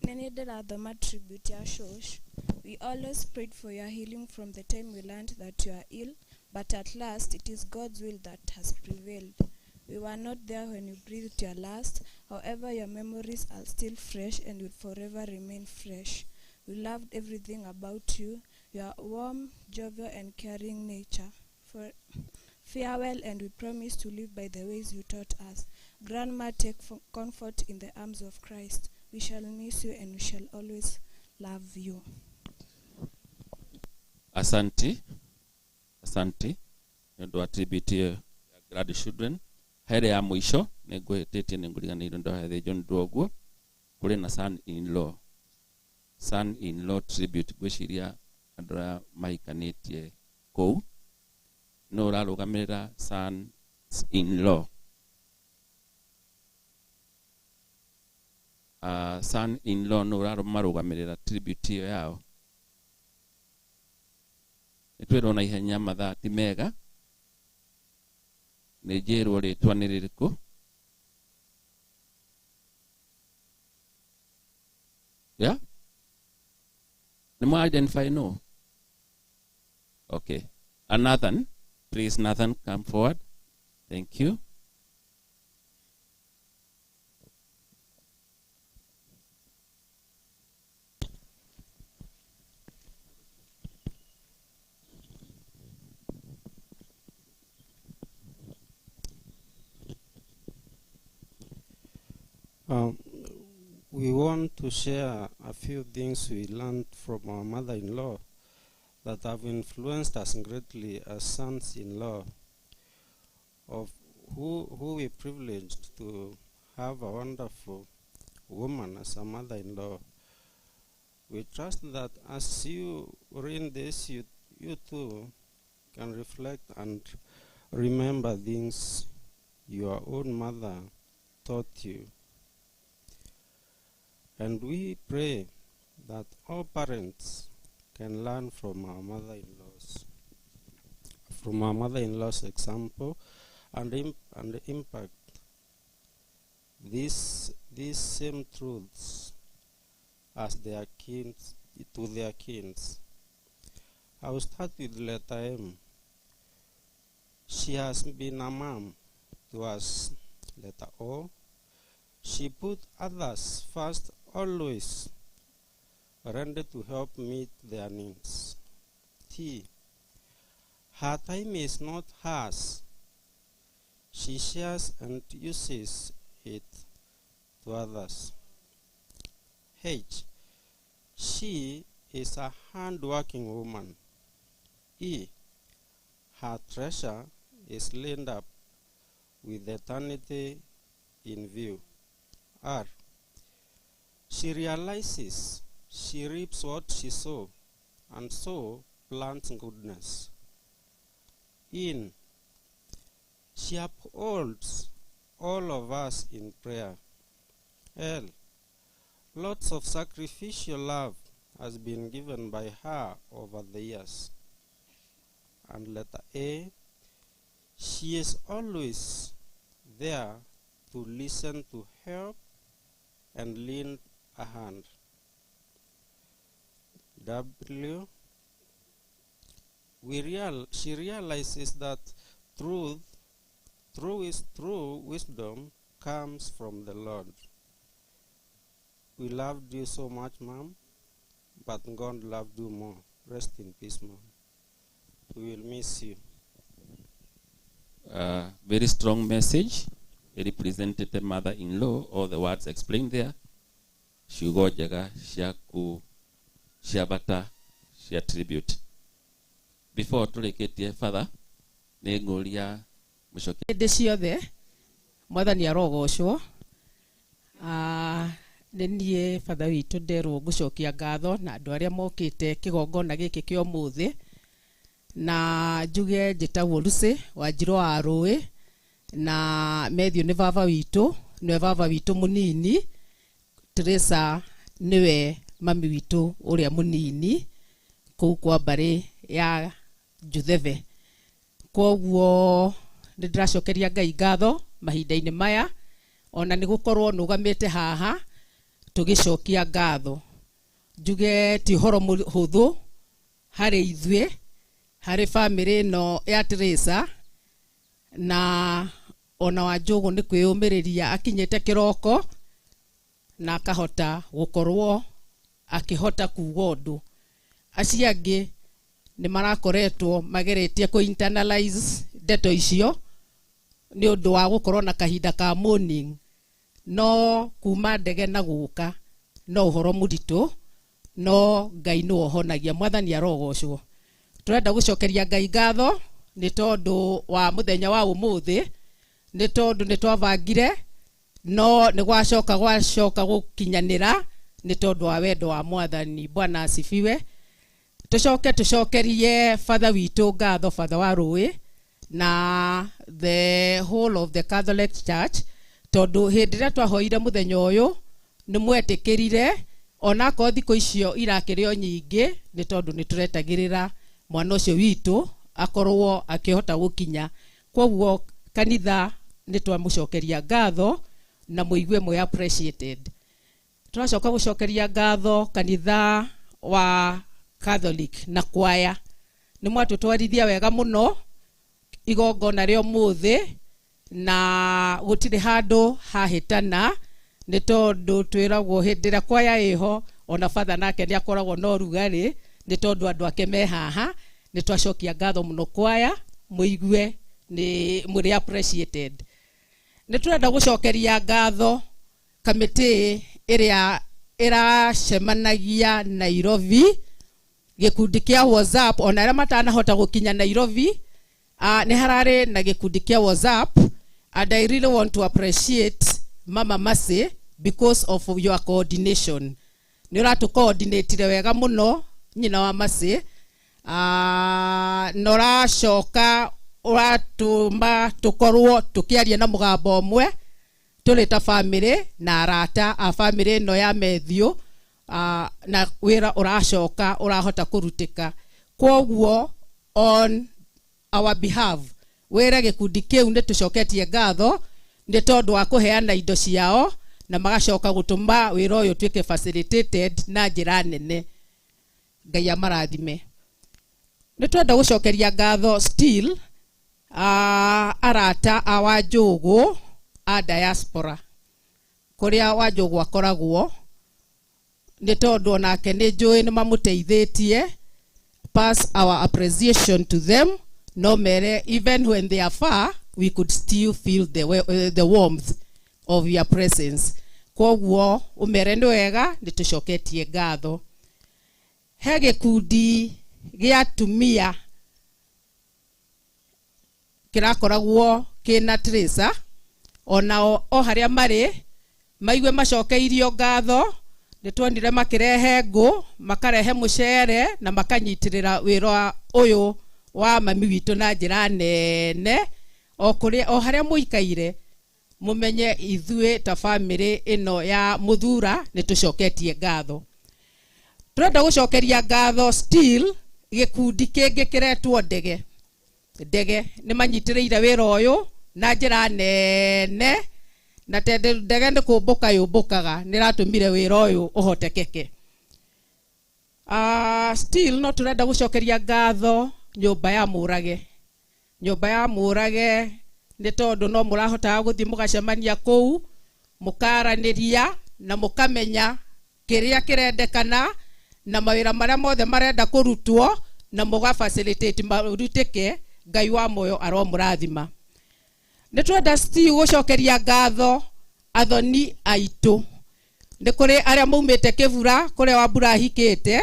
Speaker 15: Nene ndirathoma tribute ya Shosh. We always prayed for your healing from the time we learned that you are ill, but at last it is God's will that has prevailed. We were not there when you breathed your last. However, your memories are still fresh and will forever remain fresh. We loved everything about you, your warm, jovial, and caring nature. Farewell, and we promise to live by the ways you taught us. Grandma, take comfort in the arms of Christ. We shall miss you and we shall always love you.
Speaker 1: Asante ndo attribute ya grandchildren. Here ya mwisho niguhititie ninguriganire ndo hethe John Dwoguo kuri na son in law tribute gwiciria andra mahikanitie kou no urarugamirira son in law. Son in law no urarugamirira tribute iyo yao. Nitwirona ihenya mathaa ti mega nĩ njĩrwo rĩtwa nĩ rĩrĩkũ. Yeah? Nĩ mwa identify no? Okay. Nathan, please Nathan come forward. Thank you.
Speaker 16: We want to share a few things we learned from our mother-in-law that have influenced us greatly as sons-in-law, of who we privileged to have a wonderful woman as a mother-in-law. We trust that as you read this, you too can reflect and remember things your own mother taught you. And we pray that all parents can learn from our mother-in-law's example and impact these same truths as their kids to their kids. I will start with letter M. She has been a mom to us. Letter O. She put others first, always ready to help meet their needs. T. Her time is not hers. She shares and uses it to others. H. She is a hard-working woman. E. Her treasure is laid up with eternity in view. R. She realizes she reaps what she sows, and so plants goodness. In. She upholds all of us in prayer. L. Lots of sacrificial love has been given by her over the years. And letter A. She is always there to listen, to help, and lend a hand. W. She realizes that true wisdom comes from the Lord. We loved you so much, Mom, but God loved you more. Rest in peace, Mom. We will miss you.
Speaker 1: Very strong message represented the mother-in-law, all the words explained there. Ciugo njega cia bata cia tribute. Before tureketie father, nĩ ngũria mũcokia
Speaker 17: hĩndĩ ciothe mwathani arogocwo. Nĩ niĩ batha witũ nderwo gũcokia ngatho na andũ arĩa mokĩte kĩgongona gĩkĩ kĩa ũmũthĩ, na njuge njĩtagwo Lucy Wanjirũ wa Rũĩ, na Matthew nĩ baba witũ, nĩwe baba witũ mũnini, Teresa niwe mami witũ ũrĩa mũnini kũu kwa mbarĩ ya Jutheve. Koguo nĩ ndĩracokeria Ngai ngatho mahinda-inĩ maya, ona nĩ gũkorwo nũgamĩte haha tũgĩcokia ngatho. Njuge ti ũhoro mũhũthũ harĩ ithuĩ, harĩ bamĩrĩ ĩno ya Teresa, na ona Wanjũgũ nĩ kwĩyũmĩrĩria akinyĩte kĩroko na akahota gũkorwo akĩhota kuuga ũndũ. Acio angĩ nĩ marakoretwo mageretie kũ internalize ndeto icio nĩ ũndũ wa gũkorwo na kahinda ka mourning, no kuma ndege na gũka no ũhoro mũritũ, no Ngai nĩ wohonagia. Mwathani arogocwo. Tũrenda gũcokeria Ngai ngatho nĩ tondũ wa mũthenya wa ũmũthĩ, nĩ tondũ nĩ twabangire no nĩ gwacoka gũkinyanĩra nĩ tondũ wa wendo wa Mwathani. Bwana asifiwe. Tucokerie father witũ ngatho, father wa Rũĩ, na the whole of the Catholic Church, tondũ hĩndĩ ĩrĩa twahoire mũthenya ũyũ nĩ mwetĩkĩrire, ona ko thikũ icio irakĩrĩ o nyingĩ, nĩ tondũ nĩ tũretagĩrĩra mwana ũcio witũ akorwo akĩhota gũkinya. Koguo kanitha nĩ twamũcokeria ngatho na mũigue mwe appreciated. Tũracoka gũcokeria ngatho kanitha wa Catholic na kwaya, nĩ mwatũtwarithia wega mũno igongona rĩa ũmũthĩ, na gũtirĩ handũ hahĩtana, nĩ tondũ twĩragwo hĩndĩ ĩrĩa kwaya ĩho ona father nake nĩ akoragwo na ũrugarĩ, nĩ tondũ andũ ake me haha. Nĩ twacokia ngatho mũno kwaya, mũigue nĩ mũrĩ appreciated. Nĩ tũrenda gũcokeria ngatho kamĩtĩ ĩrĩa ĩracemanagia Nairobi, gĩkundi kĩa WhatsApp, ona arĩa matanahota gũkinya Nairobi, nĩ hararĩ na gĩkundi kĩa WhatsApp, and I really want to appreciate Mama Mercy because of your coordination. Nĩ ũratũ coordinate wega mũno nyina wa Mercy, na ũracoka ũratũma tũkorwo tũkĩaria na mũgambo ũmwe tũrĩ ta family na arata a family ĩno ya Matthew, na wĩra ũracoka ũrahota kũrutĩka. Koguo on our behalf wĩra gĩkundi kĩu nĩ tũcoketie ngatho nĩ tondũ wa kũheana indo ciao na magacoka gũtũma wĩra ũyũ tuĩke facilitated na njĩra nene. Ngai amarathime. Nĩ twenda gũcokeria ngatho still arata a Wanjũgũ a diaspora kũrĩa Wanjũgũ akoragwo, nĩ tondũ onake nĩ njũĩ nĩ mamũteithĩtie. Pass our appreciation to them. No mere, even when they are far, we could still feel the warmth of your presence. Koguo umere nĩ wega nĩ tũcoketie ngatho. He gĩkundi gĩa atumia kĩrakoragwo kĩna Teresa, ona o harĩa marĩ maigue macokeirio ngatho. Nĩ tuonire makĩrehe ngũ, makarehe mũcere na makanyitĩrĩra wĩra ũyũ wa mami witũ na njĩra nene. O harĩa mũikaire mũmenye ithuĩ ta family ĩno ya Muthura nĩ tũcoketie ngatho. Tũrenda gũcokeria ngatho still gĩkundi kĩngĩ kĩretwo Ndege. Ndege nĩ manyitĩrĩire wĩra ũyũ na njĩra nene, na tondũ Ndege nĩ kũmbũka yũmbũkaga nĩ ratũmire wĩra ũyũ ũhotekeke. Still no tũrenda gũcokeria ngatho nyũmba ya Mũrage. Nyũmba ya Mũrage nĩ tondũ no mũrahotaga gũthiĩ mũgacemania kũu, mũkaranĩria na mũkamenya kĩrĩa kĩrendekana na mawĩra marĩa mothe marenda kũrutwo na mũga facilitate marutĩke. Ngai wa moyo aromũrathima. nä twenda gå cokeria ngatho athoni aitå nä kå rä arä a maumä te kä bura kå rä a Wambura ahikä te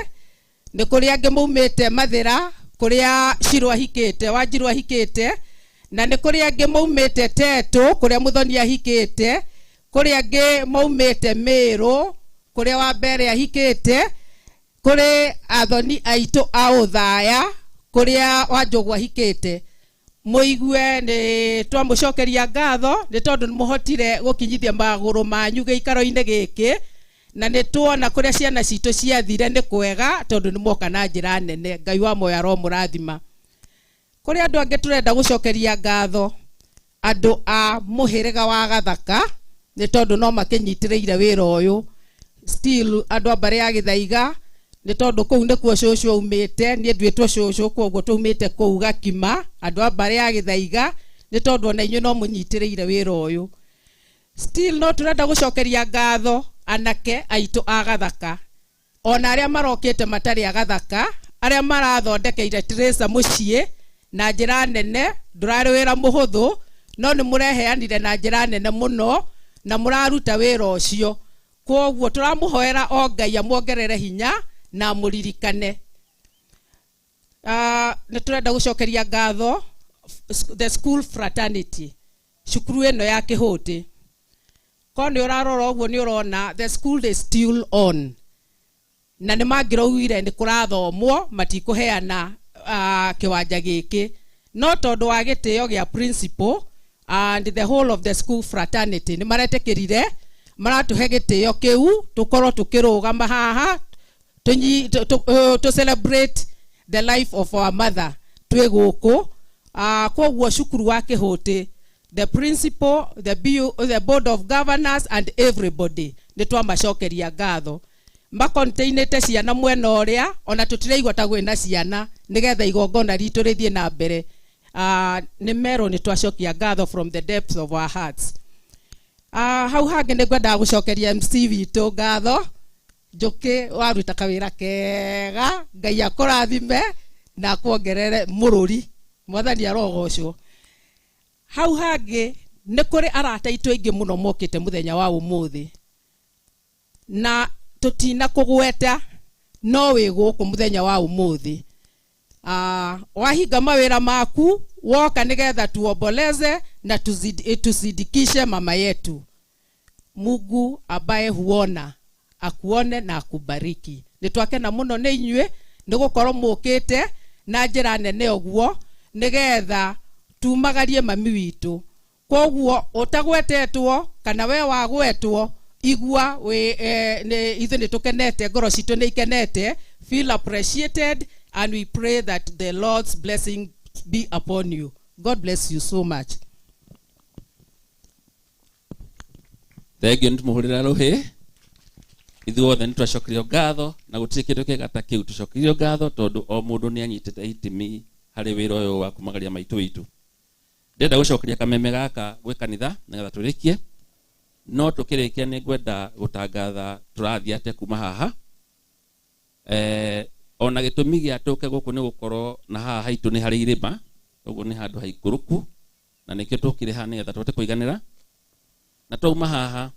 Speaker 17: nä kå rä angä maumä te Mathira kå rä a Shirå ahikä te Wanjirå ahikä te na nä kå rä angä maumä te Tetå kå rä a Muthoni ahikä te kå rä angä maumä te Mä kå rä a Wambere ahikä te kå rä athoni aitå a å thaya kå rä a Wanjågu ahikä te må igue nä twamå cokeria ngatho nä tondå nä må hotire gå kinyithia magå rå manyu gä ikaro-inä gä kä na nä tuona kå rä a ciana citå ciathire nä kwega tondå nä moka na njä ra nene. Ngai wa moyo aro må rathima. Kå rä andå angä tå renda gå cokeria ngatho andå a må hä rä ga wa Gathaka nä tondå no makä nyitä rä ire wä ra å yå still andå a mbarä ya Gä Thaiga nä tondå kå u nä kuo cåcå aumä te niä nduä two cåcå koguo tå umä te kå u Gakima andå a mbarä ya Gä Thaiga nä tondå ona inyuä no må nyitä rä ire wä ra å yå still no tå renda gå cokeria ngatho anake aitå a Gathaka ona arä a marokä te matarä a Gathaka arä a marathondekeire Teresa må ciä na njä ra nene ndå rarä wä ra må hå thå no nä må reheanire na njä ra nene må no na må raruta wä ra å cio koguo tå ramå hoera o Ngai amuongerere hinya na må ririkane. Nä tå renda gå cokeria ngatho the school fraternity cukuru ä no ya kä hå tä ko nä å rarora å guo nä å rona the school is still on na nä mangä raugire nä kå rathomwo matikå heana kä wanja gä kä no tondå wa gä tä o gä a principal and the whole of the school fraternity nä maretä kä rire maratå he gä tä o kä u tå korwo tå kä rå gama haha to celebrate the life of our mother twä gå kå koguo cukuru wa kä hå tä the principal the board of governors and everybody nä twamacokeria ngatho makontainäte ciana mwena å rä a ona tå tiraigua ta gwä na ciana nä getha igongona ritå rä thiä na mbere nä merwo nä twacokia ngatho from the depths of our hearts. Hau hangä nä ngwendaga gå cokeria MC witå ngatho Njũkĩ waruta kawä ra kega Ngai akå rathime na akuongerere må rå ri mwathani arogocwo. Hau hangä nä kå rä arata aitå aingä må no mokä te må thenya wa å må thä na tå tina kå gweta no wä gå kå må thenya wa å må thä wahinga mawä ra maku woka nä getha tuomboleze na tuzidikishe mama yetu. Mungu ambaye huona akuone na akubariki. Nä twakena må no nä inyuä nä gå korwo må kä te na njä ra nene å guo nä getha tumagarie mami witå koguo å tagwetetwo kana we wagwetwo igua ithuä nä tå kenete ngoro citå nä ikenete feel appreciated and we pray that the Lord's blessing be upon you. God bless you so much.
Speaker 1: Thengio nä tå må hå rä ra rå hä ithuothe nä twacokerio ngatho na gå tirä kä ndå kä gata kä u tå cokerio ngatho tondå o må ndå nä anyitä te itemi harä wä ra å yå wa kumagaria maitå witå. Ndenda gå cokeria kameme gaka gwä kanitha nä getha tå rä kie no tå kä rä kia nä ngwenda gå tangatha tå rathiä ate kuma haha ona gä tå mi gä a tå ke gå kå nä gå korwo na haha haitå nä harä irä ma koguo nä handå haikå rå ku na nä kä tå kä rä haha nä getha tåhote kå iganä ra na twauma haha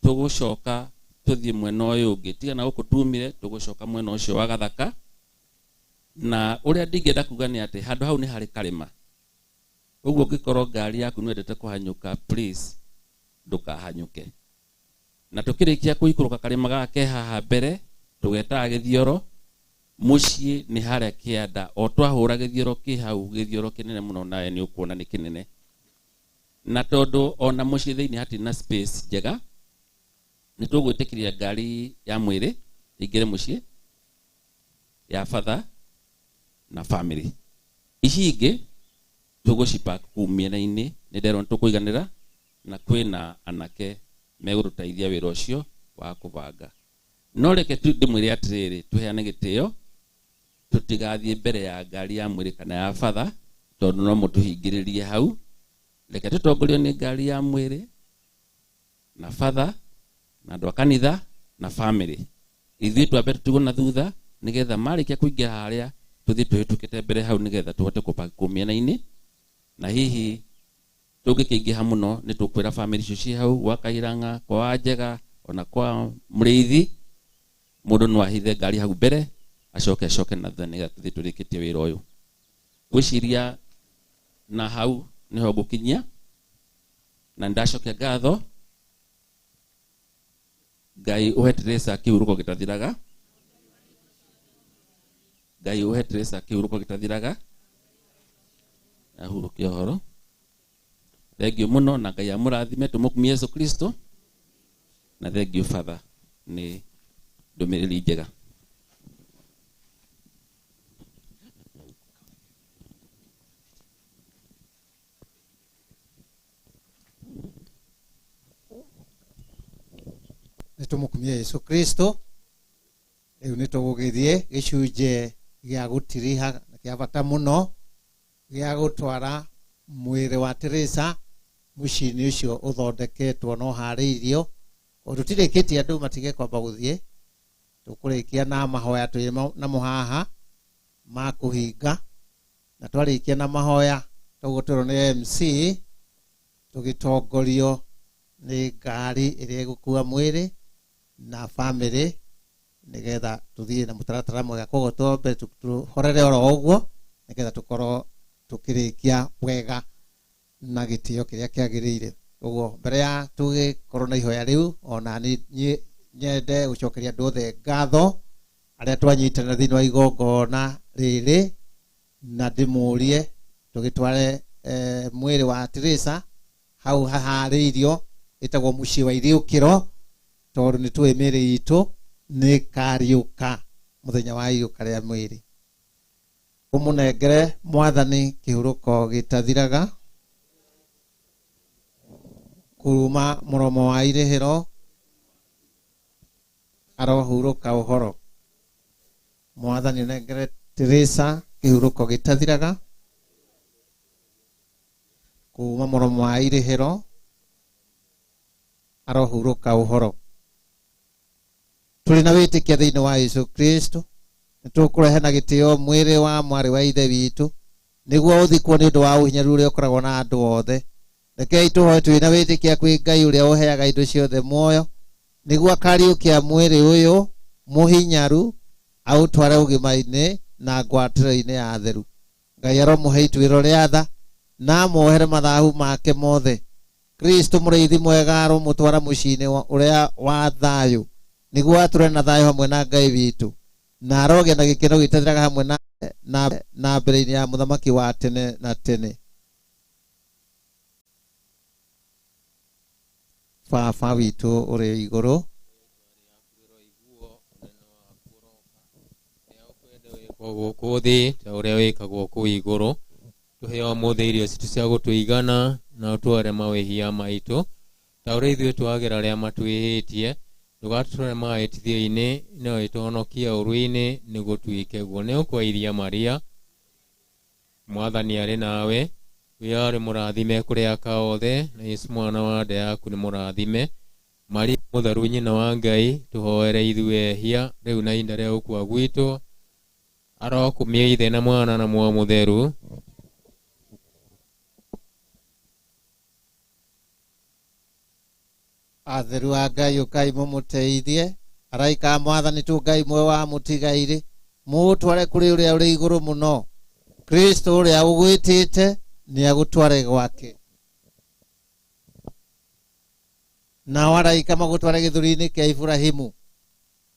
Speaker 1: tå gå coka tå thiä mwena å yå å ngä tigana gå kå tumire tå gå coka mwena å cio wa Gathaka na å rä a ndingä enda kuga nä atä handå hau nä harä karä ma ũguo ngĩkorwo ngari yaku nĩ wendete kũhanyũka please ndũkahanyũke na tũkĩrĩkia kũikũrũka karĩma gake haha mbere tũgetaga gĩthioro mũciĩ nĩ harĩa kĩanda o twahũra gĩthioro kĩ hau gĩthioro kĩnene mũno nawe nĩ ũkuona nĩ kĩnene na tondũ ona mũciĩ thĩinĩ hatirĩ na space njega nĩ tũgwĩtĩkĩria ngari ya mwĩrĩ ĩingĩre mũciĩ ya father na family ici ingĩ tũgũcipa kũu mĩena-inĩ nĩ nderwo nĩ tũkũiganĩra na kwĩna anake megũtũteithia wĩra ũcio wa kũbanga no reke ndĩmwĩre atĩrĩrĩ tũheane gĩtĩo tũtigathiĩ mbere ya ngari ya mwĩrĩ kana ya batha tondũ no mũtũhingĩrĩrie hau reke tũtongorio nĩ ngari ya mwĩrĩ na batha na andũ a kanitha na family ithuĩ twambe tũtigwo na thutha nĩgetha marĩkia kũingĩra harĩa tũthiĩ tũhĩtũkĩte mbere hau nĩgetha tũhote kũbanga kũu mĩena-inĩ na hihi tũngĩkĩingĩha mũno nĩ tũkwĩra family icio ci hau gwa Kairanga, kwa Wanjega, ona kwa Mũrĩithi, mũndũ no ahithe ngari hau mbere acoke na thutha nĩgetha tũthiĩ tũrĩkĩtie wĩra ũyũ. Gwĩciria na hau nĩho ngũkinyia, na ndacokia ngatho. Ngai ũhe Teresa kĩhurũko gĩtathiraga. Ngai ũhe Teresa kĩhurũko gĩtathiraga. Ahurũkie ũhoro. Thengiũ mũno, na Ngai amũrathime, tũmũkumie Yesu Kristo, na thengiũ Father nĩ ndũmĩrĩri njega.
Speaker 4: Nĩtũmũkumie Yesu Kristo. Rĩu nĩtũgũgĩthiĩ gĩcunjĩ gĩa gũtiriha gĩa bata mũno gĩa gũtwara mwĩrĩ wa Teresa mũciĩ-inĩ ũcio ũthondeketwo na ũharĩirio. Tũtirĩkĩtie andũ matige kwamba gũthiĩ, tũkũrĩkia na mahoya twĩ namo haha ma kũhinga, na twarĩkia na mahoya tũgũtũrwo nĩ MC tũgĩtongorio nĩ ngari ĩrĩa ĩgũkua mwĩrĩ na family, nĩgetha tũthiĩ na mũtaratara mwega. Koguo twambe tũhorere oro ũguo nĩgetha tũkorwo tũkĩrĩkia wega na gĩtĩo kĩrĩa kĩagĩrĩire. Koguo mbere ya tũgĩkorwo na ihoya rĩu, ona nyende gũcokeria andũ othe ngatho arĩa twanyitana thĩinĩ wa igongona rĩrĩ, na ndĩmũrie tũgĩtware mwĩrĩ wa Teresa hau haharĩirio ĩtagwo mũciĩ wa iriũkĩro, tondũ nĩ tũĩ mĩĩrĩ itũ nĩ kariũka mũthenya wa iriũka rĩa mwĩrĩ. Ũmũnengere Mwathani kĩhurũko gĩtathiraga kuma mũromo wa irĩhĩro, arohurũka ũhoro. Mwathani nengere Teresa kĩhurũko gĩtathiraga kuma mũromo wa irĩhĩro, arohurũka ũhoro. Tũrĩ na wĩtĩkia thĩinĩ wa Yesu Kristo, nĩtũkũrehe na gĩtĩo mwĩrĩ wa mwarĩ wa ithe witũ, nĩguo ũthikwo nĩ ũndũ wa ũhinyaru ũrĩa ũkoragwo na andũ othe. Rekei tũhoe tũrĩ na wĩtĩkia kwĩ Ngai ũrĩa ũheaga indo ciothe muoyo, nĩguo akariũkia mwĩrĩ ũyũ mũhinyaru aũtware ũgima-inĩ na ngwatĩro-inĩ ya atheru. Ngai aromũhe ituĩro rĩa tha na amohere mathahu make mothe. Kristo mũrĩithi mwega aromũtwara mũciĩ-inĩ ũrĩa wa thayũ, nĩguo atũre na thayũ hamwe na Ngai witũ, na arogĩa na gĩkeno gĩtathiraga hamwe na mbere-inĩ ya mũthamaki wa tene na tene. Baba witũ ũrĩ igũrũ,
Speaker 3: gũkũ thĩ ta ũrĩa wĩkagwo kũu igũrũ, tũhe ũmũthĩ irio citũ cia gũtũigana, na ũtware mawĩhia maitũ ta ũrĩa ithuĩ twagera arĩa matwĩhĩtie, ndũgatũtware mahĩtithio-inĩ, no ĩtũhonokie ũru-inĩ, nĩguo tuĩke guo. Nĩ ũkwairia Maria, Mwathani arĩ nawe, we arĩ mũrathime kũrĩ aka othe, na Yesu mwana wa nda yaku nĩ mũrathime. Maria mũtheru nyina wa Ngai, tũhoere ithuĩ ehia rĩu na ihinda rĩa gũkua gwitũ, arokumia ithe na mwana na muoyo mũtheru.
Speaker 4: Atheru a Ngai ũkai mũmũteithie, araika a Mwathani tu Ngai mwe wa mũtigaire, mũtware kũrĩ ũrĩa ũrĩ igũrũ mũno. Kristo ũrĩa ũgwĩtĩte nĩ agũtware gwake. Nao araika magũtware gĩthũri-inĩ kĩa Iburahĩmu,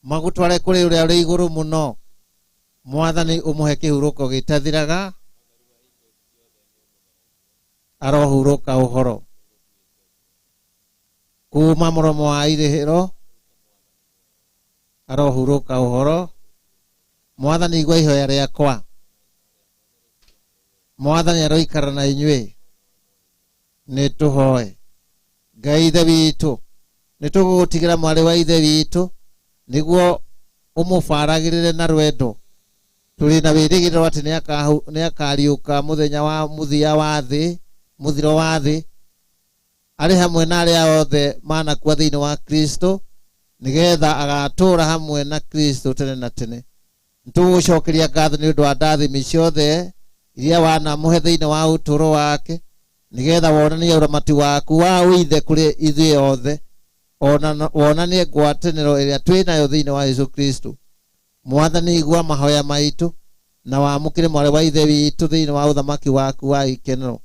Speaker 4: magũtware kũrĩ ũrĩa ũrĩ igũrũ mũno. Mwathani ũmũhe kĩhurũko gĩtathiraga, arohurũka ũhoro. Kuma mũromo wa irĩhĩro, arohurũka ũhoro. Mwathani igua ihoya rĩakwa. Mwathani aroikara na inyuĩ. Nĩ tũhoe. Ngai ithe witũ, nĩ tũgũgũtigĩra mwarĩ wa ithe witũ, nĩguo ũmũbaragĩrĩre na rwendo. Tũrĩ na wĩrĩgĩrĩro atĩ nĩ akariũka mũthenya wa mũthiro wa thĩ, arĩ hamwe na arĩa othe manakua thĩinĩ wa Kristo, nĩgetha agatũũra hamwe na Kristo tene na tene. Nĩtũgũcokeria ngatho nĩ ũndũ wa ndathimi ciothe iria wanamũhe thĩinĩ wa ũtũũro wake, nigetha wonanie uramati waku wa uithe kuri ithuĩ othe, wonanie ngwatanĩro ĩrĩa twĩ nayo thĩinĩ wa Yesu Kristo. Mwathani, igua mahoya maitũ na wamũkĩre mwarĩ wa ithe witũ thĩinĩ wa ũthamaki waku wa ikenero.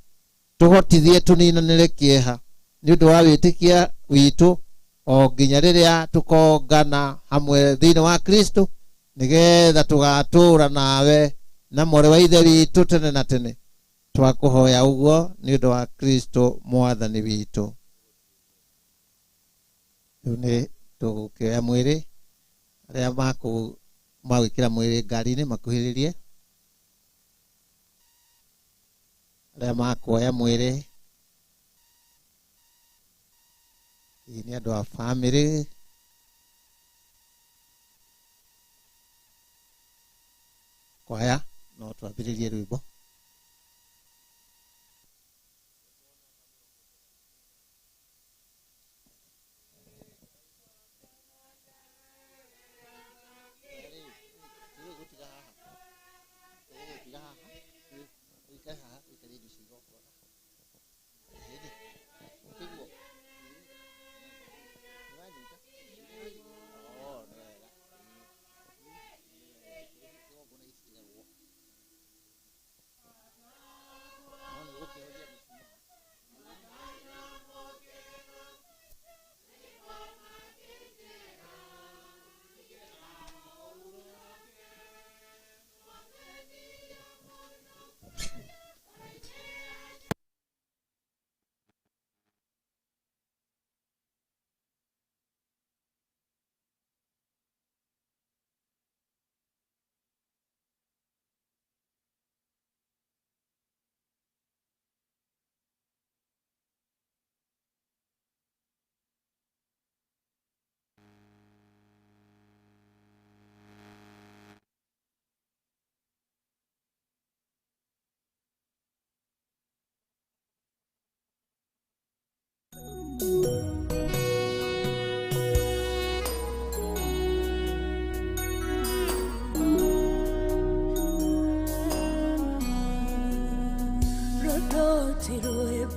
Speaker 4: Tũhotithie tũninanĩre kĩeha nĩ ũndũ wa wĩtĩkia witũ o nginya rĩrĩa tũkongana hamwe thĩinĩ wa Kristo, nigetha tũgatũũra nawe na mwarĩ wa ithe witũ tene na tene. Twakũhoya ũguo nĩ ũndũ wa Kristo mwathani witũ. Rĩu nĩ tũgũkĩoya mwĩrĩ, arĩa magwĩkĩra mwĩrĩ ngari-inĩ makuhĩrĩrie, arĩa makuoya mwĩrĩ nĩ andũ a bamĩrĩ. Kwaya no twambĩrĩrie rwĩmbo.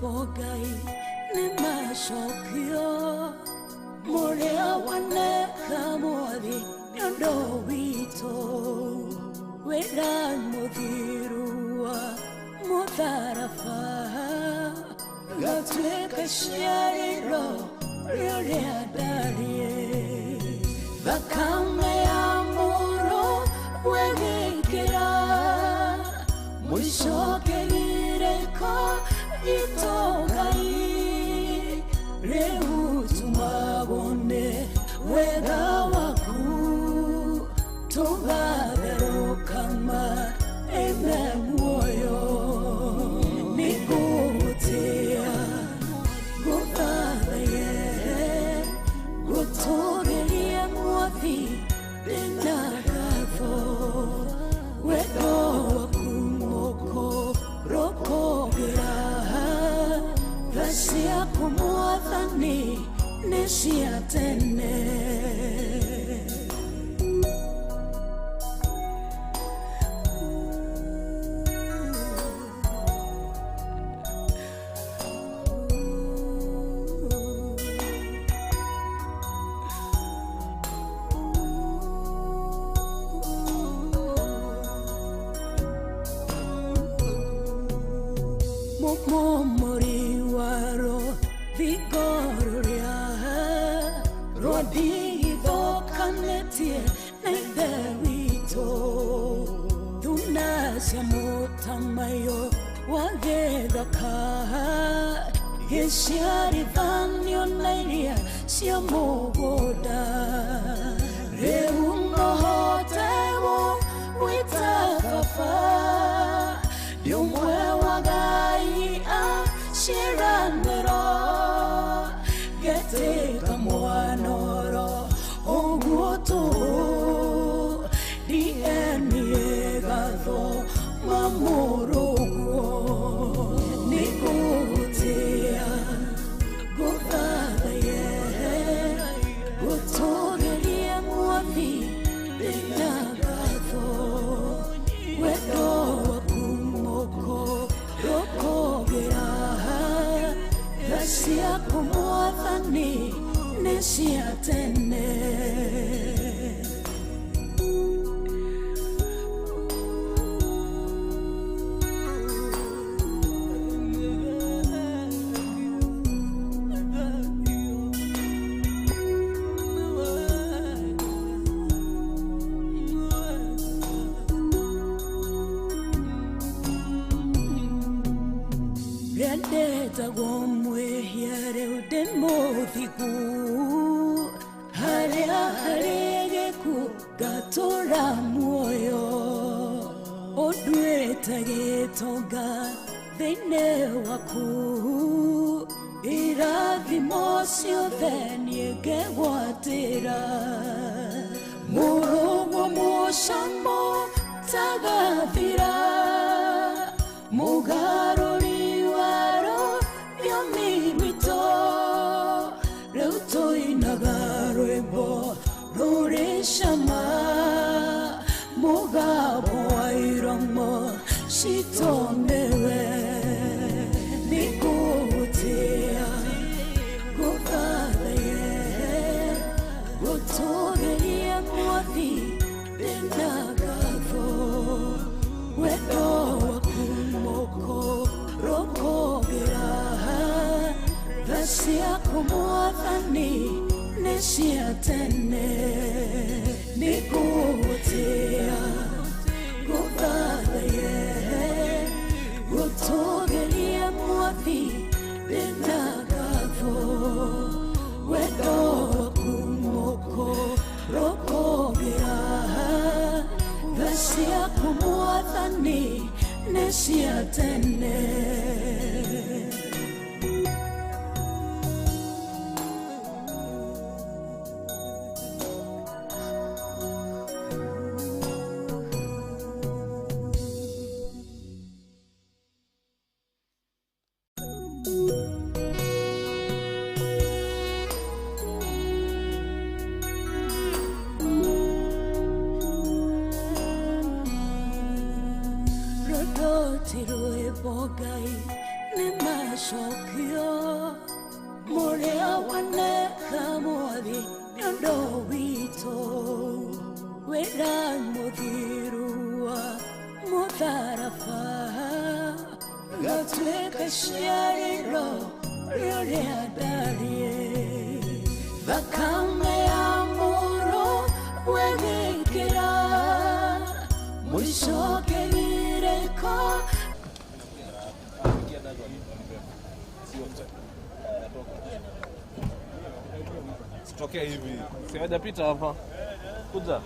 Speaker 18: Bogai ne mashokyo Morea wane kamori Nyondo wito Wedan muthirua Mutharafa Gatweka shariro Riorea darie Vakame amuro Wegekera Mwishoke gireko Itogai Rehu tumabone Wega waku Tugavero kama Eme moyo Nikutia Guthaye Gutogerie mwathi Dinakatho Wego waku moko Roko Sia kumwathani nisia tene Tamayo wagedaka Yeshari vanyo nairia siamogoda Reuno hotewo witafafa Diumwe wagai a shiranero Gete kamwanoro oguoto Di eniegado Mamorogo Nikutia Guthaye Gutogerie mwathi Dinakatho Wedo wakumoko Rokogera ciaku Mwathani nĩ cia tene. Rendetagwo mwĩhia rĩu ndĩ mũthiku, harĩa harĩ gĩkuũ ngatũra muoyo, ũnduĩte gĩtonga thĩinĩ waku, irathimo ciothe niĩ ngegwatĩra, mũrũgwo mũcamo tagathira, mũgarũri rwĩmbo rũrĩ cama, mũgambo wa iromo citũ nĩwe, nĩngũgũtĩĩa ngũthathaiye, ngũtũgĩrie Mwathi ndĩna ngatho, wendo waku moko rũkũgĩra, tha ciaku Mwathani nĩ cia tene, nĩngũgũtĩĩa ngũthathaiye, ngũtũgĩrie Mwathi ndĩna ngatho, wendo waku moko rũkũgĩra, tha ciaku Mwathani nĩ cia tene. Ngai nĩ macokio mũrĩa waneka Mwathi nĩ ũndũ witũ, wĩra mũthiru wa mũtharaba, gatuĩka ciarĩro rĩrĩa ndariĩ, thakame ya mũrũ wegĩkĩra, mũicoke gĩrĩko.
Speaker 19: Tokea hivi. Si hajapita hapa. Kuja.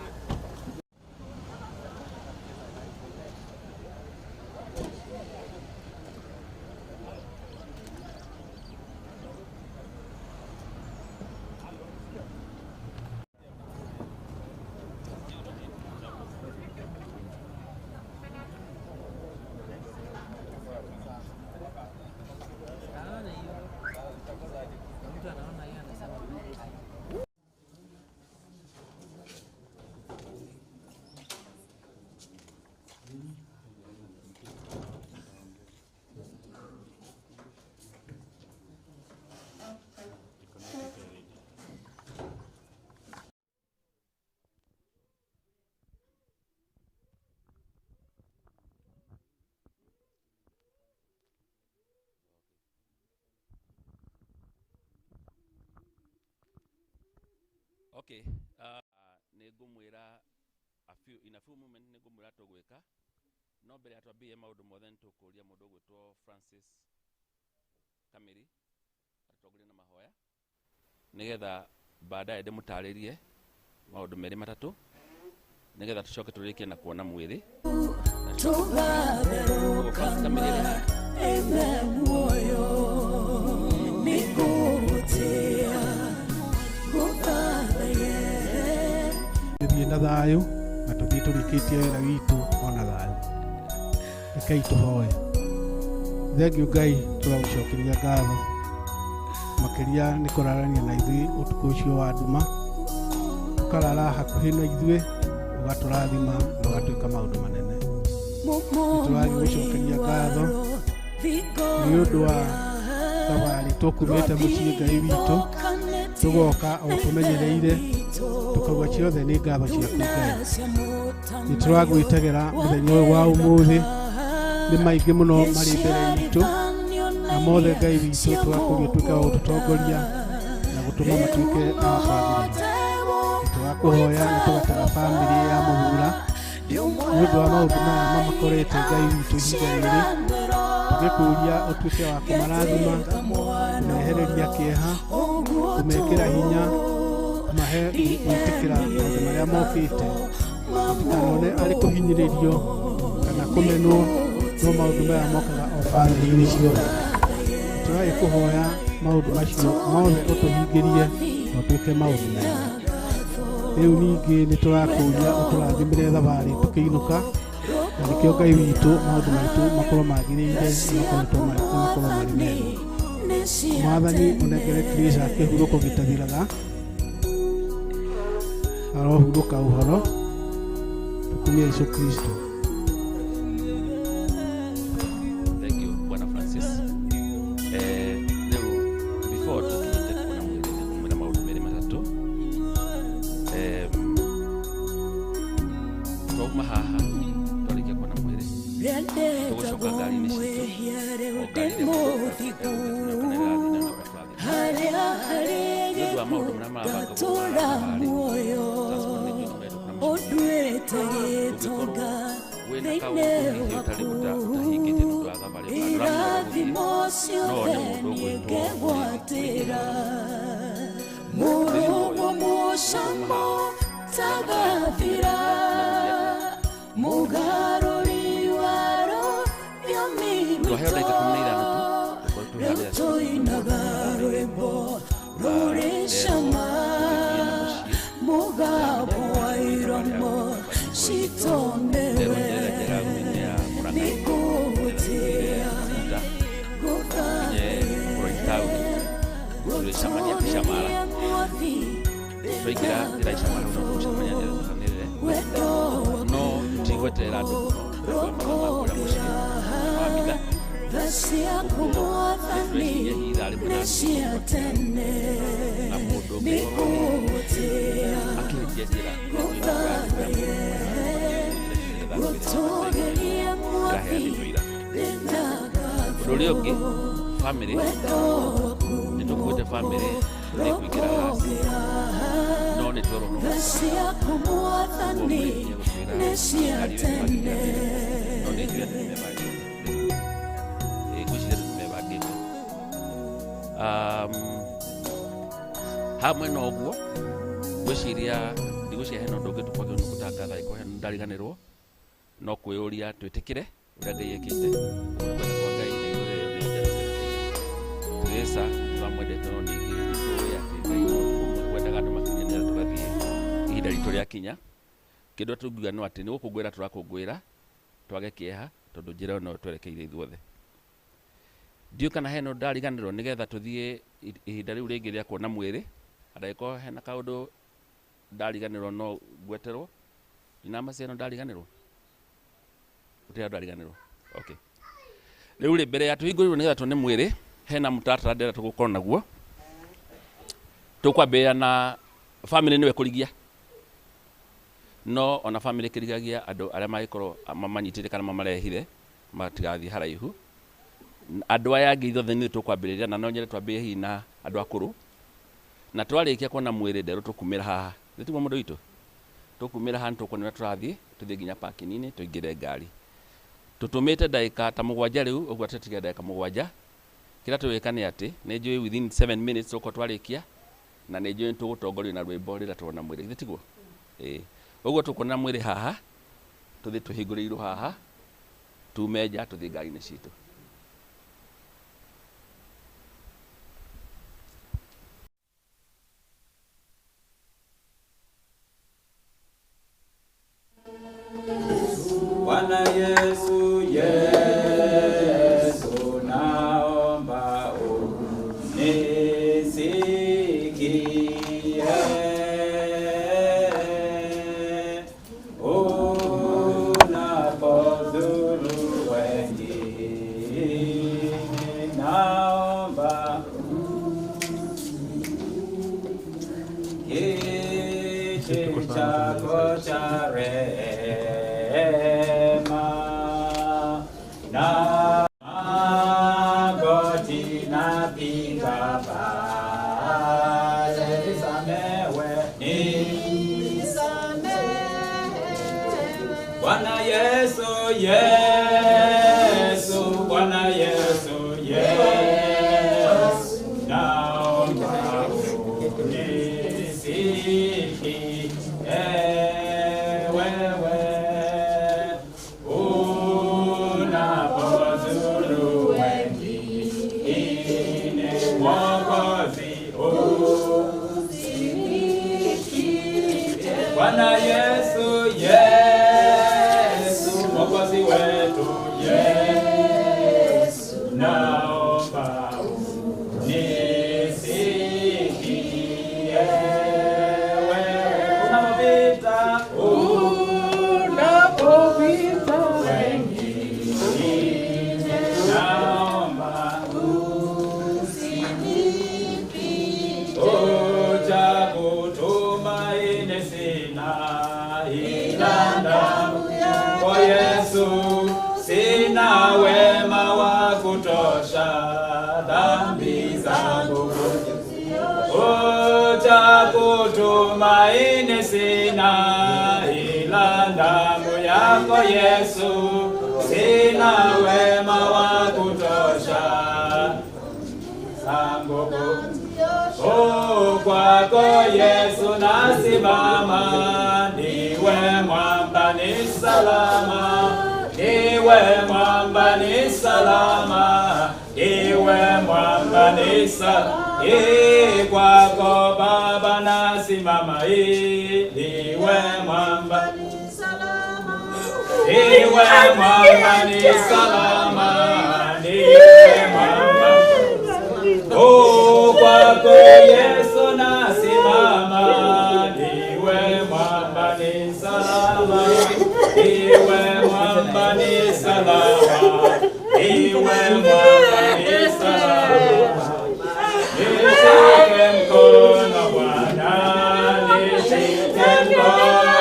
Speaker 1: Okay, nĩngũmwĩra in a few moment nĩngũmwĩra tũgwĩka, no mbere ya twambie maũndũ mothe nĩtũkũria mũndũ ũgwĩtwo Francis Kamiri atutongorie na mahoya, nĩgetha baadaye ndĩmũtarĩrie maũndũ merĩ matatũ, nĩgetha tũcoke tũrĩkie na kuona mwĩrĩ.
Speaker 18: Muoyo nĩngũgũtĩĩa ngũthathaiye.
Speaker 20: Tũthiĩ na thayũ na tũthiĩ tũrĩkĩtie wĩra witũ ona thayũ. Rekei tũhoe. Thengiũ Ngai, tũragũcokeria ngatho makĩria nĩ kũrarania na ithuĩ ũtukũ ũcio wa nduma, ũkarara hakuhĩ na ithuĩ, ũgatũrathima na ũgatwĩka maũndũ manene. Nĩtũragũcokeria ngatho nĩ ũndũ wa thabarĩ tũkumĩte mũciĩ Ngai witũ tũgoka o tũmenyereire tũkauga ciothe nĩ ngatho ciaku Ngai. Nĩ tũragwĩtegera mũthenya ũyũ wa ũmũthĩ, nĩ maingĩ mũno marĩ mbere itũ, na mothe Ngai witũ tũgakũgĩtuĩka wa gũtũtongoria na gũtũma matuĩke a kwagĩrĩra. Tũgakũhoya na tũgatara bamĩrĩ ya Muthura nĩ ũndũ wa maũndũ maya mamakorete Ngai witũ ihinda rĩrĩ, tũgĩkũria ũtuĩke wa kũmarathima, kũmehereria kĩeha, kũmekĩra hinya, kũmahe gwĩtĩkĩra maũndũ marĩa mokĩte, matikanone arĩ kũhinyĩrĩrio kana kũmenwo, no maũndũ maya mokaga o bamĩrĩ-inĩ ciothe. Tũragĩkũhoya maũndũ macio mothe ũtũhingĩrie na ũtuĩke maũndũ mega. Rĩu ningĩ nĩ tũrakũria ũtũrathimĩre thabarĩ tũkĩinũka, na nĩkĩo Ngai witũ maũndũ maitũ makorwo magĩrĩire makorwo marĩ mega. Mwathani ũnengere Teresa kĩhurũko gĩtathiraga, arohurũka ũhoro, tũkumie Yesu Kristo.
Speaker 1: Thank you, Bwana Francis. Rĩu before tũkinyĩte kuona mwĩrĩ maũndũ merĩ matatũ, twauma haha twarĩkia kuona mwĩrĩ tũgũcoka ngari-inĩ citũ nĩũndũ wa maũndũ marĩa marabanga wĩna kaũndũ ũtarĩ ũtahingĩte nĩũndũ wa thabarĩ no one mũndũ ũgwĩtwo
Speaker 18: Murugo mushamo tagathira mugaruri waro yomiro tuinaga rwimbo rurishama mugabo wairomo shitonewe nikuvutia
Speaker 1: tulichamania kishamara twaingĩra njĩra icamara no tũcamania njĩra tũcanĩrĩre no tũtigweterera andũ kũrĩa mũciĩ wa mitha twecirie hitha rĩmwe na mũndũ akĩhĩtia njĩra ĩraheanĩtwo ira. Ũndũ ũrĩa ũngĩ family nĩ tũkuĩte family nĩ kũingĩra hasi no nĩ twerwo no nĩ gwĩciria hamwe na ũguo gwĩciria ndigwĩciria hena ũndũ ũngĩ tũkwagĩrĩirwo nĩ gũtangatha ĩkorwo ndariganĩrwo no kwĩyũria twĩtĩkĩre ũrĩa Ngai ekĩte kwenda kwa Ngai na igũrũ ĩyo nĩyo Teresa twamwendete no ningĩ nĩtũĩ atĩ Ngai no kwendaga andũ makĩria nĩgetha tũgathiĩ ihinda ritũ rĩakinya. Kĩndũ tũngiuga no atĩ nĩ gũkũngũĩra tũrakũngũĩra twage kĩeha tondũ njĩra ĩyo no twerekeire ithuothe. Ndiũ kana hena ndariganĩrwo nĩgetha tũthiĩ ihinda rĩu rĩngĩ rĩa kuona mwĩrĩ, angĩkorwo hena kaũndũ ndariganĩrwo no ngweterwo. Inama ciano ndariganĩrwo gũtirĩ ndariganĩrwo. Okay, rĩu rĩ mbere ya tũhingũrĩrwo nĩgetha tuone mwĩrĩ hena mũtaratara ndĩrenda tũgũkorwo naguo. Tũkwambĩrĩria na family nĩwe kũrigia, no ona family kĩrigagia andũ arĩa magĩkorwo mamanyitĩte kana mamarehire matigathiĩ haraihu. Andũ aya angĩ ithuothe nĩ tũkwambĩrĩria na no nyende twambĩrĩrie hihi na andũ akũrũ, na twarĩkia kuona mwĩrĩ nderwo tũkumĩra haha. Nĩ tiguo mũndũ witũ tũkumĩra haha nĩ tũkuona tũrathiĩ tũthiĩ nginya parking-inĩ tũingĩre ngari. Tũtũmĩte ndagĩka ta mũgwanja rĩu, ũguo tũtiga ndagĩka mũgwanja. Kĩrĩa tũgwĩka nĩ atĩ nĩ njũĩ within 7 minutes tũgũkorwo twarĩkia na nĩ njũĩ tũgũtongorio na rwĩmbo rĩrĩa tũrona mwĩrĩ. Nĩ tiguo ũguo tũkuona mwĩrĩ haha tũthiĩ tũhingũrĩirwo haha tume nja tũthiĩ ngari-inĩ citũ.
Speaker 21: Bwana Yesu, Yesu, naomba unisikie. Unapodhuru wengine ini Mwokozi Bwana Yesu, Yesu, Mwokozi wetu, Yesu, naomba unisikie wewe unapopita wengine, naomba usinipite. Uja kutumaini sina ila damu yako Yesu, sina wema wa kutosha dhambi zangu. Uja kutumaini sina ila damu yako Yesu, sina wema wa kutosha zangu. Kwako Yesu nasimama, ndiwe mwamba ni salama, ndiwe mwamba ni salama, ndiwe mwamba ni salama. Kwako Baba nasimama, ndiwe mwamba ni salama, ndiwe mwamba ni salama, ndiwe mwamba. Kwako Yesu nasimama, ndiwe mwamba ni salama, ndiwe mwamba ni salama, ndiwe mwamba ni salama. Nishike mkono Bwana, nishike mkono,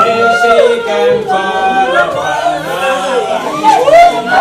Speaker 21: nishike mkono Bwana,
Speaker 18: Bwana,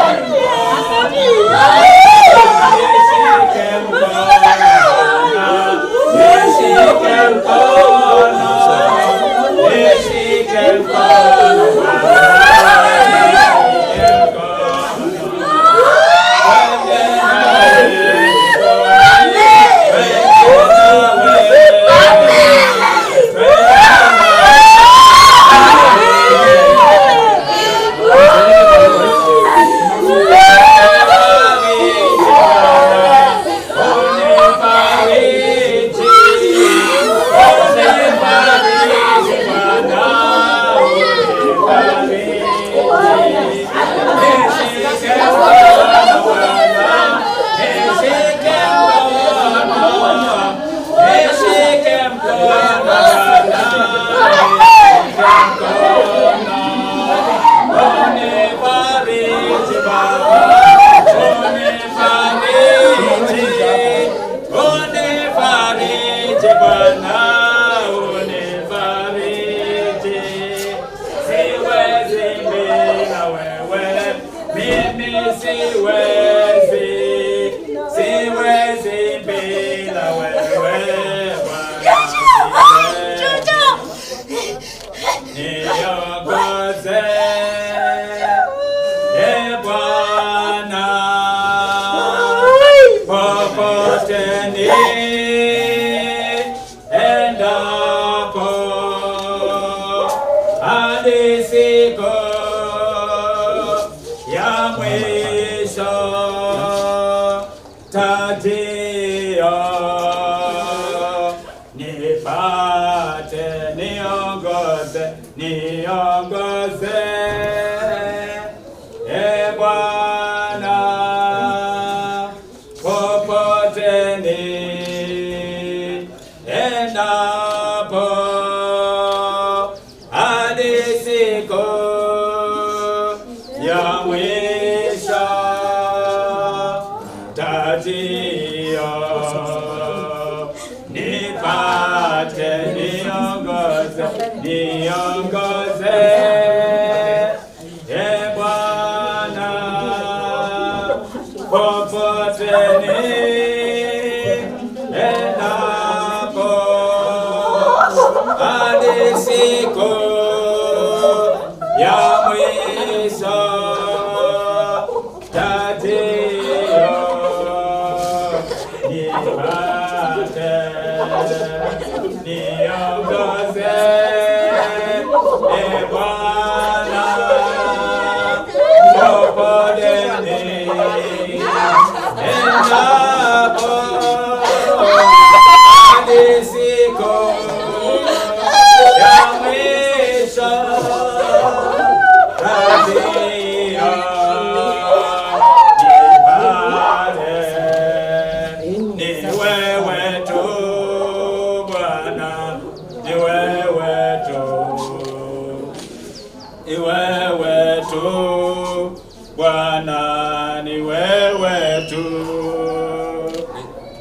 Speaker 21: hadi siku ya mwisho. Razia nipate, ni wewe tu Bwana, ni wewe tu, ni wewe tu Bwana, ni wewe tu,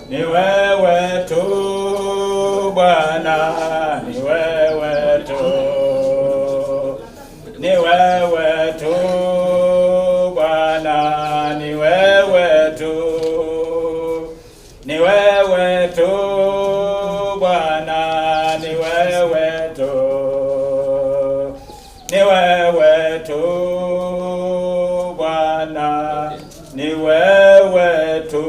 Speaker 21: ni wewe tu Bwana, ni wewe tu, ni wewe tu Bwana, ni wewe tu, ni wewe tu Bwana, ni wewe tu, ni wewe tu Bwana, ni wewe tu.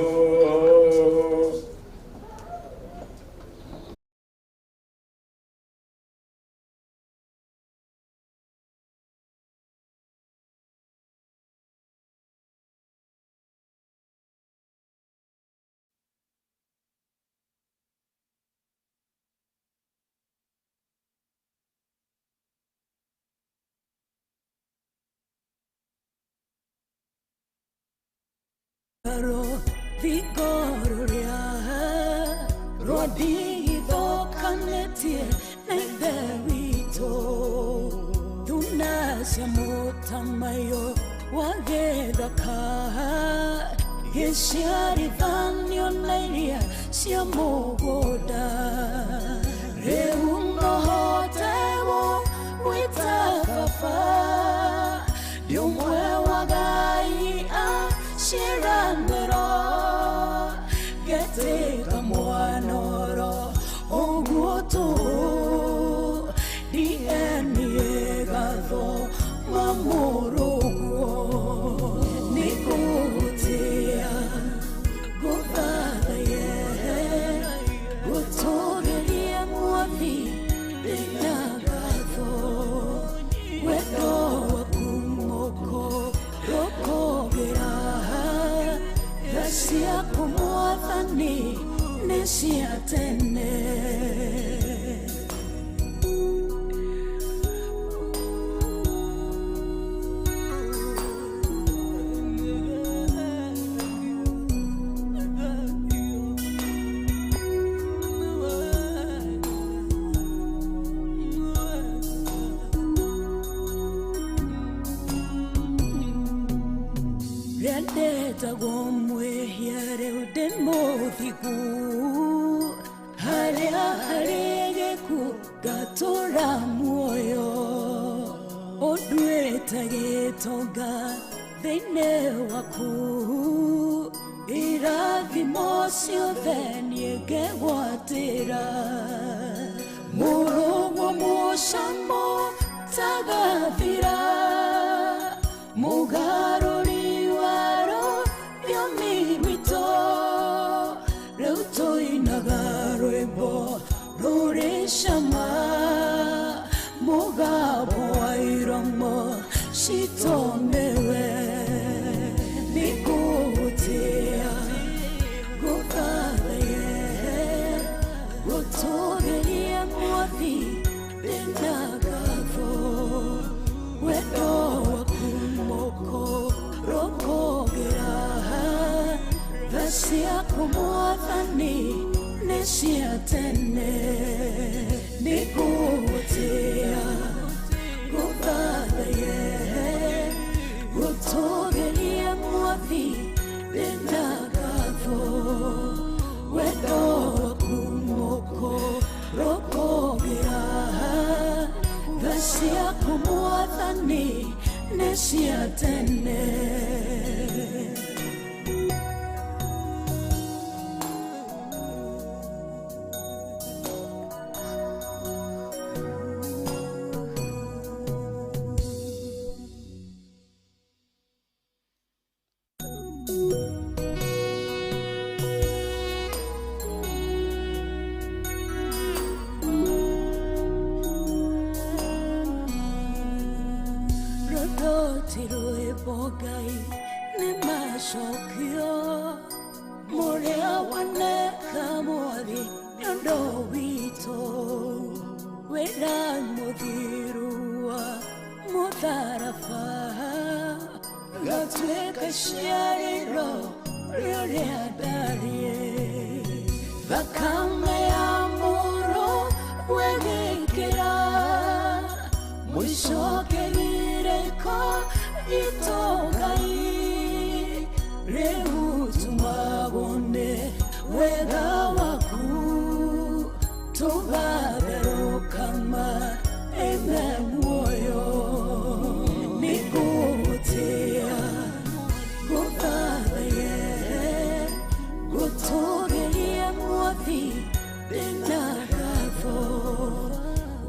Speaker 18: Vigoria Rodrigo Canetie Neverito Dunasia Motamayo Wagedaka Yeshari Vanyo Nairia Siamo Goda Reungo Hotewo Witafafa Diumwe Wagai Shiranero Gete Kamuanoro Oguoto Dieniegado Mamorogo Nikutia Gotadaye Gotogelia Muavi Dinagado Wedo Wakumoko Rokogera Sia kumuathani nesia tene Rendeta gomwe hiare udemothiku Haria haregeku gatora muoyo Odweta getonga thine waku Irathimo ciothe niegegwatĩra Mũrũgwo mũcamo tagathira Mugaruri waro Yomi mito Reuto inagarwebo Rure shama Mugabo wairamo Shitomewe Nikutia Gukalaye Gutogeria mwathi Benagavo Wedo wakumoko Rokogera Vasia kumuathani Nesia tene Nikutia Gukalaye Gutogeria mwathi Benagavo Wedo wakumoko Rokogera Vasia kumuathani Nesia tene Rodotiro ebo wendo wito wenda muthirua mutharafa gatweka ciarĩro rĩrĩa ndarie thakame ya mũrũ wegĩkĩra mũicokegirĩko itogai rĩu tumagone wega waku tugatherũkama eme muoyo nĩgũgũtĩa gũthathaiye gũtũgĩria muothi ndĩna ngatho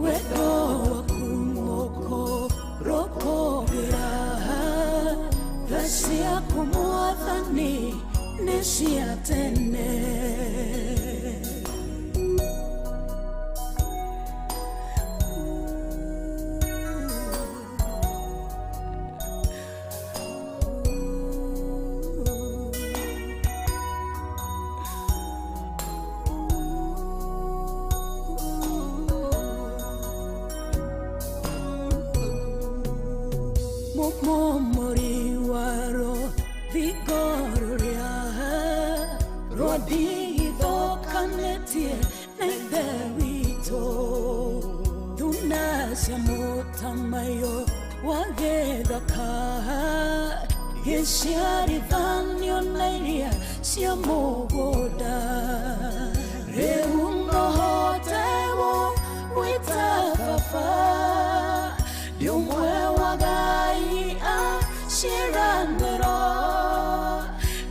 Speaker 18: wendo waku mũkũrũkũgĩra tha ciaku mwathani nĩ cia tene mumuri waro vigoria roditho kanetie na itherito tunacia mutamayo wagethaka gĩciarithanio na iria cia mũgũnda rĩu nohotegwo gwĩta baba ndiũmwe wa Ngai aciaranĩro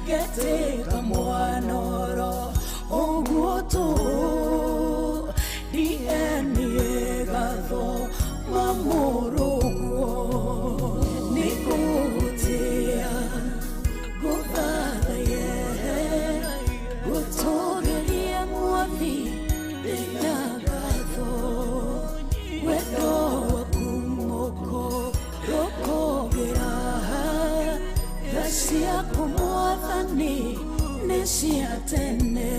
Speaker 18: getĩka mwanoro ũguo tu ndienie gatho mamũrũguo nĩgũgũtĩa gũthathaiye gũtũgĩria muothi ndĩna ngatho wendo waku mũkũrũkũgĩra tha ciaku mwathani nĩ cia tene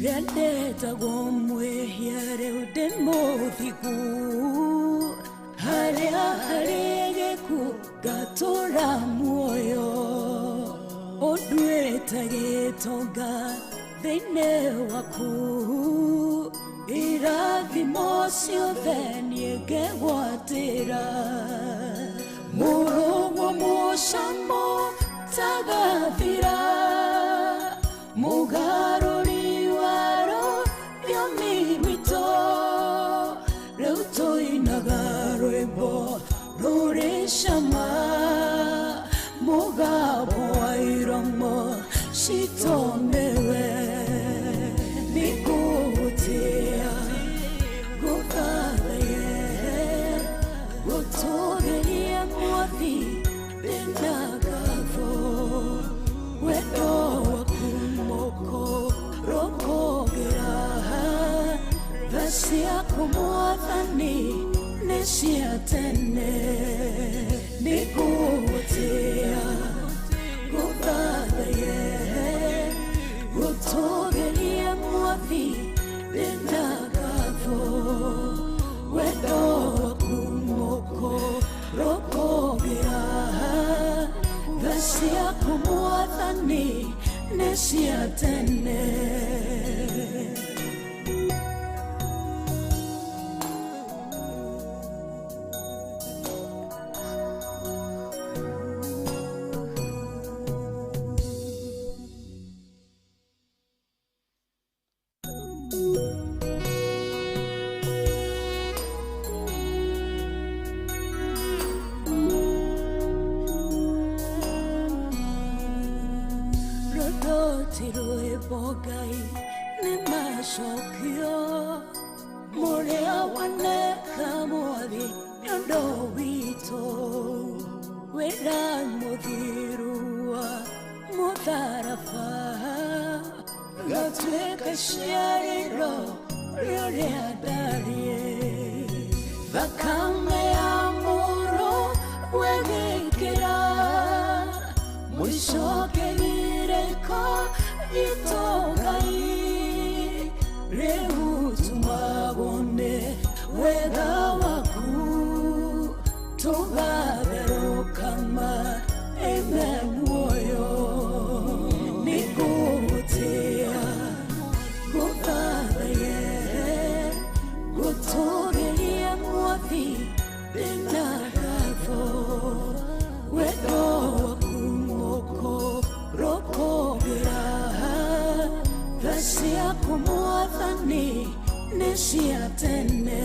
Speaker 18: rendetagwo mwĩhia rĩu ndĩ mũthigu harĩa harĩ gĩku ngatũra muoyo ũnduĩte gĩtonga thĩinĩ waku irathimo ciothe niĩ ngegwatĩra mũrũguo mũcamo tagathira mũgarũri waro rĩomi rwitũ rĩu tũinaga rwĩmbo rũrĩ cama mũgambo wa iromo citũ nĩwe nĩgũgũtĩa gũthathaiye gũtũgĩria muothi ndĩna ngatho wendo waku mũkũrũkũgĩra tha ciaku mwathani nĩ cia tene nĩgũgũtĩa gũthathaiye gũtũgĩria muothi ndĩna ngatho wendo waku mũkũrũkũgĩra tha ciaku mwathani nĩ cia tene thakame ya mũrũ wegĩkĩra mũicoke gĩrĩko gitũ Ngai rĩu tumabone wega waku tũgatherũkama amen muoyo nĩngũgũtĩĩa gũthathaiye gũtũgĩria mwathi ndĩna ngatho wendo waku mũkũrũkũgĩra tha ciaku mwathani nĩ cia tene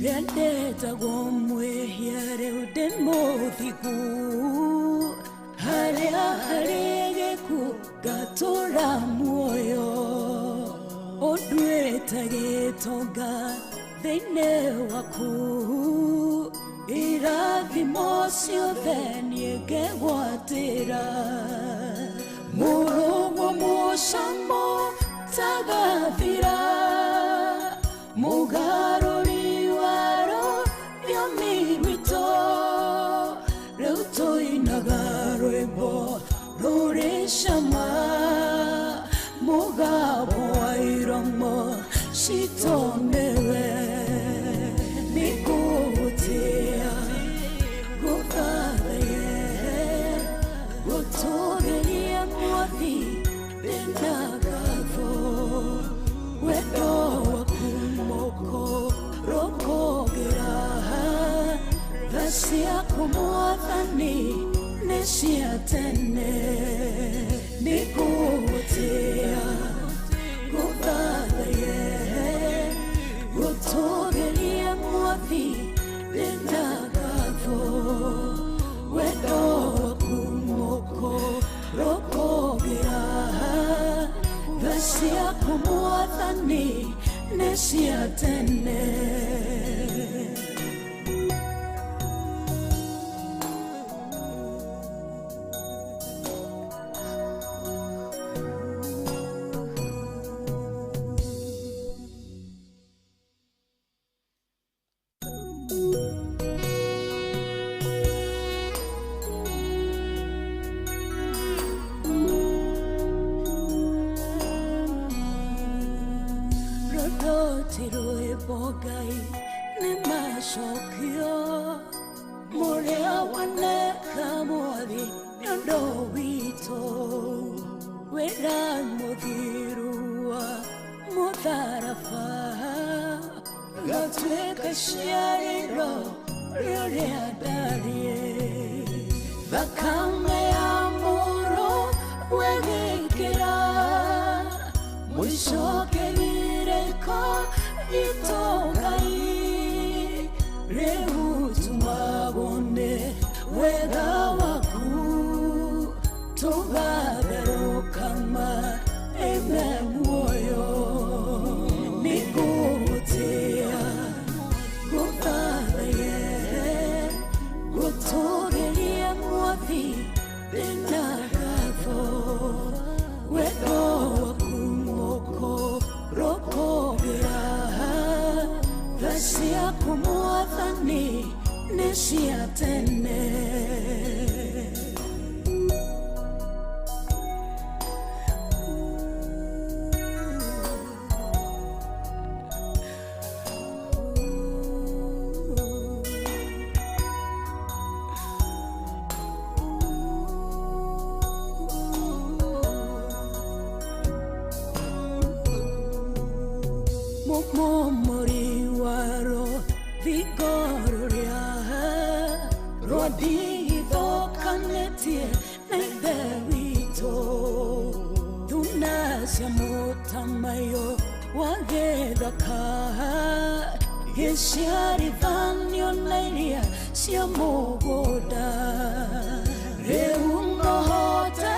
Speaker 18: Rendetagwo mwĩhia rĩu ndĩ mũthigu harĩa harĩ gĩkuũ ngatũra muoyo ũnduĩte gĩtonga thĩinĩ waku irathimo ciothe niĩ ngegwatĩra mũrũgwo mũcamo tagathira mũgarũri Rurishama mugabo airomo shitonewe nikutia guthaye gutogeria mwathi ndinagavo wendo waku mũkũrũkũgĩra tha ciaku mwathani nĩ cia tene nĩngũgũtĩĩa gũthathaiye gũtũgĩria mwathi ndĩna ngatho wendo waku mũkũrũkũgĩra tha ciaku mwathani nĩ cia tene Bogai ne mashokio Morea wane kamori Yondo wito Wera muthirua Mutharafa Gatweka shiariro Rore adarie Thakame ya mũrũ wegĩkĩra mũicoke gĩrĩko gitũ Ngai rĩu tumabone wega waku tũgatherũkama amen muoyo nĩngũgũtĩĩa gũthathaiye gũtũgĩria mwathi ndĩna ngatho wendo waku mũkũrũkũgĩra tha ciaku mwathani nĩ cia tene Momori waro vigororia rodi do gĩciarithanio na iria cia mũgũnda rĩu nohote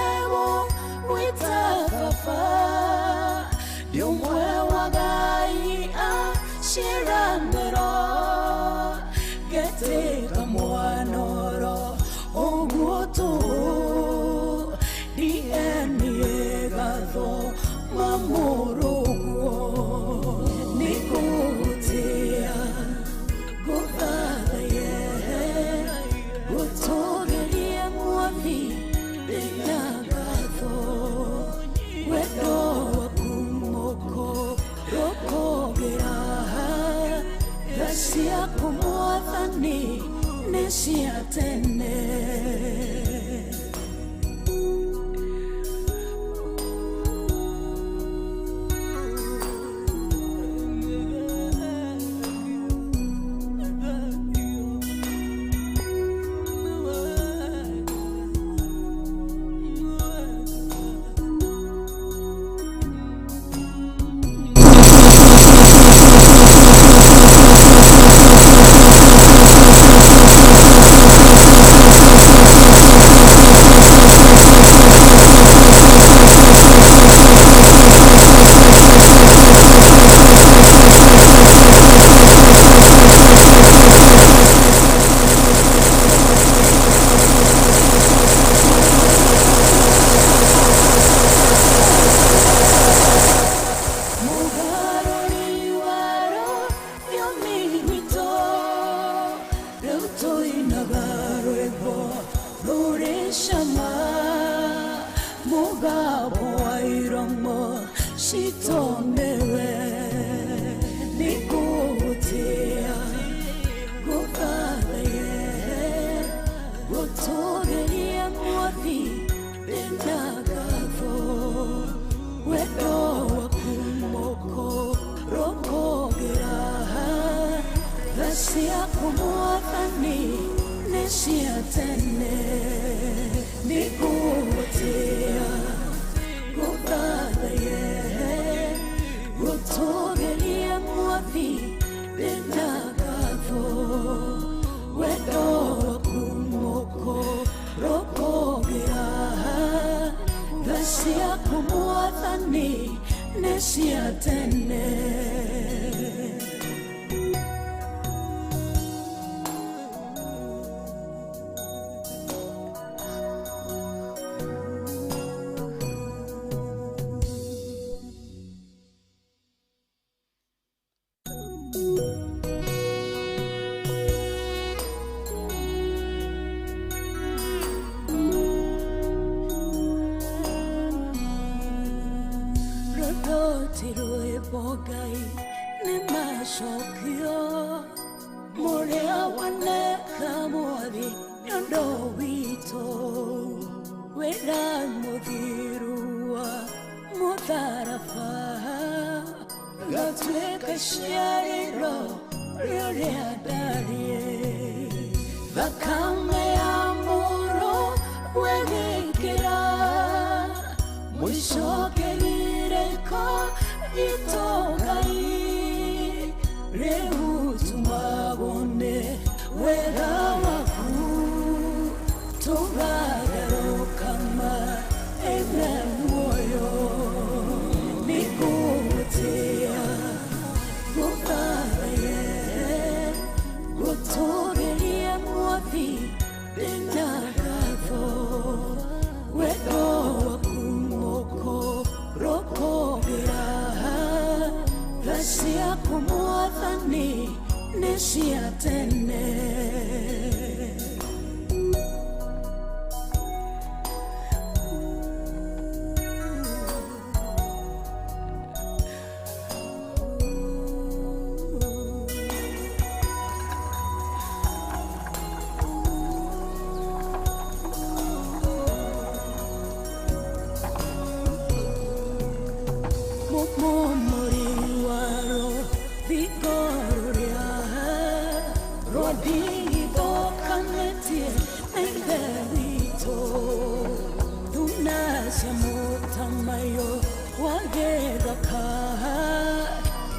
Speaker 18: gwĩta baba ndĩ ũmwe wa Ngai aciaranĩro getĩka mwanoro ũguo tu ndienie gatho mamũrũguo nĩkũhũtia gũthathaye gũtũgĩria mwathi ndĩna gatho wendo waku mũkũrũkũgĩra tha ciaku mwathani nĩ cia tene.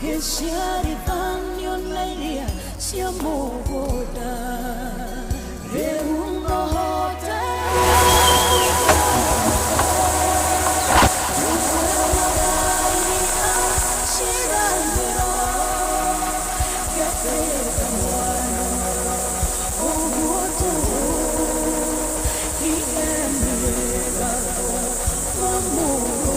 Speaker 18: Gĩciarithanio na iria cia mũgũnda rĩu no hote ciganĩro gĩtĩĩka mwana ũguo tu iemĩrĩga mamũrũ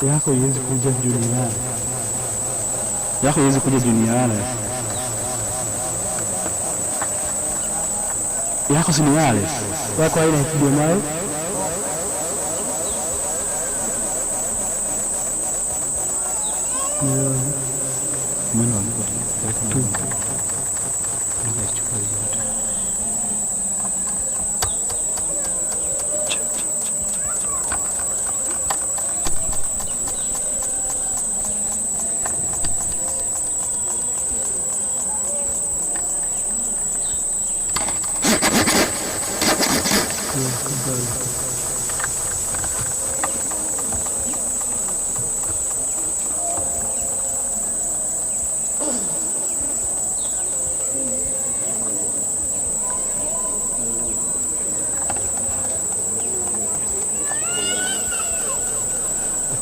Speaker 2: yako iwezi kuja duniani, yako iwezi kuja duniani, yako si ni wale wako haina kidogo nayo mwana wangu tu nikachukua zote.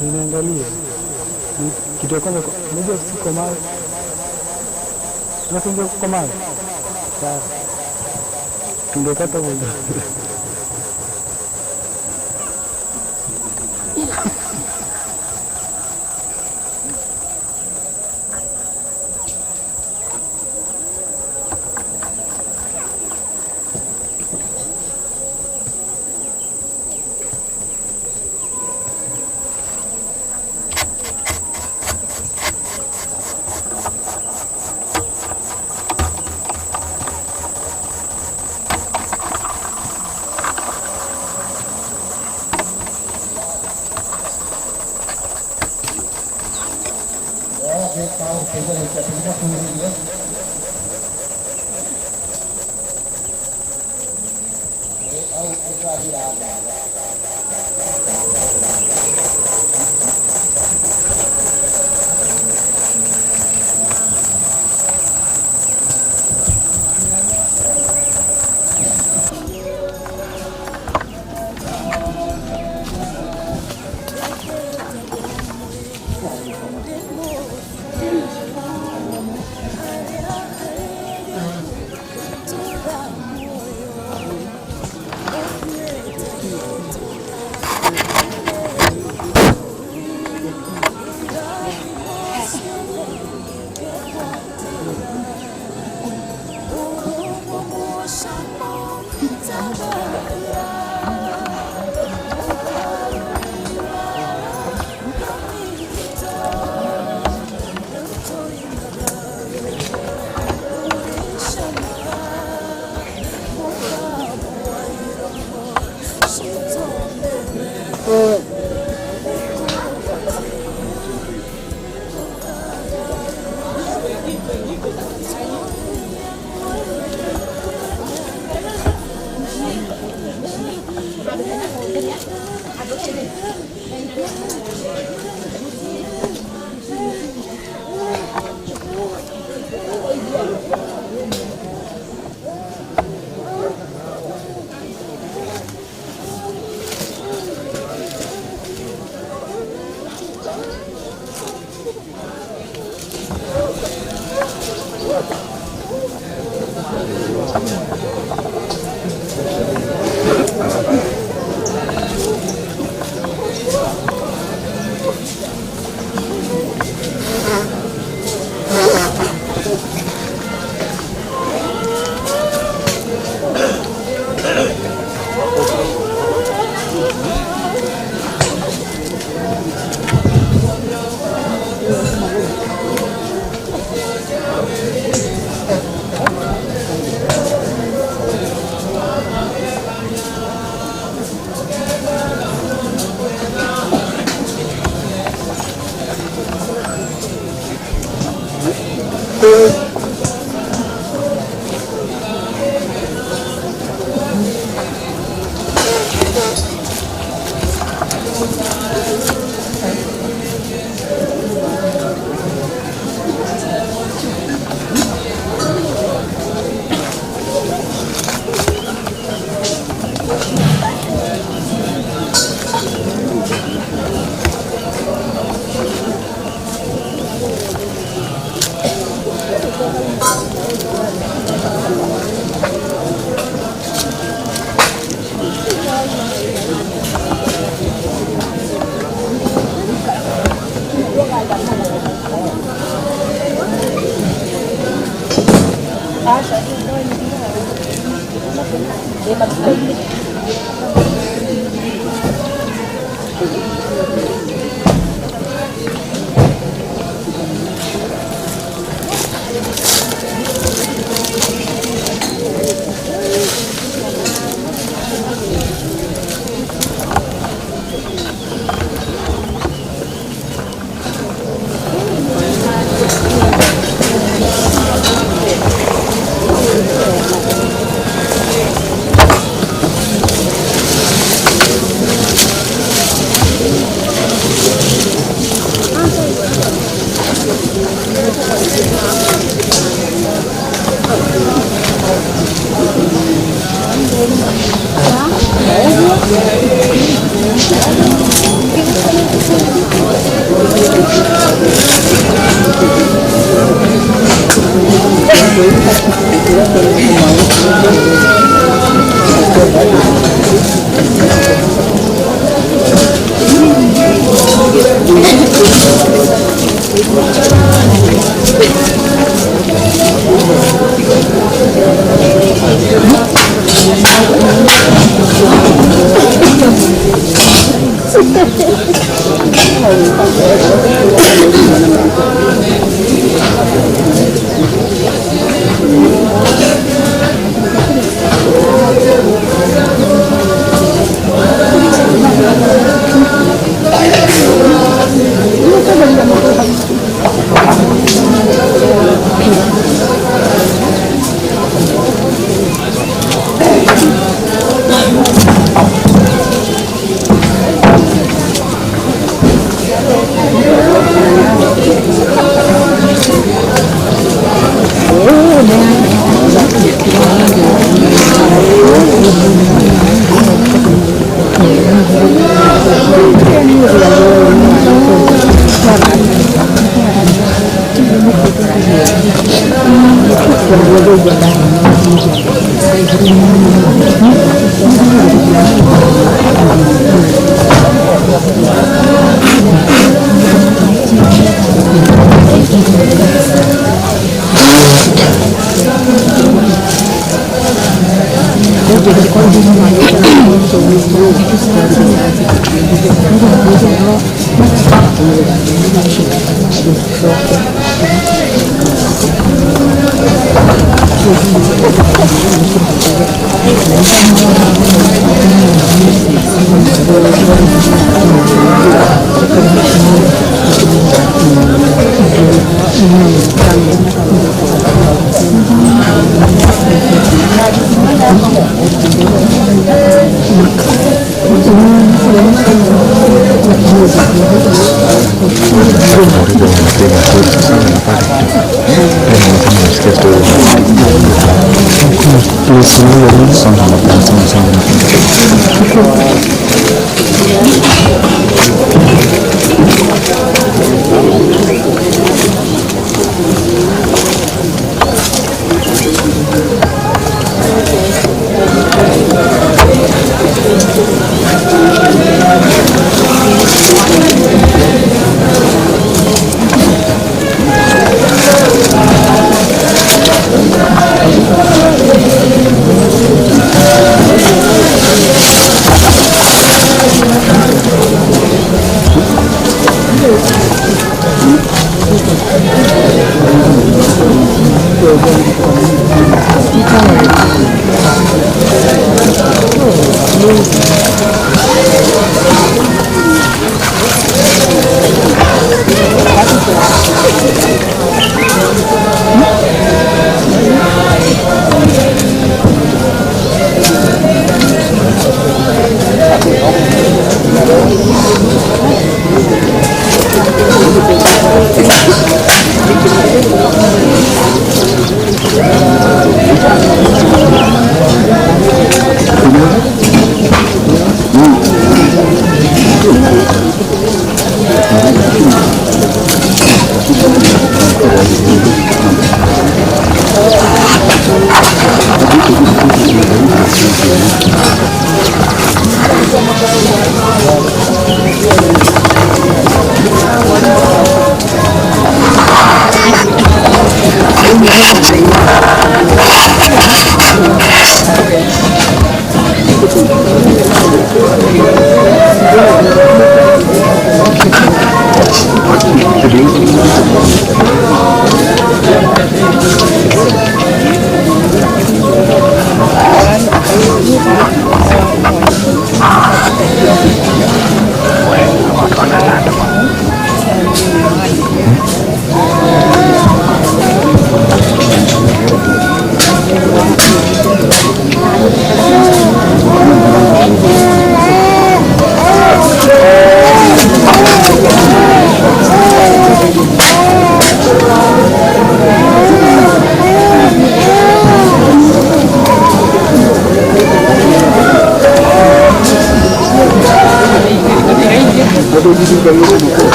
Speaker 2: Niangalie kitu ya kwanza, unajua siko mali Na tungekoma. Sawa. Tungepata moja.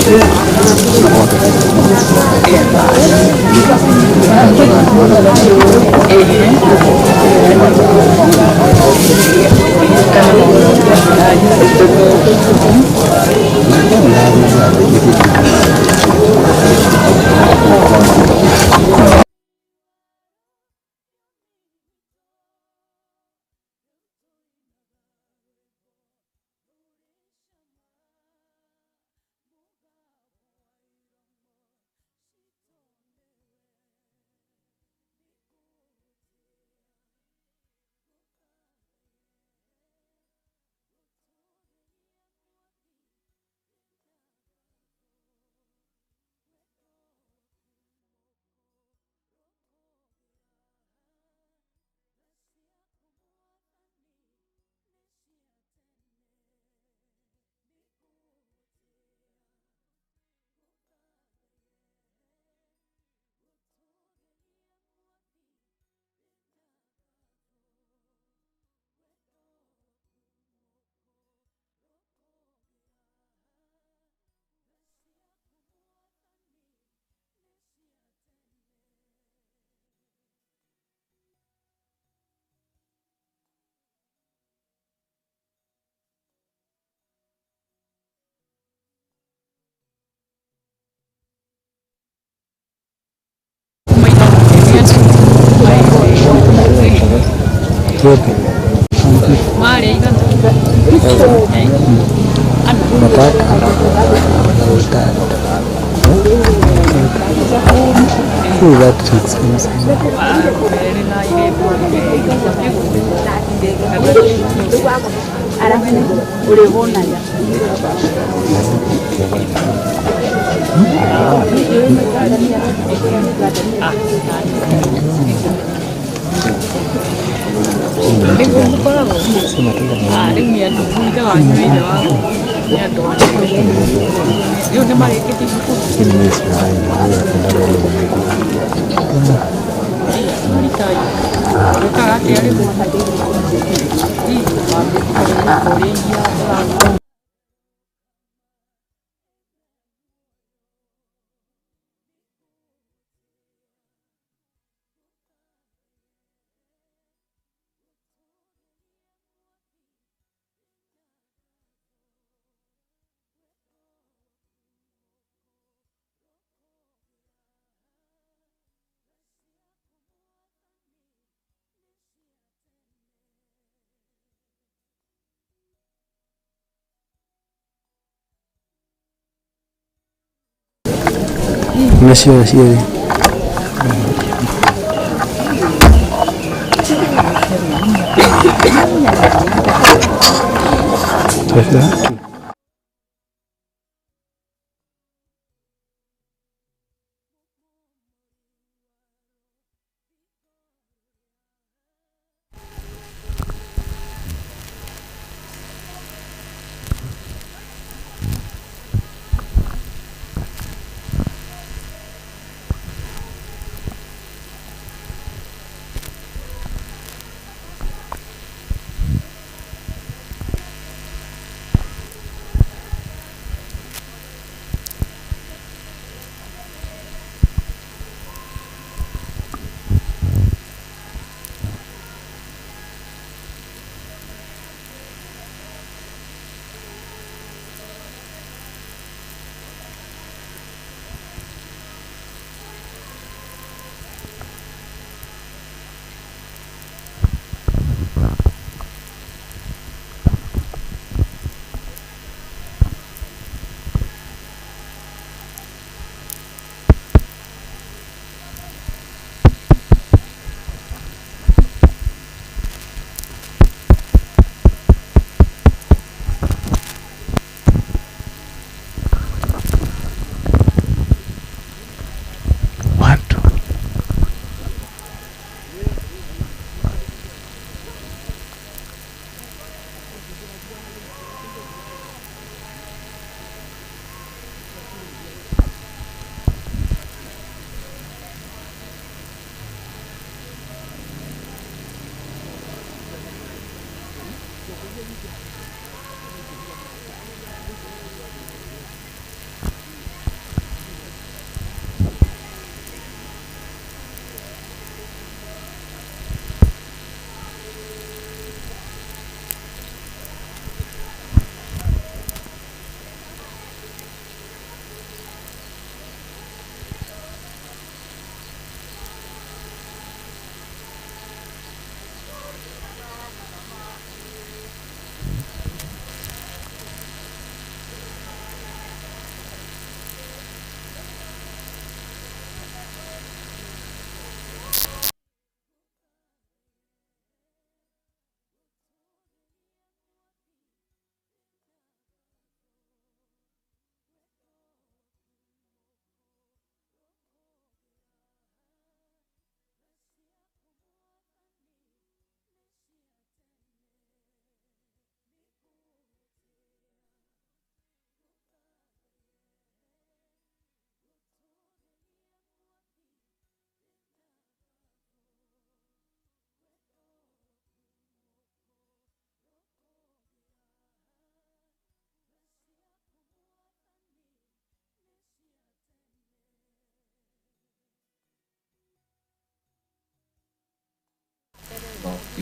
Speaker 2: That's expensive. Monsieur,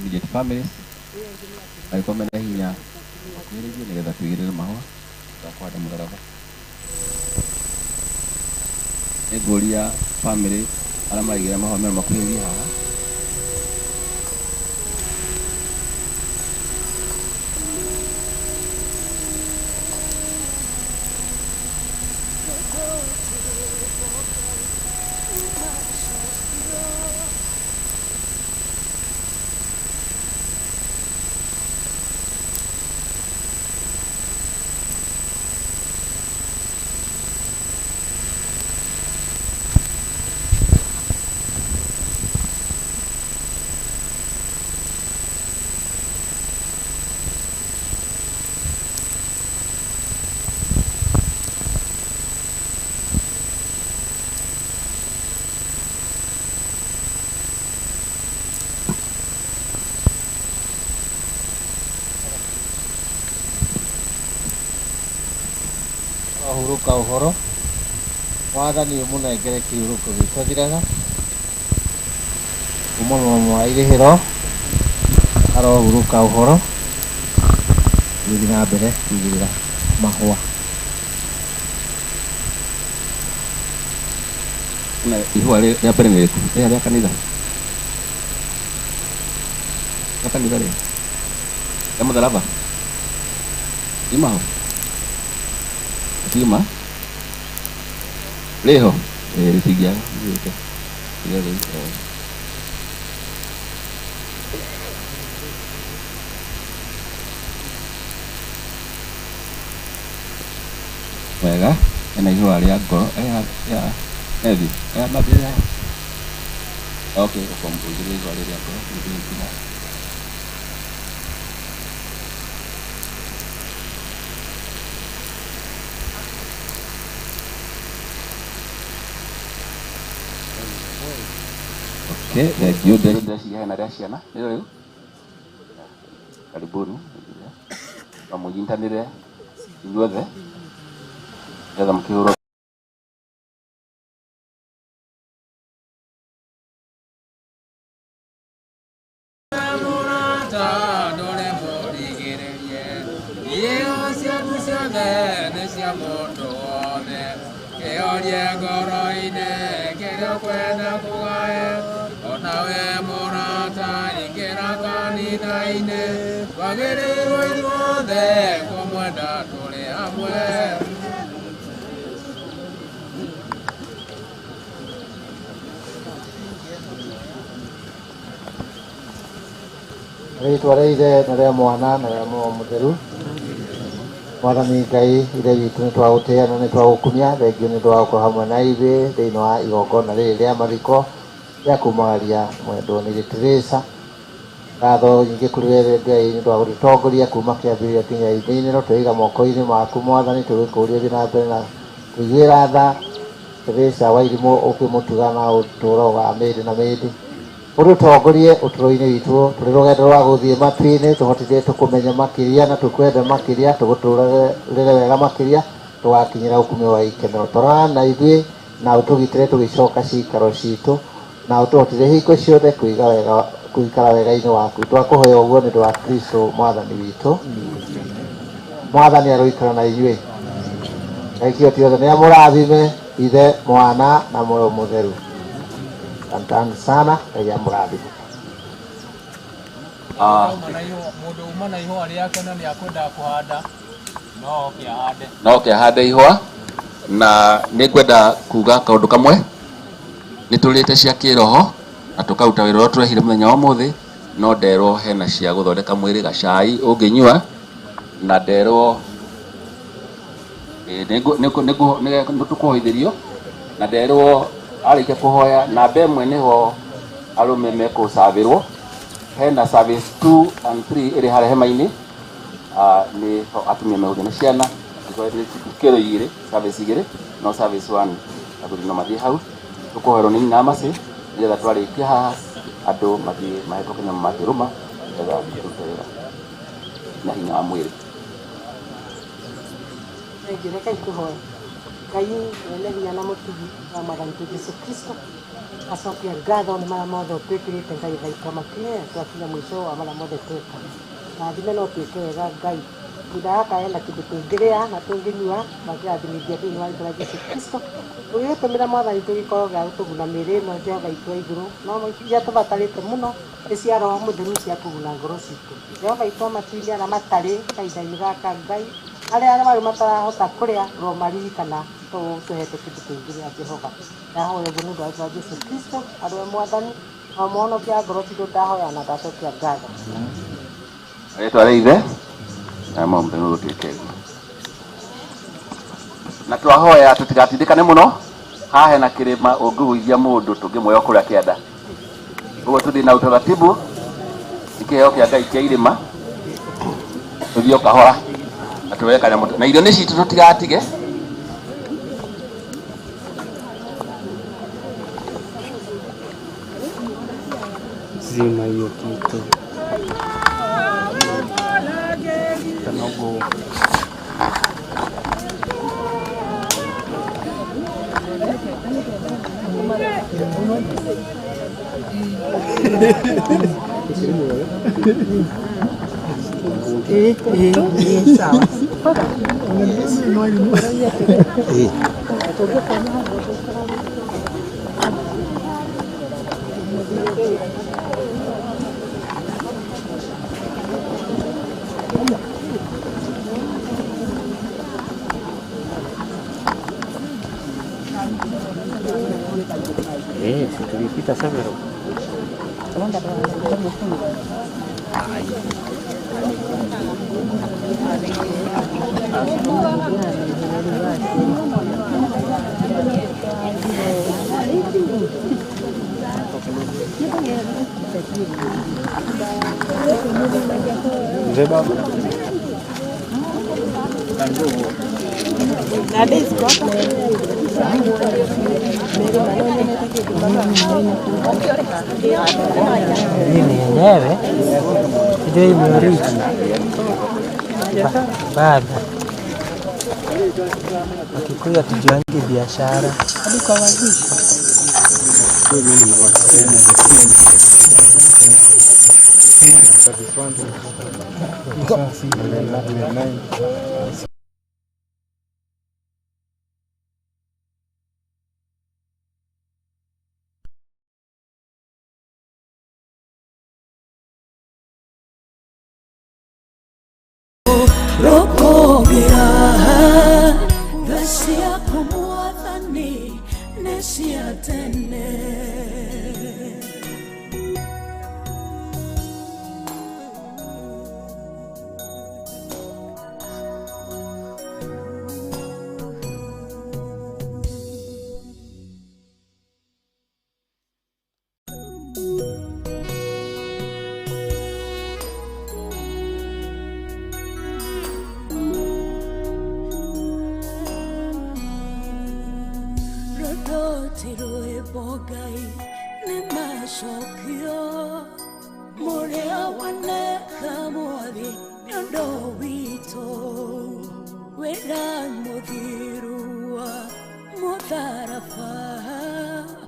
Speaker 5: immediate families alikuwa mena hinya kwĩrĩgie nĩgetha tũigĩrĩre mahũa tũkwenda mũtharaba. Nĩngũria family arĩa maraigĩrĩra mahũa mena makuhĩrĩrie haha.
Speaker 22: Huruka uhoro wathani umunengere kihuruko gitwo thiraga kuma mwa irihiro arohuruka uhoro thiĩ na mbere kũigĩrĩra mahũa.
Speaker 5: Na ihũa rĩa mbere nĩ rĩkũ? Rĩa kanitha? Rĩa kanitha rĩ? Rĩa mũtharaba? Ima ho? Ima? Rĩho? Rĩtingĩaga. Wega, ena ihũa rĩa ngoro, Evi, mabĩra. Okay, ũkomũigĩrĩra ihũa rĩa ngoro, nĩndĩrĩkinya. Okay, thank you. Ndĩreciria hena rĩa ciana, nĩrĩo rĩu? Karibuni. Mũnyitanĩre inyuothe nĩgetha mũkĩhũrwo.
Speaker 22: Rĩĩtwa rĩa Ithe na rĩa Mwana na rĩa Muoyo Mũtheru. Mwathani Ngai Ithe witũ nĩ twagũtĩĩa na nĩ twagũkumia. Thengio nĩ ũndũ wa gũkorwo hamwe na ithuĩ thĩinĩ wa igongona rĩrĩ rĩa mathiko rĩa kumagaria mwendwo nĩ Teresa. Ngatho nyingĩ kũrĩ wewe Ngai nĩ ũndũ wa gũtũtongoria kuma kĩambĩrĩria nginya ihinda-inĩ rĩrĩ. Twaiga moko-inĩ maku Mwathani, tũgĩkũũria ũthiĩ na mbere na kũiguĩra tha Teresa Wairimu ũkĩmũtuga na ũtũũro wa mĩndĩ na mĩndĩ. Ũtũtongorie ũtũũro-inĩ witũ tũrĩ rũgendo rwa gũthiĩ matu-inĩ, tũhotithie tũkũmenya makĩria na tũkwende makĩria, tũgũtũũrĩre wega makĩria, tũgakinyĩra ũkumio wa ikenero. Twarana na ithuĩ na ũtũgitĩre tũgĩcoka ciikaro citũ, na ũtũhotithie hingo ciothe kũikara wega-inĩ waku. Twakũhoya ũguo nĩ ũndũ wa Kristo Mwathani witũ. Mwathani aroikara na inyuĩ. Ngai kĩhoti yothe nĩ amũrathime, Ithe, Mwana na Muoyo Mũtheru. Asante sana, Ngai amũrathime.
Speaker 21: Mũndũ uma na ihũa rĩake na nĩ akwendaga kũhanda
Speaker 5: no kĩahande ihũa. Na nĩ ngwenda kuga kaũndũ kamwe. Nĩ tũrĩte cia kĩroho na tũkaruta wĩra ũrĩa tũrehire mũthenya wa ũmũthĩ, no nderwo hena cia gũthondeka mwĩrĩ, gacai ũngĩnyua, na nderwo nĩ tũkũhoithĩrio, na nderwo arĩkia kũhoya namba ĩmwe nĩho arũme mekũcabĩrwo. Hena service 2 and 3 ĩrĩ harĩa hema-inĩ, nĩ atumia megũthiĩ na ciana, kĩro igĩrĩ, service igĩrĩ, no service 1 athuri no mathiĩ hau. Tũkũhoerwo nĩ nyina Mercy nĩgetha twarĩkia haha andũ mathiĩ mahetwo kĩnyamũ makĩrũma nĩgetha tũrute wĩra na hinya wa mwĩrĩ.
Speaker 6: Ngai ene hinya na mutugi wa Mwathani Yesu Kristo acokia ngatho nĩ marĩa mothe ũtwĩkĩrĩte Ngai thaitũ makinye twakinya mũico wa marĩa mothe tweka na thime no twĩke wega Ngai thutha gaka hena kĩndũ tũngĩrĩa na tũngĩnyua makĩrathimithia thĩinĩ wa rĩtwa rĩa Yesu Kristo tũgĩgĩtũmĩra Mwathani tũgĩkorwo gĩa gũtũguna mĩĩrĩ ĩno Jehova itũ wa igũrũ no iria tũbatarĩte mũno nĩ cia Roho Mũtheru cia kũguna ngoro citũ Jehova itũ amatuinĩ arĩa matarĩ kahinda-inĩ gaka Ngai arĩa marĩ matarahota kũrĩa ro maririkana tũhete kĩndũ kĩngĩ Jehova ndahoya ũguo nĩ ũndũ wa rĩtwa rĩa Yesu Kristo andũ a Mwathani o mũhonokia ngoro citũ ndahoya na ndacokia ngatho
Speaker 5: rĩtwa rĩa Ithe na Mwana Mũtheru gũtuĩke guo na twahoya tũtigatindĩkane mũno haha hena kĩrĩma ũngĩgũithia mũndũ tũngĩmuoya kũrĩa kĩanda ũguo tũthiĩ na ũtaratibu ikĩheo kĩa Ngai kĩa irĩma tũthiĩ o kahora na tuwe kanyamũ na irio nĩ citũ tũtigatige
Speaker 2: zima hiyo kitu kanogo
Speaker 6: sawa
Speaker 2: si tulipita sana
Speaker 7: Ini yenyewe ndio imeoriki baada Wakikuyu hatujuangi biashara hadi kwa wazishi.
Speaker 18: Rokogera Dasia Kumwathani Nesia Tene Tiroe bogai ne mashokio Morea wane kamwadi Yondo